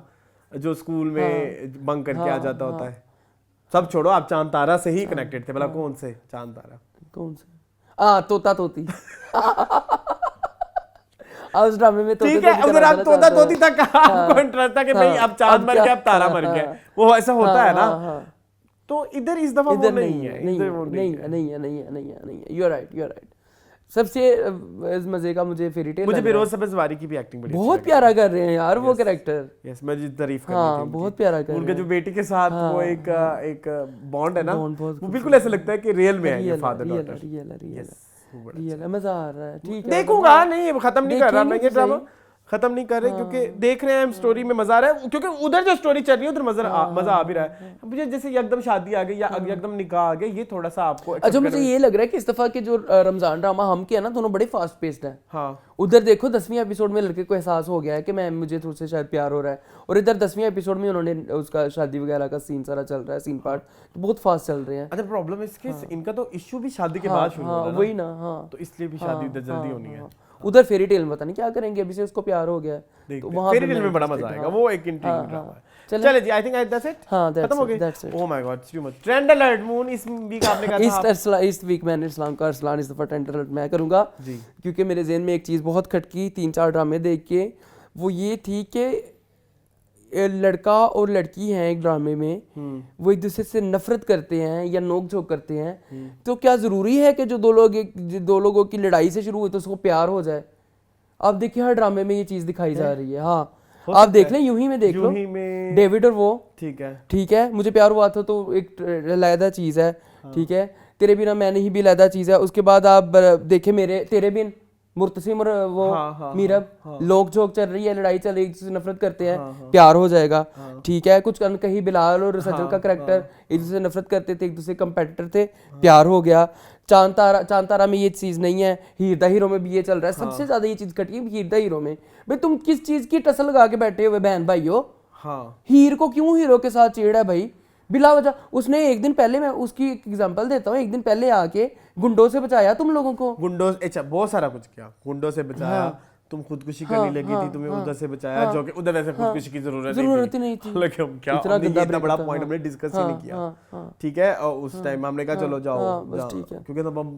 Speaker 1: जो स्कूल में बंक करके आ जाता होता है। सब छोड़ो, आप चांद तारा से ही कनेक्टेड थे। भला कौन से चांद तारा?
Speaker 2: कौन से? तोता तोती। उस ड्रामे में
Speaker 1: ठीक है, उधर आप तोता तोती तक आपको इंटरेस्ट था कि भाई अब चांद मर गया, अब तारा मर गया, वो ऐसा होता है ना। तो इधर इस दफा वो नहीं है।
Speaker 2: You are right. सबसे मजे का मुझे फेरी टेल,
Speaker 1: मुझे फिरोज सब्ज़वारी की भी एक्टिंग बड़ी
Speaker 2: बहुत प्यारा कर रहे हैं यार वो कैरेक्टर।
Speaker 1: यस, मैं जी तारीफ कर रही थी,
Speaker 2: बहुत प्यारा कर रहे हैं।
Speaker 1: उनके जो बेटी के साथ वो एक बॉन्ड है ना, वो बिल्कुल ऐसा लगता है कि रियल में है ये फादर डॉटर।
Speaker 2: रियल मजा आ रहा है। ठीक है,
Speaker 1: देखूंगा, नहीं खत्म नहीं कर रहा मैं ये ड्रामा, खत्म नहीं कर रहे क्योंकि देख रहे हैं हम, स्टोरी में मजा आ रहा है, क्योंकि उधर जो स्टोरी चल रही है उधर मजा आ भी रहा है मुझे। जैसे एकदम शादी आ गई या एकदम निकाह आ गया, ये थोड़ा सा आपको
Speaker 2: अच्छा मुझे ये लग रहा है कि इस दफा के जो रमजान ड्रामा हम के है ना, दोनों बड़े फास्ट पेस्ड है।
Speaker 1: हाँ,
Speaker 2: उधर देखो 10वीं एपिसोड में लड़के को एहसास हो गया है कि मुझे तुझसे शायद प्यार हो रहा है, और इधर 10वीं एपिसोड में उन्होंने उसका शादी वगैरह का सीन सारा चल रहा है, सीन पार्ट तो बहुत फास्ट चल रहे हैं।
Speaker 1: अच्छा, प्रॉब्लम इसके इनका तो इशू भी शादी के बाद शुरू हो रहा है,
Speaker 2: वही ना। हाँ,
Speaker 1: तो इसलिए भी शादी इधर जल्दी होनी है।
Speaker 2: उधर फेरी टेल में पता नहीं क्या करेंगे, अभी से उसको प्यार हो गया है तो वहां
Speaker 1: फेरी टेल में बड़ा मजा आएगा, वो एक इंट्रिगिंग ड्रामा है। चले जी, आई थिंक दैट्स इट, खत्म हो गया। Oh my God, too much. Trend alert moon इस वीक आपने कहा था,
Speaker 2: इस वीक मैंने इस्लाम का अरसलान इस दफा ट्रेंड अलर्ट मैं करूंगा जी, क्योंकि मेरे ज़हन में एक चीज़ बहुत खटकी 3-4 ड्रामे देख के, वो ये थी कि लड़का और लड़की हैं एक ड्रामे में, वो एक दूसरे से नफरत करते हैं या नोक झोंक करते हैं, तो क्या जरूरी है कि जो दो लोगों की लड़ाई से शुरू हुई तो उसको प्यार हो जाए? आप देखिए हर ड्रामे में ये चीज दिखाई जा रही है। हाँ, आप देख लें, यूं ही में देख लो, डेविड और वो, ठीक है, मुझे प्यार हुआ था तो एक लैदा चीज है, ठीक है, तेरे बिना मैं नहीं भी लैदा चीज है। उसके बाद आप देखे तेरे बिन मुर्तसिम और वो मीरब, लोग झोंक चल रही है, लड़ाई चल रही है, एक दूसरे से नफरत करते हैं, प्यार हो जाएगा, ठीक है। कुछ कहीं बिलाल और सजल का कैरेक्टर एक दूसरे से नफरत करते थे, एक दूसरे कंपेटिटर थे, प्यार हो गया। चांद तारा में ये चीज नहीं है, हीर द हीरो में भी ये चल रहा है। सबसे ज्यादा ये चीज कटी है हीर द हीरो में। भाई तुम किस चीज की टसल लगा के बैठे हुए बहन भाइयों? हीर को क्यों हीरो के साथ छेड़ा है भाई बिला वजह? उसने एक दिन पहले, मैं उसकी एग्जांपल देता हूँ, एक दिन पहले आके गुंडों से बचाया तुम लोगों को।
Speaker 1: गुंडों, अच्छा बहुत सारा कुछ किया, गुंडों से बचाया, तुम खुदकुशी करने लगी थी, तुम्हें उधर से बचाया, जो कि उधर वैसे खुदकुशी की जरूरत ही नहीं थी। लेकिन क्या इतना बड़ा पॉइंट हमने डिस्कस ही नहीं किया, ठीक है। और उस टाइम हमने कहा चलो जाओ, क्योंकि तब हम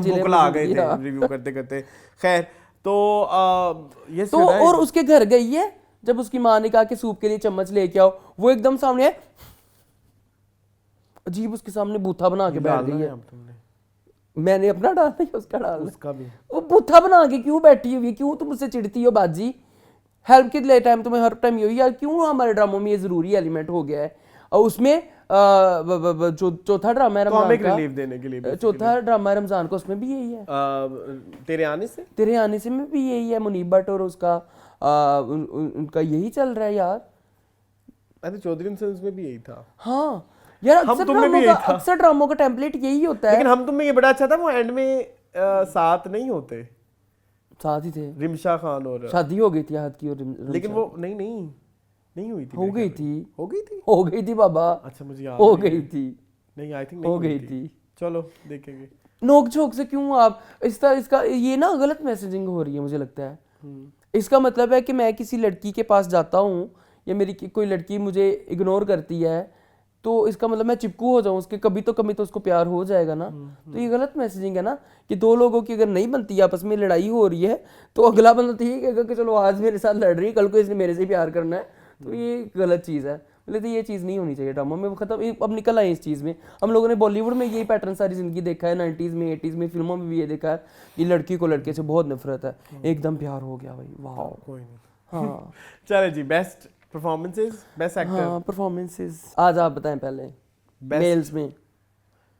Speaker 1: बुकला आ गए थे रिव्यू करते करते। खैर, तो ये
Speaker 2: तो और उसके घर गई है, जब उसकी माँ ने कहा कि सूप के लिए चम्मच लेके आओ, वो एकदम सामने है, अजीब उसके सामने बूथा बना के बैठ गई है। मैंने अपना डाला है, उसका डाला,
Speaker 1: उसका भी।
Speaker 2: वो बूथा बना के क्यों बैठी हुई? क्यों तुम मुझसे चिढ़ती हो बाजी? हेल्प के लिए टाइम तुम्हें हर टाइम यही यार, क्यों हमारे ड्रामों में ये जरूरी एलिमेंट हो गया है? और उसमें चौथा ड्रामा है रमजान का, रिलीफ देने के लिए चौथा ड्रामा रमजान का, उसमें भी यही है।
Speaker 1: तेरे आने से
Speaker 2: में भी यही है। मुनीब भट्ट और उसका उनका यही चल रहा है यार।
Speaker 1: अरे चौधरी में भी यही था।
Speaker 2: हाँ यार, अक्सर ड्रामों का टेम्पलेट यही होता है।
Speaker 1: लेकिन हम तुम में ये बड़ा अच्छा था, वो एंड में साथ नहीं होते,
Speaker 2: साथ ही थे।
Speaker 1: रिमशा खान और
Speaker 2: शादी हो गई थी आहद की और
Speaker 1: लेकिन वो नहीं नहीं हुई थी,
Speaker 2: हो गई थी,
Speaker 1: हो गई थी।
Speaker 2: बाबा,
Speaker 1: अच्छा मुझे याद
Speaker 2: हो
Speaker 1: नहीं
Speaker 2: गई
Speaker 1: है।
Speaker 2: थी,
Speaker 1: नहीं आई थिंक
Speaker 2: हो गई थी।
Speaker 1: चलो देखेंगे।
Speaker 2: नोक झोंक से क्यों आप इसका ये ना गलत मैसेजिंग हो रही है मुझे लगता है। इसका मतलब है कि मैं किसी लड़की के पास जाता हूँ या मेरी कोई लड़की मुझे इग्नोर करती है तो इसका मतलब मैं चिपकू हो जाऊँ उसके, कभी तो उसको प्यार हो जाएगा ना। तो ये गलत मैसेजिंग है ना कि दो लोगों की अगर नहीं बनती, आपस में लड़ाई हो रही है तो अगला बंदा ठीक है कि चलो आज मेरे साथ लड़ रही है, कल को इसने मेरे से प्यार करना है, तो ये गलत चीज़ है। मतलब ये चीज़ नहीं होनी चाहिए ड्रामा में, खत्म। अब निकल आए इस चीज़ में। हम लोगों ने बॉलीवुड में यही पैटर्न सारी जिंदगी देखा है, 90s में 80s में फिल्मों में भी ये देखा है कि लड़की को लड़के से बहुत नफरत है, एकदम प्यार हो गया भाई, वाह।
Speaker 1: कोई नहीं।
Speaker 2: हाँ
Speaker 1: चले जी, बेस्ट परफॉर्मेंसेस, बेस्ट एक्टर।
Speaker 2: हाँ परफॉर्मेंसेस आज आप बताएं पहले। मेल्स में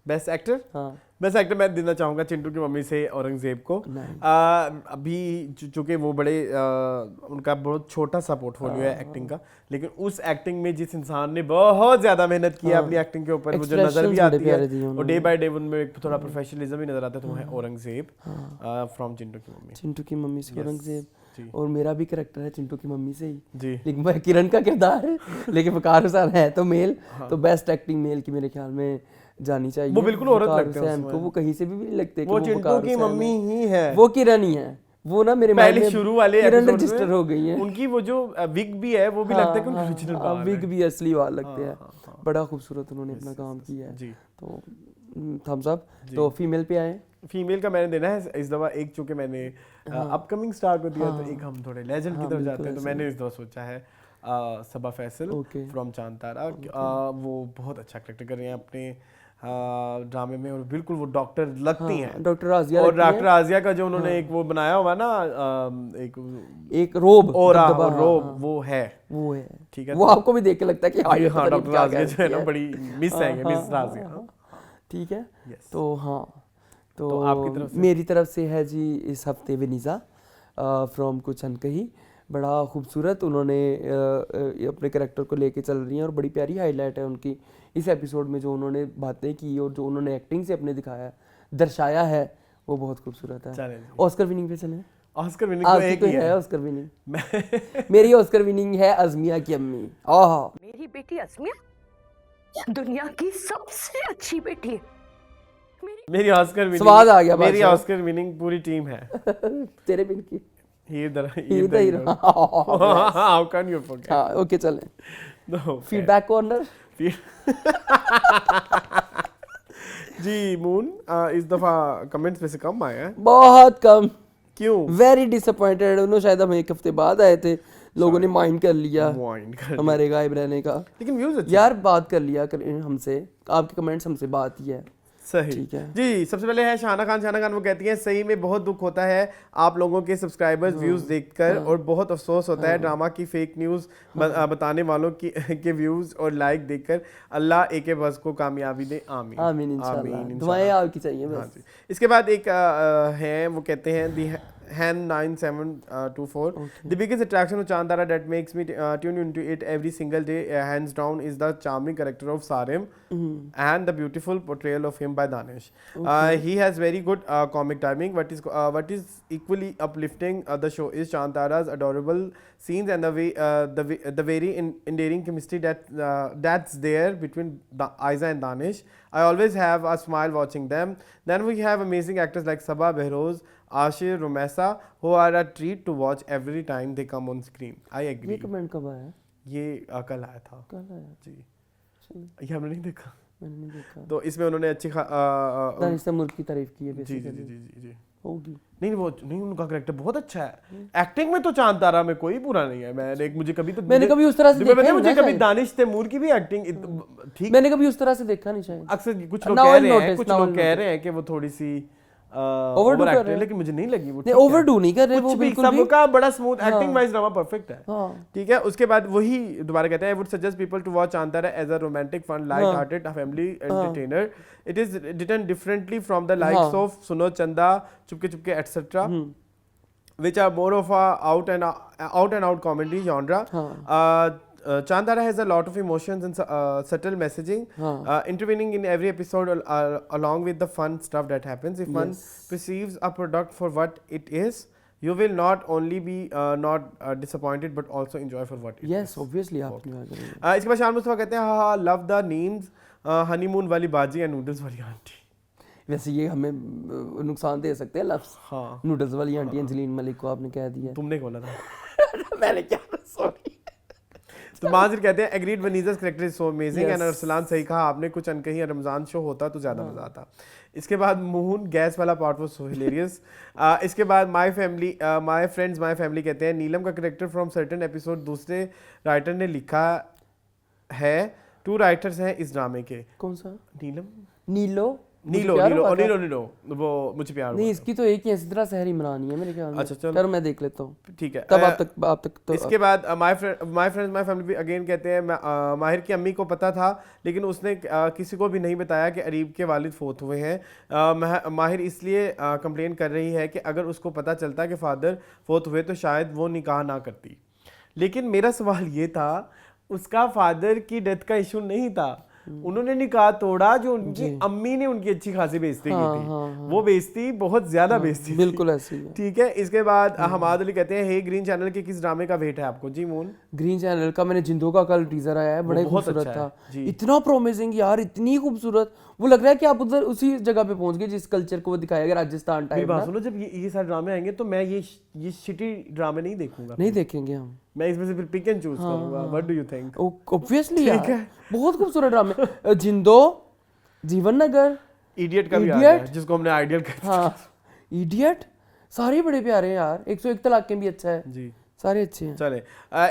Speaker 1: बेस्ट एक्टर,
Speaker 2: हाँ
Speaker 1: बेस्ट एक्टर मैं देना चाहूँगा चिंटू की मम्मी से औरंगजेब को। अभी चूँकि वो बड़े उनका बहुत छोटा सा पोर्टफोलियो है एक्टिंग का, लेकिन उस एक्टिंग में जिस इंसान ने बहुत ज़्यादा मेहनत की है अपनी एक्टिंग के ऊपर, वो जो नज़र भी आती है और डे बाय डे उनमें एक थोड़ा प्रोफेशनलिज्म भी नज़र आता है, तो वो है औरंगजेब फ्रॉम चिंटू की मम्मी।
Speaker 2: चिंटू की मम्मी से औरंगजेब। और मेरा भी कैरेक्टर है चिंटू की मम्मी से ही
Speaker 1: जी,
Speaker 2: लेकिन मैं किरण का किरदार है, लेकिन वकार हुसैन है तो मेल। तो बेस्ट एक्टिंग मेल की मेरे ख्याल में जानी चाहिए।
Speaker 1: वो बिल्कुल औरत लगते हैं
Speaker 2: उसमें, वो कहीं से भी नहीं लगते।
Speaker 1: वो चिंटू की मम्मी ही है,
Speaker 2: वो किरण ही है। वो ना मेरे
Speaker 1: पहले शुरू वाले
Speaker 2: किरण रजिस्टर हो गई है।
Speaker 1: उनकी वो जो विग भी है वो भी लगता है कि ओरिजिनल बाल है,
Speaker 2: विग भी असली वाल लगते हैं। बड़ा खूबसूरत उन्होंने अपना काम किया है
Speaker 1: जी।
Speaker 2: तो थम्स अप। तो फीमेल पे आए।
Speaker 1: फीमेल का मैंने देना है इस दफा एक, चूंकि मैंने अपकमिंग स्टार को दिया तो एक हम थोड़े लेजेंड की तरफ जाते हैं, तो मैंने इस दफा सोचा है सबा फैसल फ्रॉम चांद तारा। वो बहुत अच्छा करेक्टर कर रहे हैं अपने ड्रामे में, और बिल्कुल वो डॉक्टर लगती हैं,
Speaker 2: डॉक्टर राजिया।
Speaker 1: और डॉक्टर राजिया का जो उन्होंने एक वो बनाया हुआ ना,
Speaker 2: एक रोब
Speaker 1: रोब वो है ठीक है।
Speaker 2: वो आपको भी देख के लगता है कि
Speaker 1: हाँ डॉक्टर राजिया जो है ना बड़ी मिस है, मिस राजिया,
Speaker 2: ठीक है। तो हाँ, तो
Speaker 1: आपकी तरफ से?
Speaker 2: मेरी तरफ से है जी इस हफ्ते विनीजा फ्रॉम कुछ अनकही। बड़ा खूबसूरत उन्होंने अपने कैरेक्टर को लेके चल रही हैं और बड़ी प्यारी हाईलाइट है उनकी इस एपिसोड में, जो उन्होंने बातें की और जो उन्होंने एक्टिंग से अपने दिखाया दर्शाया है वो बहुत खूबसूरत है। ऑस्कर विनिंग पे चले।
Speaker 1: ऑस्कर विनिंग तो एक ही है।
Speaker 2: ऑस्कर विनिंग मेरी ऑस्कर विनिंग है अज़मिया की अम्मी। आहा,
Speaker 4: मेरी बेटी अज़मिया दुनिया की सबसे अच्छी बेटी है।
Speaker 1: मेरी ऑस्कर विनिंग,
Speaker 2: स्वाद आ गया।
Speaker 1: मेरी ऑस्कर विनिंग पूरी टीम है।
Speaker 2: तेरे बिन की
Speaker 1: हाउ कैन यू फॉरगेट।
Speaker 2: हाँ ओके चलें। Feedback corner.
Speaker 1: जी मून, इस दफा कमेंट्स में से कम आया है,
Speaker 2: बहुत कम।
Speaker 1: क्यों?
Speaker 2: Very disappointed. उन्होंने शायद हम एक हफ्ते बाद आए थे, लोगों ने माइंड कर लिया हमारे गायब रहने का,
Speaker 1: लेकिन व्यूज अच्छे
Speaker 2: यार बात कर लिया हमसे, आपके कमेंट्स हमसे बात ही है।
Speaker 1: सही
Speaker 2: ठीक है
Speaker 1: जी। सबसे पहले है शाना खान, वो कहती हैं सही में बहुत दुख होता है आप लोगों के सब्सक्राइबर्स व्यूज देखकर, और बहुत अफसोस होता है ड्रामा की फेक न्यूज़ बताने वालों के व्यूज और लाइक देखकर। अल्लाह एक बस को कामयाबी दे, आमीन
Speaker 2: आमीन इंशाल्लाह। दुआएं आपकी चाहिए बस।
Speaker 1: हाँ जी। इसके बाद एक है, वो कहते हैं Han 9724. The biggest attraction of Chandara that makes me tune into it every single day, hands down, is the charming character of Sarim and the beautiful portrayal of him by Danish. He has very good comic timing. What is equally uplifting the show is Chandara's adorable scenes and the very endearing chemistry that's there between Aiza and Danish. I always have a smile watching them. Then we have amazing actors like Sabah Behrouz, Ashir Rumesa, who are a treat to watch every time they come on screen. I agree.
Speaker 2: ये comment कब आया?
Speaker 1: ये कल आया था।
Speaker 2: कल आया
Speaker 1: जी, ये हमने नहीं देखा।
Speaker 2: मैंने नहीं देखा।
Speaker 1: तो इसमें उन्होंने अच्छी
Speaker 2: दानिश तैमूर की तारीफ की है
Speaker 1: जी जी जी जी जी
Speaker 2: होगी।
Speaker 1: नहीं उनका कैरेक्टर बहुत अच्छा है। एक्टिंग में तो चांद तारा में कोई बुरा नहीं है। मैंने
Speaker 2: कभी उस तरह से देखा नहीं।
Speaker 1: मुझे कभी दानिश तैमूर की भी एक्टिंग ठीक,
Speaker 2: मैंने कभी उस तरह से देखा नहीं शायद।
Speaker 1: अक्सर कुछ लोग कह रहे हैं कि वो थोड़ी सी ओवरडू कर रहे हैं, लेकिन मुझे नहीं लगी वो।
Speaker 2: नहीं ओवरडू नहीं कर रहे वो, बिल्कुल भी
Speaker 1: सबका बड़ा smooth acting wise drama perfect है। ठीक है। उसके बाद वही दोबारा कहते हैं, I would suggest people to watch चांतारा as a romantic fun light hearted family entertainer. It is written differently from the likes of सुनो चंदा, Chupke Chupke etcetera, which are more of a out and out comedy genre. Chandara has a lot of emotions and subtle messaging, intervening in every episode along with the fun stuff that happens. If one perceives a product for what it is, You will not only be not disappointed but also enjoy for what it is.
Speaker 2: Yes obviously आप enjoy करेंगे।
Speaker 1: इसके बाद शान मुस्तफा कहते हैं हाँ love the names honeymoon वाली बाजी एंड नूडल्स वाली आंटी।
Speaker 2: वैसे ये हमें नुकसान दे सकते हैं लफ्ज़।
Speaker 1: हाँ
Speaker 2: नूडल्स वाली आंटी अंजलीन मलिक को आपने कह दिया।
Speaker 1: तुमने बोला था।
Speaker 2: मैंने क्या, सॉरी।
Speaker 1: तो माजिर कहते हैं agreed Vaniza's character is so amazing and Arsalan सही कहा आपने, कुछ अनकही रमजान शो होता तो ज़्यादा मज़ा आता। इसके बाद मून गैस वाला पार्ट वाज सो हिलेरियस। इसके बाद माय फैमिली कहते हैं नीलम का कैरेक्टर फ्रॉम सर्टेन एपिसोड दूसरे राइटर ने लिखा है। 2 राइटर्स हैं इस ड्रामे के।
Speaker 2: कौन सा?
Speaker 1: नीलो वो मुझे प्यार
Speaker 2: नहीं,
Speaker 1: हुआ
Speaker 2: इसकी तो एक ही इसी तरह सहरी मनानी है मेरे ख्याल में।
Speaker 1: अच्छा, चलो।
Speaker 2: चलो मैं देख लेता हूँ।
Speaker 1: ठीक है।
Speaker 2: तब आप तक तो
Speaker 1: इसके बाद माय फैमिली भी अगेन कहते हैं माहिर की अम्मी को पता था लेकिन उसने किसी को भी नहीं बताया कि अरीब के वालिद फोत हुए हैं। माहिर इसलिए कंप्लेन कर रही है कि अगर उसको पता चलता कि फादर फोत हुए तो शायद वो निकाह ना करती। लेकिन मेरा सवाल ये था उसका फादर की डेथ का इशू नहीं था, उन्होंने निकाह तोड़ा जो उनकी अम्मी ने उनकी अच्छी खासी बेइज्जती की थी। वो बेइज्जती बहुत ज्यादा बेइज्जती
Speaker 2: बिल्कुल ऐसी है।
Speaker 1: ठीक है। इसके बाद हमाद अली कहते हैं हे ग्रीन चैनल के किस ड्रामे का वेट है आपको? जी मून
Speaker 2: ग्रीन चैनल का मैंने जिंदो का कल टीजर आया है, बड़ा खूबसूरत था, इतना प्रोमिसिंग यार, इतनी खूबसूरत। वो लग रहा है कि आप उधर उसी जगह पे पहुंच गए जिस कल्चर को वो दिखाया गया, राजस्थान टाइप ना।
Speaker 1: सुनो जब ये सारे ड्रामे आएंगे तो मैं ये शिटी ड्रामे नहीं देखूंगा।
Speaker 2: नहीं देखेंगे हम,
Speaker 1: मैं इसमें से फिर पिक एंड चूज करूंगा। What do you think?
Speaker 2: Obviously यार बहुत खूबसूरत ड्रामे। जिंदो, जीवन नगर,
Speaker 1: इडियट का भी आ गया जिसको हमने आइडियल कहते हैं।
Speaker 2: हाँ इडियट, सारे बड़े प्यारे हैं यार। 101 तलाक़ें भी अच्छा है
Speaker 1: जी,
Speaker 2: सारे अच्छे हैं।
Speaker 1: चले।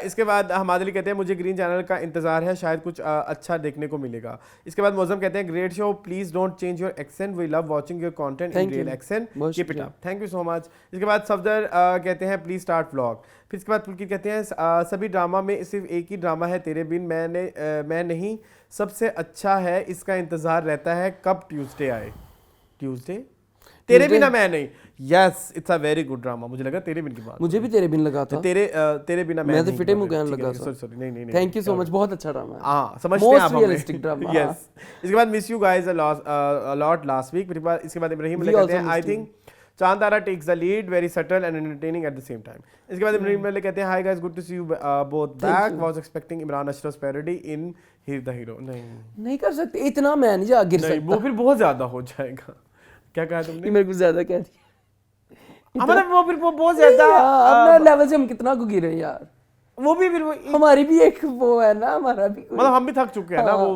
Speaker 1: इसके बाद हमाद अली कहते हैं मुझे ग्रीन चैनल का इंतजार है, शायद कुछ अच्छा देखने को मिलेगा। इसके बाद मौजम कहते हैं great show, please don't change your accent, we love watching your content in real accent, keep it up, thank you so much. इसके बाद सफदर कहते हैं प्लीज स्टार्ट व्लॉग। फिर इसके बाद पुलकित कहते हैं सभी ड्रामा में सिर्फ एक ही ड्रामा है तेरे बिन, मैं नहीं, सबसे अच्छा है, इसका इंतजार रहता है कब ट्यूसडे आए। ट्यूसडे तेरे बिना मैं नहीं। Yes it's a very good drama. मुझे लगा तेरे बिन की बात,
Speaker 2: मुझे भी तेरे बिन लगा था।
Speaker 1: तेरे बिना
Speaker 2: मैं तो फिटे मुंह कहने लगा था।
Speaker 1: सॉरी नहीं
Speaker 2: थैंक यू सो मच, बहुत अच्छा ड्रामा है।
Speaker 1: हां समझते हैं आप,
Speaker 2: रियलिस्टिक ड्रामा।
Speaker 1: यस। इसके बाद miss you guys a lot last week. इसके बाद इब्राहिम कहते हैं I think Chand Tara takes the lead, very subtle and entertaining at the same time. इसके बाद इब्राहिम कहते हैं hi guys, good to see you both back, was expecting Imran Ashraf parody in Heer da hero. नहीं
Speaker 2: कर सकते इतना, मैं नहीं जा गिर सकता,
Speaker 1: वो फिर बहुत ज्यादा हो जाएगा। क्या कहा तुमने?
Speaker 2: मेरे को ज्यादा कह दिया
Speaker 1: हमारा वो फिर वो बहुत ज्यादा
Speaker 2: अपना लेवल से हम कितना को गिरे यार।
Speaker 1: वो भी फिर वो
Speaker 2: हमारी भी एक वो है ना, हमारा भी
Speaker 1: मतलब हम भी थक चुके हैं ना वो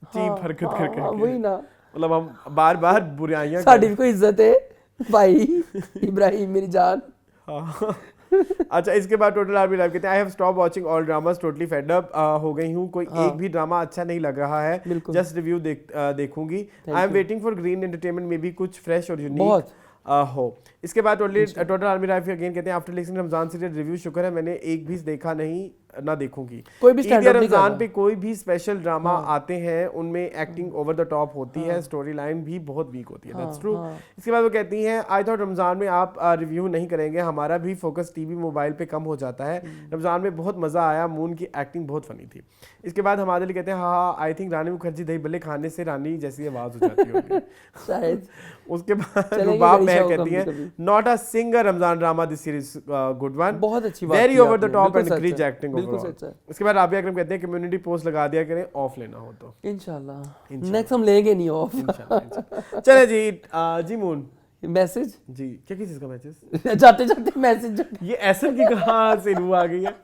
Speaker 1: चीप हरकत करके।
Speaker 2: वही ना,
Speaker 1: मतलब हम बार बार बुराइयां
Speaker 2: साड़ी भी कोई इज्जत है भाई। इब्राहिम मेरी जान।
Speaker 1: अच्छा इसके बाद टोटल आर्मी लाइव कहते हैं I have stop watching all dramas, totally fed up हो गई हूँ, कोई एक भी ड्रामा अच्छा नहीं लग रहा है, जस्ट रिव्यू देखूंगी। I am waiting for green entertainment में भी कुछ फ्रेश और यूनिक हो। इसके बाद टोटल आर्मी लाइफ अगेन कहते हैं after listening Ramzan serial review, शुक्र है मैंने एक भी देखा नहीं ना देखूंगी।
Speaker 2: कोई भी
Speaker 1: रमजान पे कोई भी स्पेशल ड्रामा आते हैं उनमें एक्टिंग ओवर द टॉप होती है, स्टोरी लाइन भी बहुत वीक होती है। That's true. इसके बाद वो कहती हैं आई थॉट रमजान में आप रिव्यू नहीं करेंगे, हमारा भी फोकस टीवी मोबाइल पे कम हो जाता है, रमजान में बहुत मजा आया, मून की एक्टिंग बहुत फनी थी। इसके बाद हमाद अली कहते हैं हाँ आई थिंक रानी मुखर्जी दही भल्ले खाने से रानी जैसी आवाज हो जाती होगी शायद। उसके बाद रुबाब महल कहती है not a singer Ramzan drama this series good one,
Speaker 2: बहुत अच्छी बात,
Speaker 1: very over the top and crease acting.
Speaker 2: इसके
Speaker 1: बाद राबिया अकरम कहते हैं कम्युनिटी पोस्ट लगा दिया करें ऑफ लेना हो तो।
Speaker 2: इंशाल्लाह नेक्स्ट हम लेंगे नहीं ऑफ।
Speaker 1: चले जी जी मून
Speaker 2: मैसेज
Speaker 1: जी क्या किस चीज का मैसेज?
Speaker 2: जाते जाते मैसेज
Speaker 1: ये ऐसा की कहां से रूह आ गई है?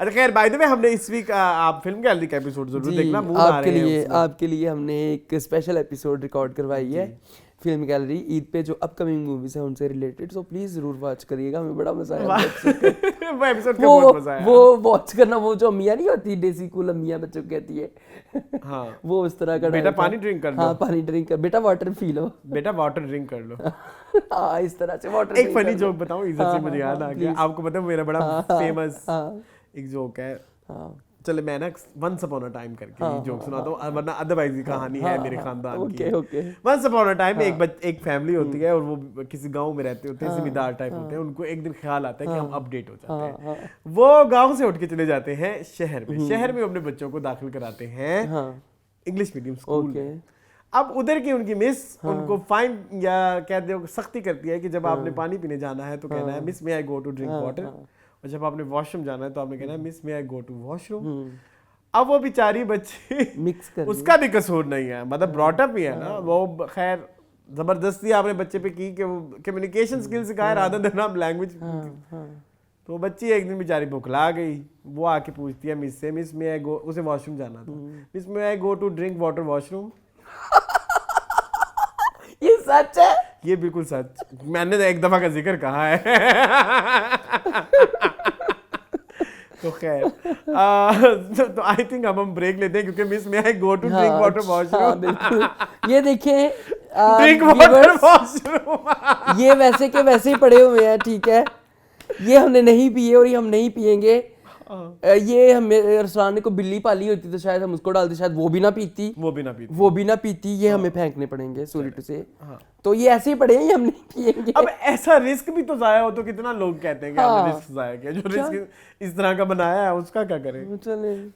Speaker 1: अच्छा खैर बाय द वे हमने इस वीक आप फिल्म गैलरी का एपिसोड जरूर देखना, मून आ रहे हैं
Speaker 2: आपके लिए हमने एक स्पेशल एपिसोड रिकॉर्ड करवाई है फिल्म गैलरी ईद पे, जो अपकमिंग मूवीज है उनसे रिलेटेड, सो प्लीज जरूर वॉच करिएगा, हमें बड़ा मजा आया
Speaker 1: वो एपिसोड का बहुत मजा आया।
Speaker 2: वो वॉच करना, वो जो अम्मियां नहीं होती देसी कूल अम्मियां बच्चों को कहती है
Speaker 1: हाँ
Speaker 2: वो उस तरह का
Speaker 1: बेटा पानी ड्रिंक कर लो,
Speaker 2: हाँ पानी ड्रिंक कर, बेटा वाटर पी लो,
Speaker 1: बेटा वाटर ड्रिंक कर लो।
Speaker 2: हाँ इस तरह से वाटर।
Speaker 1: एक फनी जोक बताऊं इज्जत से मुझे याद आ गया, आपको पता है मेरा बड़ा फेमस एक जोक है, चले मैं ना वंस अपॉन अ टाइम करके जोक सुनाता हूँ, वरना अदरवाइज कहानी है मेरे खानदान की। वंस अपॉन अ टाइम एक फैमिली होती है और वो किसी गांव में रहते होते हैं, जिम्मेदार टाइप होते हैं, उनको एक दिन ख्याल आता है कि हम अपडेट हो जाते हैं, वो गांव से उठ के चले जाते हैं शहर में, शहर में अपने बच्चों को दाखिल कराते हैं इंग्लिश मीडियम स्कूल में। अब उधर की उनकी मिस उनको फाइन या कह दो सख्ती करती है कि जब आपने पानी पीने जाना है तो कहना है miss may I go to drink water, और जब आपने वॉशरूम जाना है तो आपने कहना है miss may I go to washroom. अब वो बेचारी बच्ची
Speaker 2: मिक्स कर
Speaker 1: उसका भी कसूर नहीं है, मतलब ब्रॉटअप ही है ना वो, खैर जबरदस्ती आपने बच्चे पे की कि वो कम्युनिकेशन स्किल सिखाया रादर देन आप लैंग्वेज। तो बच्ची एक दिन बेचारी भुखला गई, वो आके पूछती है मिस से मिस मे आई गो, उसे वॉशरूम जाना था, miss may I go to drink water washroom.
Speaker 2: ये सच है,
Speaker 1: ये बिल्कुल सच, मैंने एक दफा का जिक्र कहा है। तो खैर तो आई थिंक अब हम ब्रेक लेते हैं क्योंकि miss may I go to drink water washroom.
Speaker 2: बिल्कुल। ये देखिए
Speaker 1: ड्रिंक वाटर वॉशरूम,
Speaker 2: ये वैसे के वैसे ही पड़े हुए हैं, ठीक है, ये हमने नहीं पिए और ये हम नहीं पिएंगे। ये हमें रसलान को बिल्ली पाली होती तो शायद हम उसको डालते, शायद वो भी ना पीती, ये हमें फेंकने पड़ेंगे सॉरी टू से। तो ये ऐसे ही पड़े हैं, ये हम नहीं पिएंगे।
Speaker 1: अब ऐसा रिस्क भी तो जाया हो तो कितना लोग कहते हैं कि हमने रिस्क जाया किया, जो रिस्क इस तरह का बनाया है उसका क्या करें।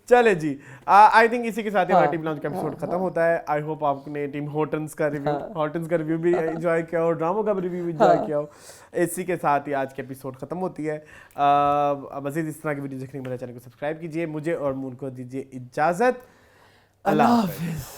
Speaker 1: चले जी, आई थिंक इसी के साथ ही हमारा टीम लॉन्च का एपिसोड खत्म होता है। आई होप आपने टीम हॉटन्स का रिव्यू भी एंजॉय किया और ड्रामों का भी रिव्यू एंजॉय किया हो। इसी के साथ ही आज की एपिसोड खत्म होती है। मज़ीद इस तरह की वीडियो देखने के लिए मेरे चैनल को सब्सक्राइब कीजिए। मुझे और मून को दीजिए इजाजत। अल्लाह हाफ़िज़।